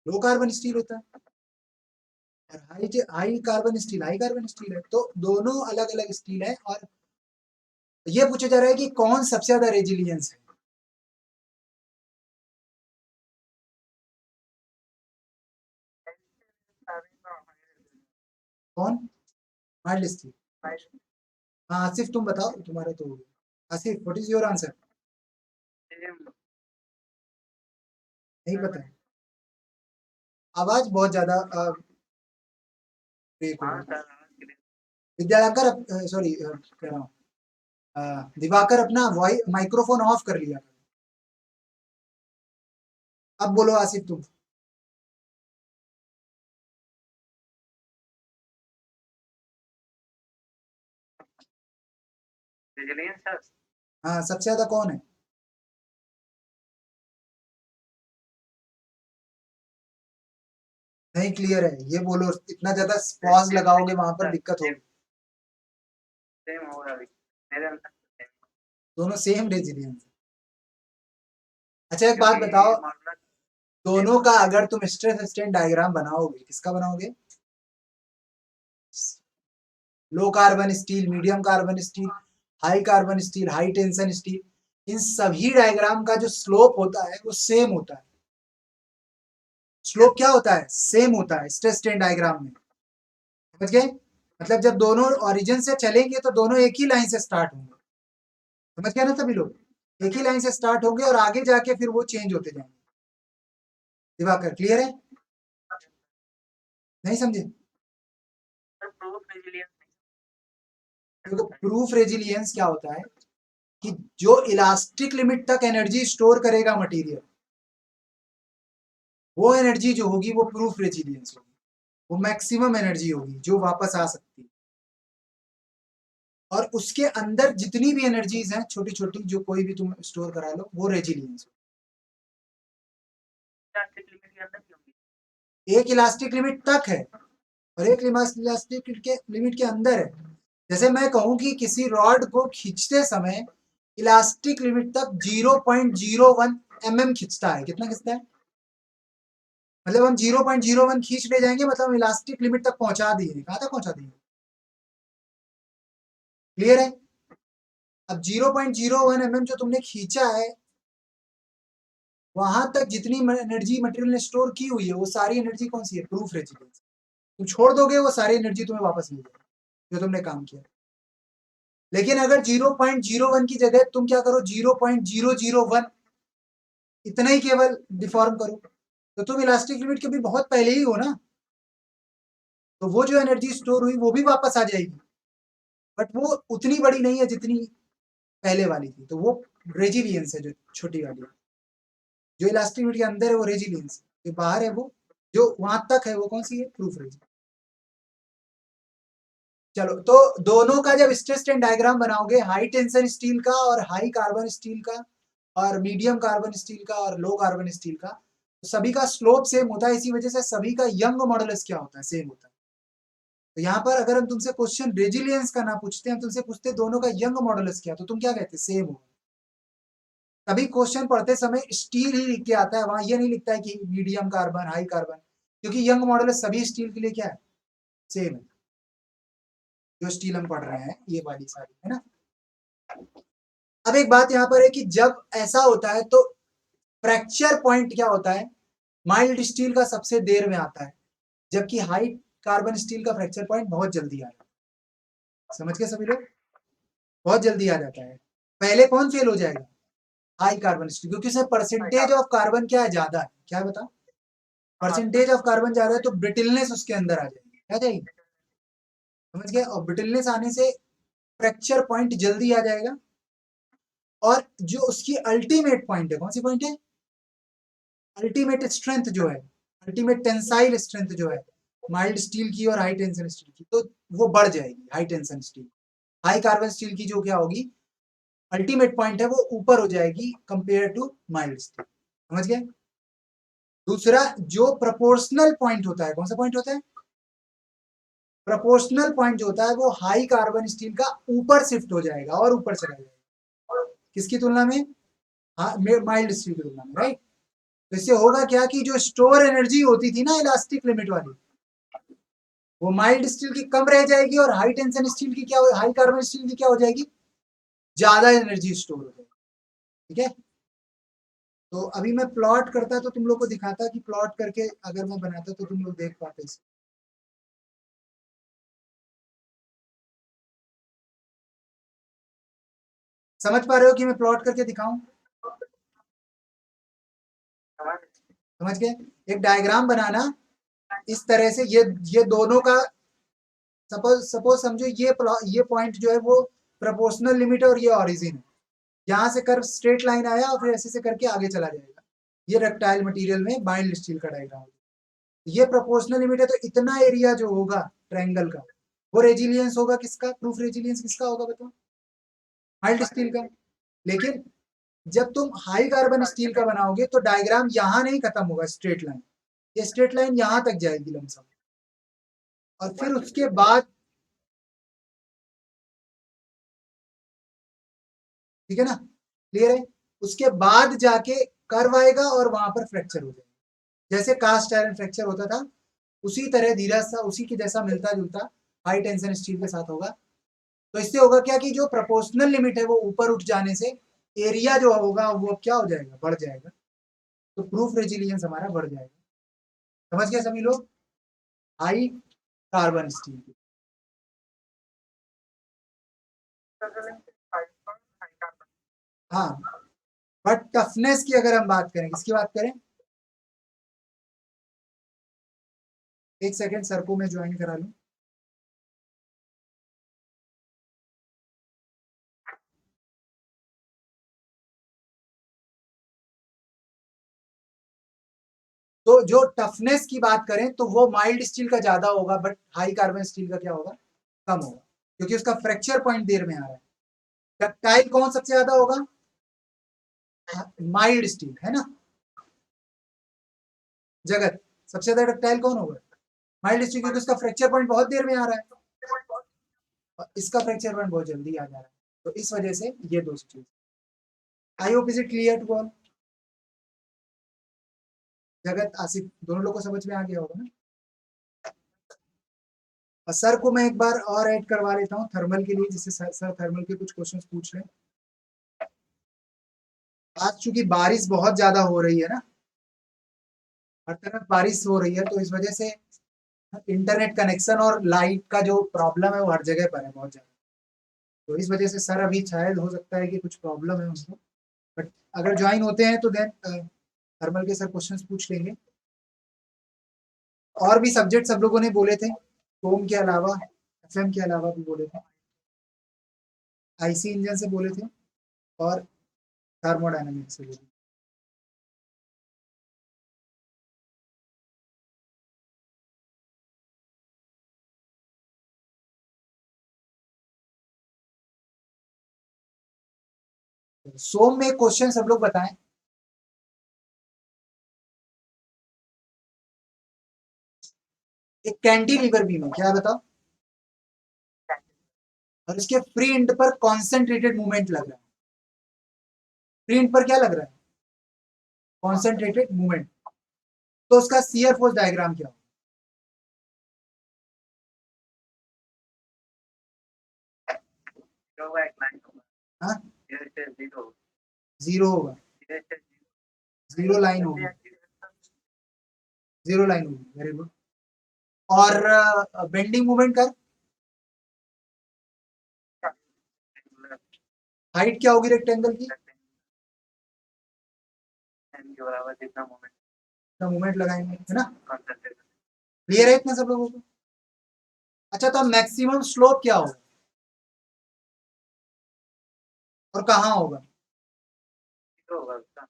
लो कार्बन स्टील होता है। और हाई कार्बन स्टील है। तो दोनों अलग अलग स्टील है। और ये पूछा जा रहा है कि कौन सबसे ज्यादा रेजिलियंस है। कौन? Mild steel. हाँ आसिफ तुम बताओ, तुम्हारा तो हो गया। Asif what is your answer? नहीं पता है। आवाज बहुत ज्यादा ब्रेक हो हाँ रही है। सर, विद्याकर सॉरी कह रहा हूँ दिवाकर अपना वॉइस माइक्रोफोन ऑफ कर लिया। अब बोलो आसिफ तुम। Resilience sir. हाँ सबसे ज्यादा कौन है? नहीं क्लियर है, ये बोलो। इतना ज्यादा पॉज लगाओगे वहां पर दिक्कत होगी। सेम होगा अभी मेरे अंदर same। दोनों सेम रेजिलियंस। अच्छा एक बात क्योंकि बताओ, मामला दोनों का अगर तुम स्ट्रेस स्ट्रेन डायग्राम बनाओगे, किसका बनाओगे? Low carbon steel, medium carbon steel, high carbon steel, high tension steel, इन सभी डायग्राम का जो स्लोप होता है वो सेम होता है। स्लोप क्या होता है? सेम होता है स्ट्रेस स्ट्रेन डायग्राम में। समझ गए? मतलब जब दोनों ओरिजिन से चलेंगे तो दोनों एक ही लाइन से स्टार्ट होंगे। समझ गए ना सभी लोग? एक ही लाइन से स्टार्ट होंगे और आगे जाके फिर वो चेंज होते जाएंगे। दिवाकर क्लियर है? नहीं समझे? प्रूफ रेजिलियंस देखो प्रूफ रेजिलियंस क्या होता है कि जो इलास्टिक लिमिट तक एनर्जी स्टोर करेगा मटेरियल, वो एनर्जी जो होगी वो प्रूफ रेजिलियंस होगी। वो मैक्सिमम एनर्जी होगी जो वापस आ सकती है। और उसके अंदर जितनी भी एनर्जीज हैं छोटी छोटी, जो कोई भी तुम स्टोर करा लो, वो रेजिलियंस। लिमिट के अंदर क्यों होगी? एक इलास्टिक लिमिट तक है और एक इलास्टिक के लिमिट के अंदर है। जैसे मैं कहूं कि किसी रॉड को खींचते समय इलास्टिक लिमिट तक 0.01 mm खींचता है। कितना खींचता है? मतलब हम 0.01 खींच ले जाएंगे, मतलब हम इलास्टिक लिमिट तक पहुंचा दिए। कहां तक पहुंचा दिए? क्लियर है? अब 0.01 mm जो तुमने खींचा है, वहां तक जितनी एनर्जी मटेरियल ने स्टोर की हुई है, वो सारी एनर्जी कौन सी है? Proof resilience. तुम छोड़ दोगे वो सारी एनर्जी तुम्हें वापस मिल जाएगी जो तुमने काम किया। लेकिन अगर 0.01 की जगह तुम क्या करो, 0.001 इतना ही केवल डिफॉर्म करो, तो तुम इलास्टिक लिमिट के भी बहुत पहले ही हो ना। तो वो जो एनर्जी स्टोर हुई वो भी वापस आ जाएगी, बट वो उतनी बड़ी नहीं है जितनी पहले वाली थी। तो वो रेजिलियंस है जो छोटी वाली है। जो इलास्टिक लिमिट के अंदर है वो रेजिलियंस, जो बाहर है वो, जो वहां तक है वो कौन सी है? Proof resilience. चलो तो दोनों का जब स्ट्रेस स्ट्रेन डायग्राम बनाओगे, हाई टेंशन स्टील का और हाई कार्बन स्टील का, और मीडियम कार्बन स्टील का और लो कार्बन स्टील का, तो सभी का स्लोप सेम होता है। इसी वजह से सभी का यंग मॉडुलस क्या होता है? सेम होता है। तो यहाँ पर अगर हम तुमसे क्वेश्चन रेजिलियंस का ना पूछते, हम तुमसे पूछते दोनों का यंग मॉडुलस क्या, तो तुम क्या कहते? सेम हो। तभी क्वेश्चन पढ़ते समय स्टील ही लिख के आता है, वहां ये नहीं लिखता है कि मीडियम कार्बन, हाई कार्बन, क्योंकि यंग मॉडुलस सभी स्टील के लिए क्या है? सेम है। जो स्टील हम पढ़ रहे हैं ये वाली सारी है ना। अब एक बात यहाँ पर है कि जब ऐसा होता है तो फ्रैक्चर पॉइंट क्या होता है? माइल्ड स्टील का सबसे देर में आता है, जबकि हाई कार्बन स्टील का फ्रैक्चर पॉइंट बहुत जल्दी आ जाता है। समझ गए सभी लोग? बहुत जल्दी आ जाता है। पहले कौन फेल हो जाएगा? हाई कार्बन स्टील, क्योंकि उसमें परसेंटेज ऑफ कार्बन क्या है? ज्यादा है। क्या है बता? परसेंटेज ऑफ कार्बन ज्यादा है तो ब्रिटलनेस उसके अंदर आ जाएगी। क्या जाएगी? समझ गए? और ब्रिटलनेस आने से फ्रैक्चर पॉइंट जल्दी आ जाएगा। और जो उसकी अल्टीमेट पॉइंट है, कौन सी पॉइंट है? अल्टीमेट स्ट्रेंथ जो है, अल्टीमेट टेंसाइल स्ट्रेंथ जो है माइल्ड स्टील की और हाई टेंशन स्टील की, तो वो बढ़ जाएगी। High tension steel, high carbon steel की जो क्या होगी, अल्टीमेट पॉइंट है, वो ऊपर हो जाएगी कंपेयर टू माइल्ड स्टील। समझ गए? दूसरा जो प्रोपोर्शनल पॉइंट होता है, कौन सा पॉइंट होता है? प्रोपोर्शनल पॉइंट जो होता है वो हाई कार्बन स्टील का ऊपर शिफ्ट हो जाएगा और ऊपर चला जाएगा, किसकी तुलना में, माइल्ड स्टील की तुलना में, राइट। तो इससे होगा क्या कि जो स्टोर एनर्जी होती थी ना इलास्टिक लिमिट वाली, वो माइल्ड स्टील की कम रह जाएगी और हाई टेंशन स्टील की क्या, हाई कार्बन स्टील की क्या हो जाएगी, ज्यादा एनर्जी स्टोर हो जाएगी, ठीक है। तो अभी मैं प्लॉट करता तो तुम लोग को दिखाता कि प्लॉट करके अगर मैं बनाता तो तुम लोग देख पाते इसको। समझ पा रहे हो कि मैं प्लॉट करके दिखाऊं, समझ गए। एक डायग्राम बनाना इस तरह से, ये दोनों का सपोज सपोज समझो ये पॉइंट जो है वो प्रोपोर्शनल लिमिट है और ये ओरिजिन है, यहाँ से कर्व स्ट्रेट लाइन आया और फिर ऐसे से करके आगे चला जाएगा। ये रेक्टाइल मटेरियल में माइल्ड स्टील का डायग्राम, ये प्रोपोर्शनल लिमिट है, तो इतना एरिया जो होगा ट्रायंगल का वो रेजिलियंस होगा किसका, प्रूफ रेजिलियंस किसका होगा बताओ, माइल्ड स्टील का। लेकिन जब तुम हाई कार्बन स्टील का बनाओगे तो डायग्राम यहाँ नहीं खत्म होगा स्ट्रेट लाइन, ये स्ट्रेट लाइन यहाँ तक जाएगी लमसम, और फिर उसके बाद, ठीक है ना, क्लियर है, उसके बाद जाके कर्व आएगा और वहां पर फ्रैक्चर हो जाएगा, जैसे कास्ट आयरन फ्रैक्चर होता था उसी तरह धीरे सा उसी के जैसा मिलता जुलता हाई टेंशन स्टील के साथ होगा। तो इससे होगा क्या कि जो प्रोपोर्शनल लिमिट है वो ऊपर उठ जाने से एरिया जो होगा वो क्या हो जाएगा, बढ़ जाएगा, तो प्रूफ रेजिलियंस हमारा बढ़ जाएगा। समझ गए सभी लोग, हाई कार्बन स्टील की। हाँ, बट टफनेस की अगर हम बात करें, किसकी बात करें, एक सेकेंड सर को मैं ज्वाइन करा लूं। तो जो टफनेस की बात करें तो वो माइल्ड स्टील का ज्यादा होगा, बट हाई कार्बन स्टील का क्या होगा, कम होगा, क्योंकि उसका फ्रैक्चर पॉइंट देर में आ रहा है। डक्टाइल कौन सबसे ज्यादा होगा, माइल्ड स्टील, है ना। जगत सबसे ज्यादा डक्टाइल कौन होगा, माइल्ड स्टील, क्योंकि उसका फ्रैक्चर पॉइंट बहुत देर में आ रहा है और इसका फ्रैक्चर पॉइंट बहुत जल्दी आ जा रहा है, तो इस वजह से ये दो चीज। I hope is it clear to all, Jagat Asif दोनों लोगों को समझ में आ गया होगा ना। और सर को मैं एक बार और ऐड करवा लेता हूँ थर्मल के लिए, जिससे सर थर्मल के कुछ क्वेश्चंस पूछ लें। आज चूंकि बारिश बहुत ज्यादा हो रही है ना, हर तरफ बारिश हो रही है, तो इस वजह से इंटरनेट कनेक्शन और लाइट का जो प्रॉब्लम है वो हर जगह पर है बहुत ज्यादा, तो इस वजह से सर अभी शायद हो सकता है कि कुछ प्रॉब्लम है उनको, बट अगर ज्वाइन होते हैं तो देन थर्मल के सर क्वेश्चंस पूछ लेंगे। और भी सब्जेक्ट सब लोगों ने बोले थे, टोम के अलावा, एफएम के अलावा भी बोले थे, आईसी इंजन से बोले थे और थर्मोडायनामिक्स से बोले थे। सोम में क्वेश्चन सब लोग बताएं, एक कैंटिलीवर बीम है, क्या बताओ, और इसके फ्री एंड पर कॉन्सेंट्रेटेड मूवमेंट लग रहा है, फ्री एंड पर क्या लग रहा है, कॉन्सेंट्रेटेड मूवमेंट, तो उसका शियर फोर्स डायग्राम क्या होगा, एक लाइन होगा, होगा, जीरो जीरो होगा, जीरो लाइन होगी, जीरो लाइन होगी, वेरी गुड। और बेंडिंग मूवमेंट का हाइट क्या होगी रेक्टेंगल की, के बराबर जितना मोमेंट मूवमेंट लगाएंगे, है ना, कंसंट्रेट क्लियर है इतना सब लोगों को। अच्छा, तो मैक्सिमम स्लोप क्या होगा और कहाँ होगा, होगा उसका,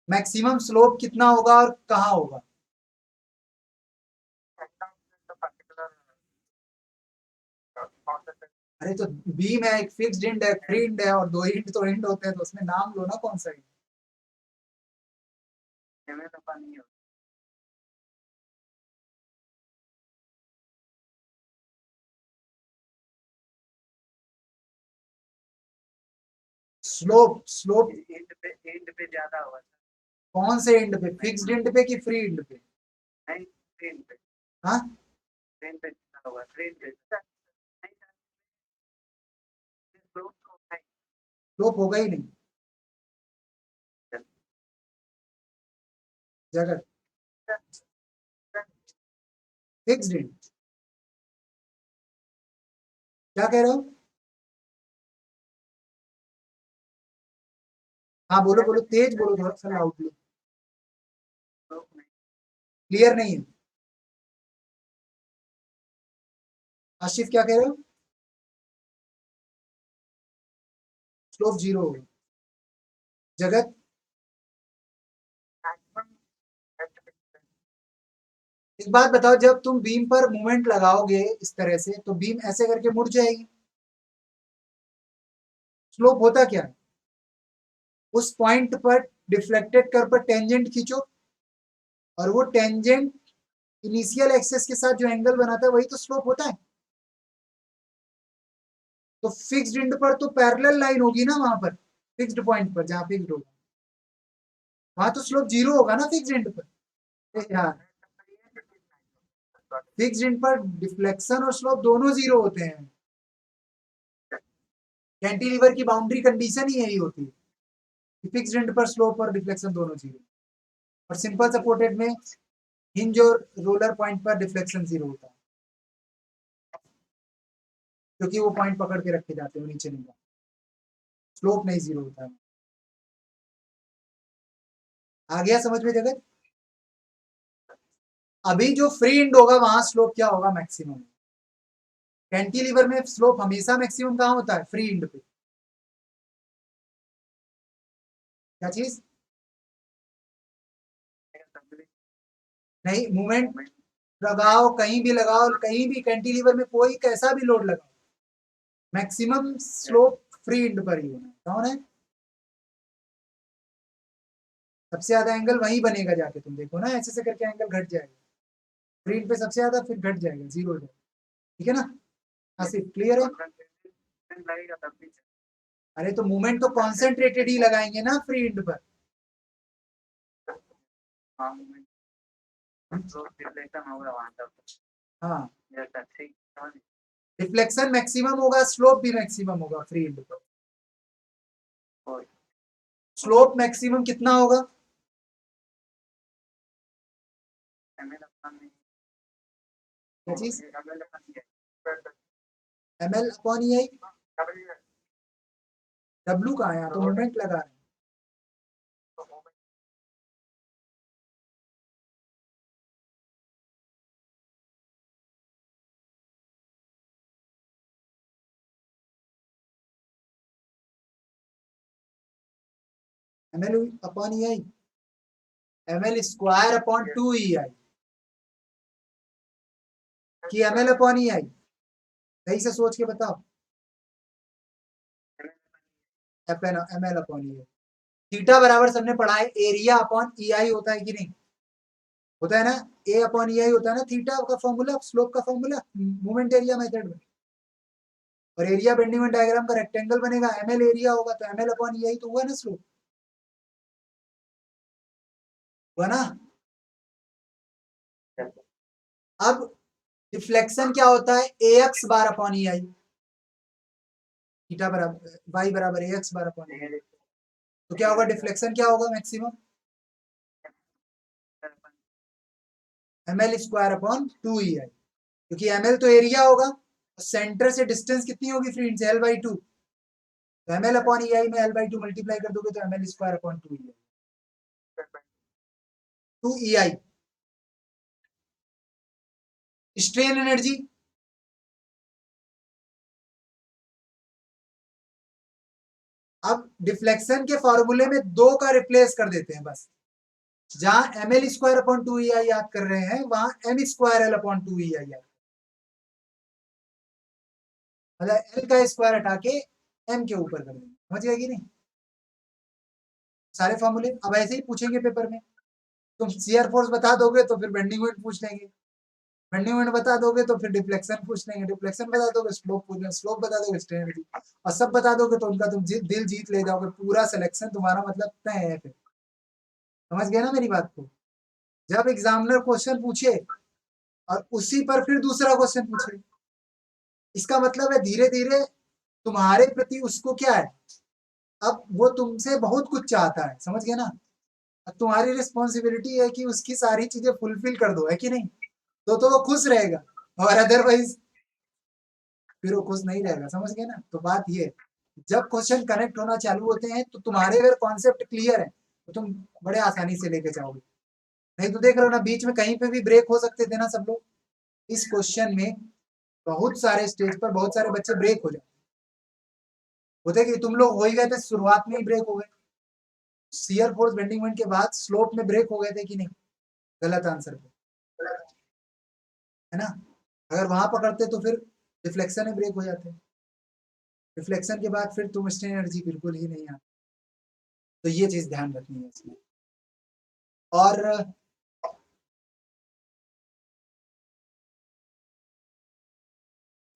मैक्सिमम स्लोप कितना होगा और कहाँ होगा, अरे तो बीम है, एक फिक्स्ड एंड है, फ्री एंड है, और दो एंड तो एंड होते हैं, तो उसमें नाम लो ना कौन सा है। हमें तो पानी है। स्लोप एंड पे ज्यादा होगा सर, कौन से एंड पे, फिक्स्ड एंड पे कि फ्री एंड पे? नहीं ट्रेन पे, हाँ, ट्रेन पे ज्यादा होगा, ट्रेन पे नहीं सर, स्लोप तो होता ही स्लोप होगा ही नहीं जगत, फिक्स्ड एंड। क्या कह रहे हो? हाँ बोलो बोलो, तेज बोलो, थोड़ा सा लाउडली, स्लोप नहीं, क्लियर नहीं है। आशिफ क्या कह रहे हो? स्लोप जीरो होगा। जगत, एक बात बताओ, जब तुम बीम पर मूवमेंट लगाओगे इस तरह से तो बीम ऐसे करके मुड़ जाएगी। स्लोप होता क्या है? उस पॉइंट पर डिफ्लेक्टेड कर पर टेंजेंट खींचो, और वो टेंजेंट इनिशियल एक्सेस के साथ जो एंगल बनाता है वही तो स्लोप होता है। तो फिक्स्ड एंड पर तो पैरेलल लाइन होगी ना, वहां पर फिक्स्ड पॉइंट पर जहां फिक्स्ड होगा वहां तो स्लोप जीरो होगा ना फिक्स्ड एंड पर। यार, फिक्स्ड एंड पर डिफ्लेक्शन और स्लोप दोनों जीरो होते हैं। कैंटिलीवर की बाउंड्री कंडीशन ही यही होती है, फिक्स्ड एंड पर स्लोप और डिफ्लेक्शन दोनों जीरो, और सिंपल सपोर्टेड में हिंज और रोलर पॉइंट पर डिफ्लेक्शन जीरो होता है, क्योंकि वो पॉइंट पकड़ के रखे जाते हैं, नीचे नहीं जाते, स्लोप नहीं जीरो होता है। आ गया समझ में जगह? अभी जो फ्री एंड होगा वहां स्लोप क्या होगा? मैक्सिमम। कैंटिलीवर में स्लोप हमेशा मैक्सिमम कहाँ होता है? फ्री एंड पे। क्या चीज? नहीं, मूवमेंट लगाओ, कहीं भी लगाओ, कहीं भी कैंटिलीवर में कोई कैसा भी लोड लगाओ, मैक्सिमम स्लोप फ्री एंड पर ही होना है। कौन है? सबसे ज्यादा एंगल वहीं बनेगा, जाके तुम देखो ना, ऐसे से करके एंगल घट जाएगा फ्री एंड पे सबसे ज्यादा, फिर घट जाएगा, जीरो हो जाएगा। ठीक है ना आसिफ, क्लियर है? लगेगा तब भी अरे तो मूवमेंट तो कॉन्सेंट्रेटेड ही लगाएंगे ना फ्री एंड पर। हाँ स्लोप डिफ्लेक्शन होगा वहां तक, हाँ, जैसा ठीक समझ डिफ्लेक्शन मैक्सिमम होगा, स्लोप भी मैक्सिमम होगा फ्री एंड पर। और स्लोप मैक्सिमम कितना होगा? एमएल अपॉन क्या चीज? ML upon M L upon E I. W कहाँ है? यहाँ तो मूवमेंट लगा रहे हैं। M L upon E I, M L square upon two E I, कि M L upon E I? सही से सोच के बताओ। M L upon E I. Theta बराबर सबने पढ़ा है एरिया अपॉन ई आई होता है कि नहीं? होता है ना, ए अपॉन ई आई होता है ना, थीटा का फॉर्मूला, स्लोप का फॉर्मूला मोमेंट एरिया मेथड में। और एरिया बेंडिंग डायग्राम का रेक्टेंगल बनेगा, एम एल एरिया होगा तो एम एल अपॉन ई आई तो हुआ ना स्लोप, हुआ ना? अब डिफ्लेक्शन क्या होता है? ए x bar upon E I, theta बराबर वाई बराबर ए एक्स बार अपॉन ई आई। तो क्या होगा? डिफ्लेक्शन क्या होगा maximum? M L square upon two E I, क्योंकि एम एल तो एरिया होगा, सेंटर से डिस्टेंस कितनी होगी फ्रेंड से? L by two. तो M L upon E I में एल बाई टू मल्टीप्लाई कर दोगे तो M L square upon two E I, two E I. Strain energy अब डिफ्लेक्शन के फॉर्मूले में दो का रिप्लेस कर देते हैं बस। जहां M L square upon two E I याद कर रहे हैं, वहां M square L upon two E I याद, मतलब एल का स्क्वायर हटा के एम के ऊपर कर देंगे। समझ गया कि नहीं सारे फॉर्मूले? अब ऐसे ही पूछेंगे पेपर में, तुम शियर फोर्स बता दोगे तो फिर बेंडिंग मोमेंट पूछ लेंगे, बेंडिंग मोमेंट बता दोगे तो फिर डिफ्लेक्शन पूछ लेंगे, डिफ्लेक्शन बता दोगे स्लोप पूछ लेंगे, स्लोप बता दोगे स्ट्रेन एनर्जी, और सब बता दोगे तो उनका तुम दिल जीत ले जाओगे, पूरा सिलेक्शन तुम्हारा मतलब तय है फिर। समझ गए ना मेरी बात को? जब एग्जामिनर क्वेश्चन पूछे और उसी पर फिर दूसरा क्वेश्चन पूछे, इसका मतलब है धीरे धीरे तुम्हारे प्रति उसको क्या है, अब वो तुमसे बहुत कुछ चाहता है, समझ गए ना? अब तुम्हारी रिस्पॉन्सिबिलिटी है कि उसकी सारी चीजें फुलफिल कर दो, है कि नहीं? तो वो खुश रहेगा, और अदरवाइज फिर वो खुश नहीं रहेगा, समझ गए ना? तो बात ये है, जब क्वेश्चन कनेक्ट होना चालू होते हैं तो तुम्हारे अगर कॉन्सेप्ट क्लियर है तो तुम बड़े आसानी से लेके जाओगे। नहीं तो देख रहे हो ना, बीच में कहीं पे भी ब्रेक हो सकते थे ना सब लोग। इस क्वेश्चन में बहुत सारे स्टेज पर बहुत सारे बच्चे ब्रेक हो जाते होते कि तुम लोग हो ही गए थे, शुरुआत में ही ब्रेक हो गए। शियर फोर्स बेंडिंग मोमेंट के बाद स्लोप में ब्रेक हो गए थे कि नहीं? गलत आंसर पे, है ना? अगर वहां पकड़ते तो फिर डिफ्लेक्शन में ब्रेक हो जाते, रिफ्लेक्शन के बाद फिर तुम स्ट्रेन एनर्जी बिल्कुल ही नहीं आती। तो ये चीज ध्यान रखनी है इसमें। और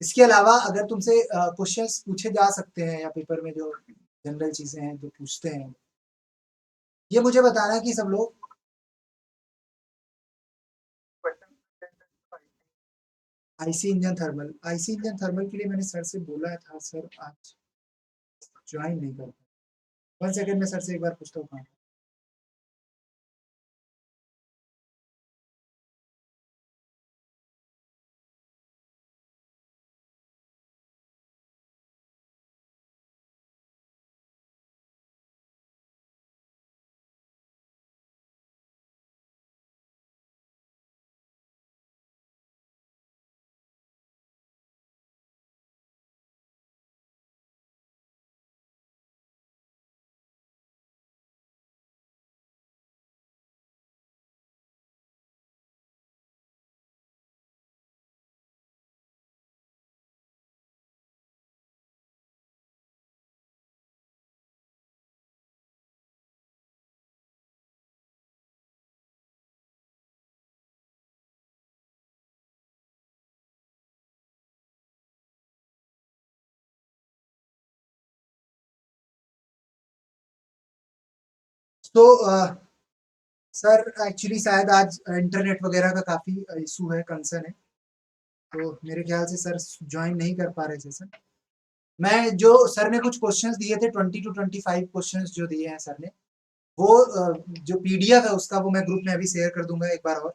इसके अलावा अगर तुमसे क्वेश्चंस पूछे जा सकते हैं या पेपर में जो जनरल चीजें हैं जो पूछते हैं, ये मुझे बताना है कि सब लोग आईसी इंजन थर्मल के लिए मैंने सर से बोला था, सर आज ज्वाइन नहीं कर पाए। 1 सेकंड में सर से एक बार पूछता हूँ। तो सर एक्चुअली शायद आज इंटरनेट वगैरह का काफी इशू है, कंसर्न है, तो मेरे ख्याल से सर ज्वाइन नहीं कर पा रहे थे सर। मैं जो सर ने कुछ क्वेश्चंस दिए थे 20 to 25 क्वेश्चंस जो दिए हैं सर ने, वो जो पीडीएफ है उसका वो मैं ग्रुप में अभी शेयर कर दूंगा एक बार और,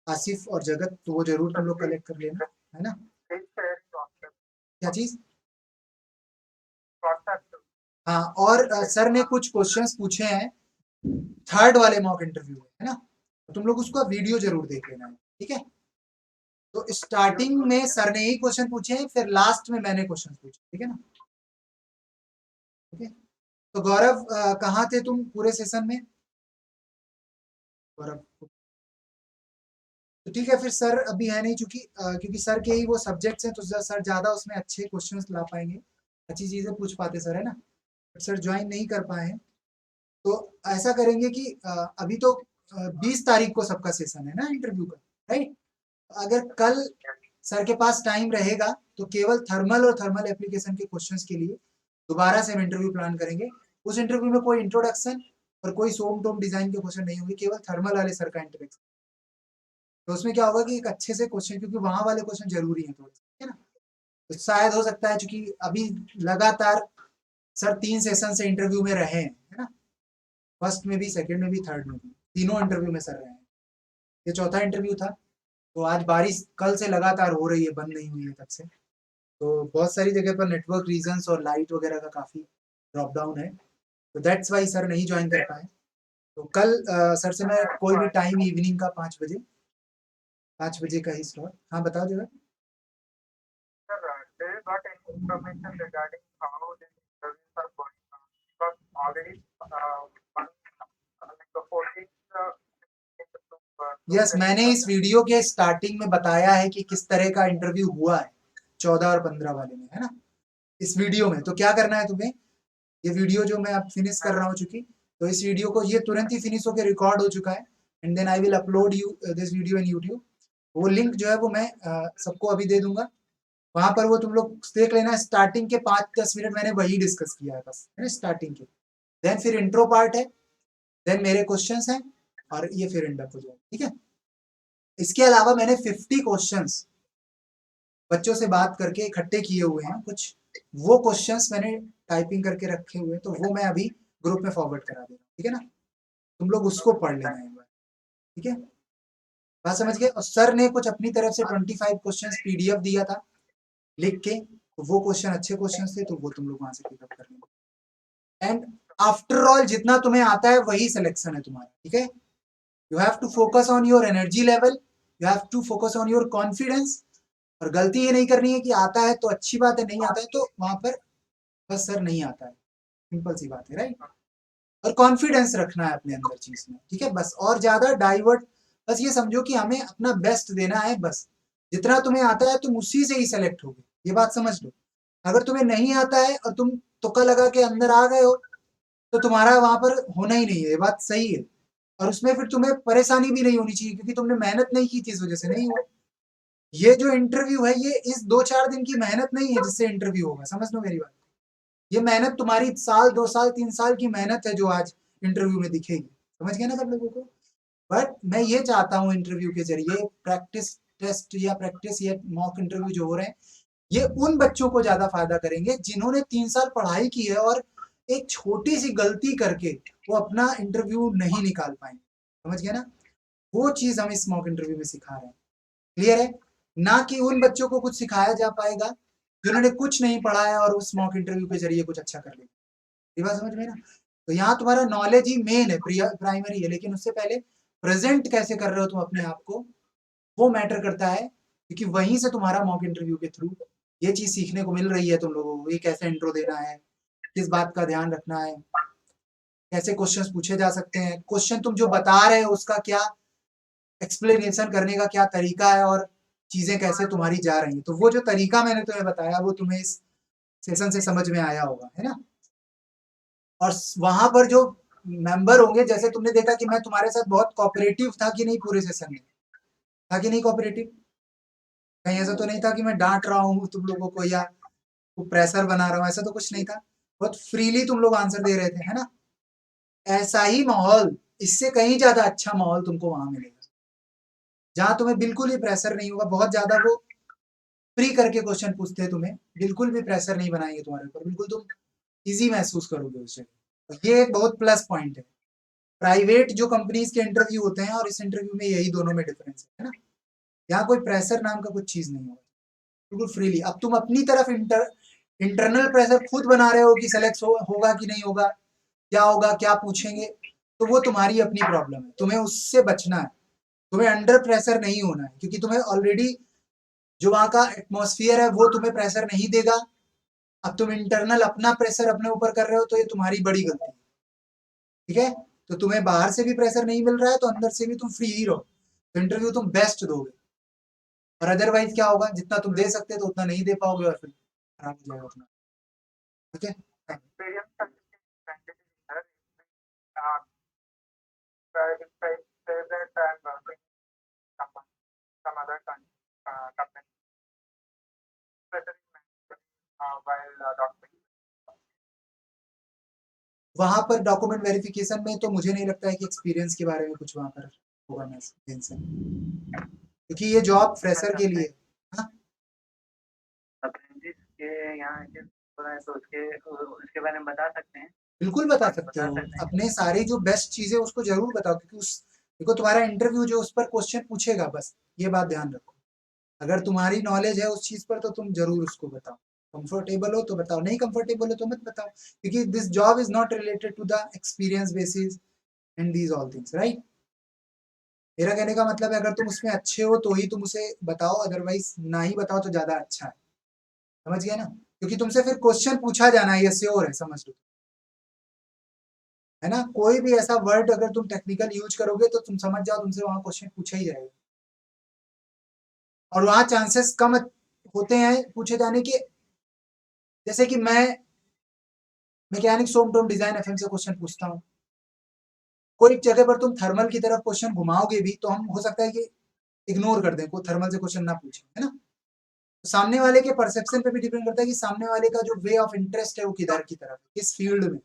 आसिफ और जगत, तो वो जरूर तुम लोग कलेक्ट कर लेना, है ना? क्या चीज? हाँ, और सर ने कुछ क्वेश्चंस पूछे हैं थर्ड वाले मॉक इंटरव्यू में, है ना? तो तुम लोग उसका वीडियो जरूर देख लेना, ठीक है? तो स्टार्टिंग में सर ने ही क्वेश्चन पूछे हैं, फिर लास्ट में मैंने क्वेश्चन पूछे, ठीक है ना? ओके, तो गौरव कहाँ थे तुम पूरे सेशन में? गौरव, तो ठीक है, फिर सर अभी है नहीं, चूंकि क्योंकि सर के ही वो सब्जेक्ट्स हैं, तो सर ज्यादा उसमें अच्छे क्वेश्चंस ला पाएंगे, अच्छी चीजें पूछ पाते सर, है ना? सर ज्वाइन नहीं कर पाए हैं, तो ऐसा करेंगे कि अभी तो 20 तारीख को सबका सेशन है ना इंटरव्यू का, राइट? अगर कल सर के पास टाइम रहेगा तो केवल थर्मल और थर्मल एप्लीकेशन के क्वेश्चंस के लिए दोबारा से हम इंटरव्यू प्लान करेंगे। उस इंटरव्यू में कोई इंट्रोडक्शन और कोई सोम टोम डिजाइन के क्वेश्चन नहीं होंगे, केवल थर्मल वाले सर का इंटरेक्शन। तो उसमें क्या होगा कि एक अच्छे से क्वेश्चन, क्योंकि वहां वाले क्वेश्चन जरूरी है थोड़े, है ना? तो शायद हो सकता है, क्योंकि अभी लगातार सर 3 सेशन से इंटरव्यू में रहे हैं, है ना? फर्स्ट में भी, सेकंड में भी, थर्ड में भी, तीनों इंटरव्यू में सर रहे हैं। ये चौथा इंटरव्यू था। तो आज बारिश कल से लगातार हो रही है, बंद नहीं हुई है तब से, तो बहुत सारी जगह पर नेटवर्क रीजंस और लाइट वगैरह का काफी ड्रॉप डाउन है, तो दैट्स वाई सर नहीं ज्वाइन कर पाए। तो कल सर से मैं कोई भी टाइम इवनिंग का 5 बजे का ही स्लॉट। हाँ बताओ जरा। यस, मैंने इस वीडियो के स्टार्टिंग में बताया है कि किस तरह का इंटरव्यू हुआ है 14 और 15 वाले में, है ना? इस वीडियो में तो क्या करना है तुम्हें, ये वीडियो जो मैं अब फिनिश कर रहा हूँ चूंकि, तो इस वीडियो को, ये तुरंत ही फिनिश होकर रिकॉर्ड हो चुका है, and then I will upload you this video in YouTube. वो लिंक जो है वो मैं सबको अभी दे दूंगा, वहां पर वो तुम लोग देख लेना। स्टार्टिंग के 5-10 मिनट मैंने वही डिस्कस किया है बस, है ना, स्टार्टिंग के। देन फिर इंट्रो पार्ट है, देन मेरे क्वेश्चंस हैं, और ये फिर एंड अप हो जाएगा, ठीक है। इसके अलावा मैंने 50 क्वेश्चंस बच्चों से बात करके इकट्ठे किए हुए हैं कुछ, वो क्वेश्चंस मैंने टाइपिंग करके रखे हुए हैं, तो वो मैं अभी ग्रुप में फॉरवर्ड करा दे रहा हूँ, ठीक है ना। तुम लोग उसको पढ़ लेना एक बार, ठीक है। बात समझ गए। और सर ने कुछ अपनी तरफ से 25 क्वेश्चंस पीडीएफ दिया था लिख के, तो वो क्वेश्चन अच्छे क्वेश्चन थे, तो वो तुम लोग वहां से पिकअप कर लेना। एंड आफ्टर ऑल जितना तुम्हें आता है वही सिलेक्शन है तुम्हारा, ठीक है। You have to focus on your energy level, you have to focus on your confidence. और गलती ये नहीं करनी है कि आता है तो अच्छी बात है, नहीं आता है तो वहां पर बस सर नहीं आता है, सिंपल सी बात है, राइट। और कॉन्फिडेंस रखना है अपने अंदर चीज में, ठीक है बस। और ज्यादा डाइवर्ट, बस ये समझो कि हमें अपना बेस्ट देना है बस। जितना तुम्हें आता है तुम उसी से ही सेलेक्ट होगे, ये बात समझ लो। अगर तुम्हें नहीं आता है और तुम तुक्का लगा के अंदर आ गए हो, तो तुम्हारा वहां पर होना ही नहीं है, ये बात सही है। और उसमें फिर तुम्हें परेशानी भी नहीं होनी चाहिए, क्योंकि तुमने मेहनत नहीं की थी, इस वजह से नहीं हुआ। ये जो इंटरव्यू है ये इस 2-4 दिन की मेहनत नहीं है जिससे इंटरव्यू होगा, समझ लो मेरी बात। ये मेहनत तुम्हारी साल 2 साल 3 साल की मेहनत है जो आज इंटरव्यू में दिखेगी, समझ गए ना सब लोगों को। बट मैं ये चाहता हूँ इंटरव्यू के जरिए प्रैक्टिस टेस्ट या प्रैक्टिस या मॉक इंटरव्यू जो हो रहे हैं, ये उन बच्चों को ज्यादा फायदा करेंगे जिन्होंने 3 साल पढ़ाई की है और एक छोटी सी गलती करके वो अपना इंटरव्यू नहीं निकाल पाए, समझ गए ना। वो चीज हम इस मॉक इंटरव्यू में सिखा रहे हैं, क्लियर है। ना कि उन बच्चों को कुछ सिखाया जा पाएगा जिन्होंने कुछ नहीं पढ़ा है और उस मॉक इंटरव्यू के जरिए कुछ अच्छा कर लिया, ये बात समझ में ना। तो यहाँ तुम्हारा नॉलेज ही मेन है, प्राइमरी है, लेकिन उससे पहले प्रेजेंट कैसे कर रहे हो तुम अपने आप को, वो मैटर करता है। क्योंकि वहीं से तुम्हारा मॉक इंटरव्यू के थ्रू ये चीज सीखने को मिल रही है तुम लोगों को, ये कैसे इंट्रो देना है, किस बात का ध्यान रखना है, कैसे क्वेश्चंस पूछे जा सकते हैं, क्वेश्चन तुम जो बता रहे हो उसका क्या एक्सप्लेनेशन करने का क्या तरीका है, और चीजें कैसे तुम्हारी जा रही हैं। तो वो जो तरीका मैंने तुम्हें बताया वो तुम्हें इस सेशन से समझ में आया होगा, है ना। और वहां पर जो मेंबर होंगे, जैसे तुमने देखा कि मैं तुम्हारे साथ बहुत कोऑपरेटिव था कि नहीं पूरे सेशन में, था कि नहीं कोऑपरेटिव। कहीं ऐसा तो नहीं था कि मैं डांट रहा हूँ तुम लोगों को या प्रेशर बना रहा हूँ, ऐसा तो कुछ नहीं था। बहुत फ्रीली तुम लोग आंसर दे रहे थे, है ना। ऐसा ही माहौल, इससे कहीं ज्यादा अच्छा माहौल तुमको वहां मिलेगा, जहां तुम्हें बिल्कुल ही प्रेशर नहीं होगा। बहुत ज्यादा वो फ्री करके क्वेश्चन पूछते हैं तुम्हें, बिल्कुल भी प्रेशर नहीं बनाएंगे तुम्हारे ऊपर, बिल्कुल तुम इजी महसूस करोगे उस जगह। तो ये एक बहुत प्लस पॉइंट है। प्राइवेट जो कंपनीज के इंटरव्यू होते हैं और इस इंटरव्यू में यही दोनों में डिफरेंस है ना। यहाँ कोई प्रेशर नाम का कुछ चीज नहीं होगा, बिल्कुल फ्रीली। अब तुम अपनी तरफ इंटरनल प्रेशर खुद बना रहे हो कि सेलेक्ट होगा कि नहीं होगा, क्या होगा, क्या पूछेंगे, तो वो तुम्हारी अपनी प्रॉब्लम है, तुम्हें उससे बचना है। तुम्हें अंडर प्रेशर नहीं होना है, क्योंकि तुम्हें ऑलरेडी जो वहां का एटमोसफियर है वो तुम्हें प्रेशर नहीं देगा। अब तुम इंटरनल अपना प्रेशर अपने ऊपर कर रहे हो, तो ये तुम्हारी बड़ी गलती है, ठीक है। तो तुम्हें बाहर से भी प्रेशर नहीं मिल रहा है, तो अंदर से भी तुम फ्री ही रहो, तो इंटरव्यू तुम बेस्ट दोगे। और अदरवाइज क्या होगा, जितना तुम दे सकते तो उतना नहीं दे पाओगे और फिर खराब हो जाएगा अपना, ठीक है। वहां पर डॉक्यूमेंट वेरिफिकेशन में तो मुझे नहीं लगता है कि एक्सपीरियंस के बारे में कुछ वहां पर होगा मेंशन, क्योंकि ये जॉब फ्रेशर के लिए। हाँ अप्रेंटिस के यहाँ तो उसके बारे में बता सकते हैं। बिल्कुल बता सकते हो, अपने सारी जो बेस्ट चीजें उसको जरूर बताओ, क्योंकि उस देखो तुम्हारा इंटरव्यू जो उस पर क्वेश्चन पूछेगा, बस ये बात ध्यान रखो। अगर तुम्हारी नॉलेज है उस चीज पर तो तुम जरूर उसको बताओ। कंफर्टेबल हो तो बताओ, नहीं कंफर्टेबल हो तो मत बताओ, क्योंकि this job is not related to the experience basis and these all things, right. मेरा कहने का मतलब है अगर तुम उसमें अच्छे हो तो ही तुम उसे बताओ, अदरवाइज ना ही बताओ तो ज्यादा अच्छा है, समझ गए ना। क्योंकि तुमसे फिर क्वेश्चन पूछा जाना है, ये श्योर है, समझ लो, है ना। कोई भी ऐसा वर्ड अगर तुम टेक्निकल यूज करोगे तो तुम समझ जाओ तुमसे वहां क्वेश्चन पूछा ही जाएगा। और वहां चांसेस कम होते हैं पूछे जाने के। जैसे कि मैं मैकेनिक सोम टोम डिजाइन एफएम से क्वेश्चन पूछता हूँ, कोई जगह पर तुम थर्मल की तरफ क्वेश्चन घुमाओगे भी तो हम हो सकता है कि इग्नोर कर दें, कोई थर्मल से क्वेश्चन ना पूछे, है ना। तो सामने वाले के परसेप्शन पे भी डिपेंड करता है कि सामने वाले का जो वे ऑफ इंटरेस्ट है वो किधर की तरफ, किस फील्ड में।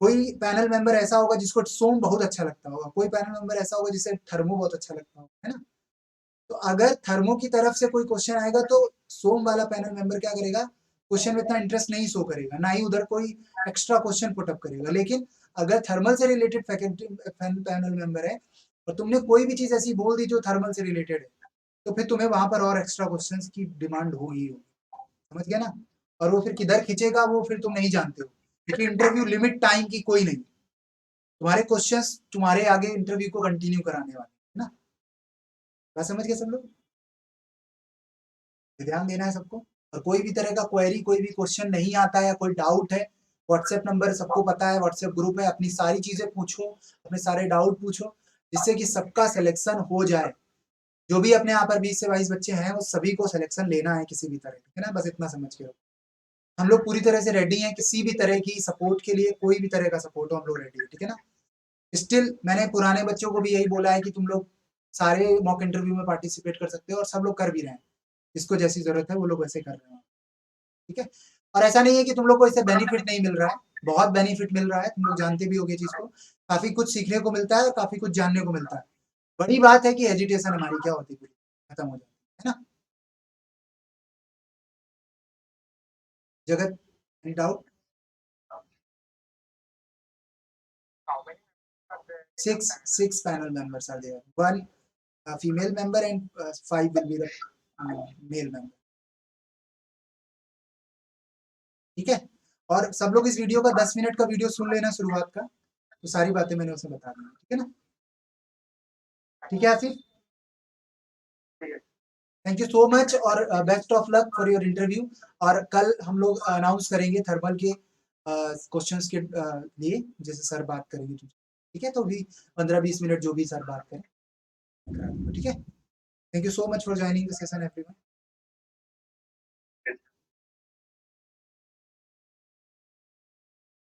कोई पैनल मेंबर ऐसा होगा जिसको सोम बहुत अच्छा लगता होगा, कोई पैनल मेंबर ऐसा होगा जिसे थर्मो बहुत अच्छा लगता होगा, है ना। तो अगर थर्मो की तरफ से कोई क्वेश्चन आएगा तो सोम वाला पैनल मेंबर क्या करेगा, क्वेश्चन में इतना इंटरेस्ट नहीं शो करेगा, ना ही उधर कोई एक्स्ट्रा क्वेश्चन पुटअप करेगा। लेकिन अगर थर्मल से रिलेटेड फैकल्टी पैनल मेंबर है और तुमने कोई भी चीज ऐसी बोल दी जो थर्मल से रिलेटेड है, तो फिर तुम्हें वहां पर और एक्स्ट्रा क्वेश्चंस की डिमांड होगी, समझ गया ना। और वो फिर किधर खींचेगा वो फिर तुम नहीं जानते हो, क्योंकि इंटरव्यू लिमिट टाइम की कोई नहीं, तुम्हारे क्वेश्चंस तुम्हारे आगे इंटरव्यू को कंटिन्यू कराने वाले, है ना। बात समझ गए सब लोग, ध्यान देना है सबको। और कोई भी तरह का क्वेरी, कोई भी क्वेश्चन नहीं आता है, कोई डाउट है, व्हाट्सएप नंबर सबको पता है, व्हाट्सएप ग्रुप है, अपनी सारी चीजें पूछो, अपने सारे डाउट पूछो, जिससे कि सबका सिलेक्शन हो जाए। जो भी अपने यहाँ पर 20 से 22 बच्चे हैं वो सभी को सिलेक्शन लेना है किसी भी तरह, ठीक है ना, बस इतना समझ के रखो। हम लोग पूरी तरह से रेडी हैं किसी भी तरह की सपोर्ट के लिए, कोई भी तरह का सपोर्ट हो हम लोग रेडी है, ठीक है ना। स्टिल मैंने पुराने बच्चों को भी यही बोला है कि तुम लोग सारे मॉक इंटरव्यू में पार्टिसिपेट कर सकते हो, और सब लोग कर भी रहे हैं, जिसको जैसी जरूरत है वो लोग वैसे कर रहे हैं, ठीक है। और ऐसा नहीं है कि तुम लोग को इससे बेनिफिट नहीं मिल रहा है, बहुत बेनिफिट मिल रहा है, तुम लोग जानते भी होगे चीज को, काफी कुछ सीखने को मिलता है और काफी कुछ जानने को मिलता है। बड़ी बात है कि एजुटेशन हमारी क्या होती है, खत्म हो जाती है ना। जगत, any doubt? How many are there? Six panel members are there, one female member and 5 will be the male member, ठीक है। और सब लोग इस वीडियो का 10 मिनट का वीडियो सुन लेना शुरुआत का, तो सारी बातें मैंने उसे बता दी, ठीक है ना। ठीक है Asif, thank you so much और best of luck for your interview. और कल हम लोग अनाउंस करेंगे थर्मल के क्वेश्चंस के लिए, जैसे सर बात करेंगे तुमसे, ठीक है। तो भी 15-20 मिनट जो भी सर बात करें, ठीक है। Thank you so much for joining the session everyone.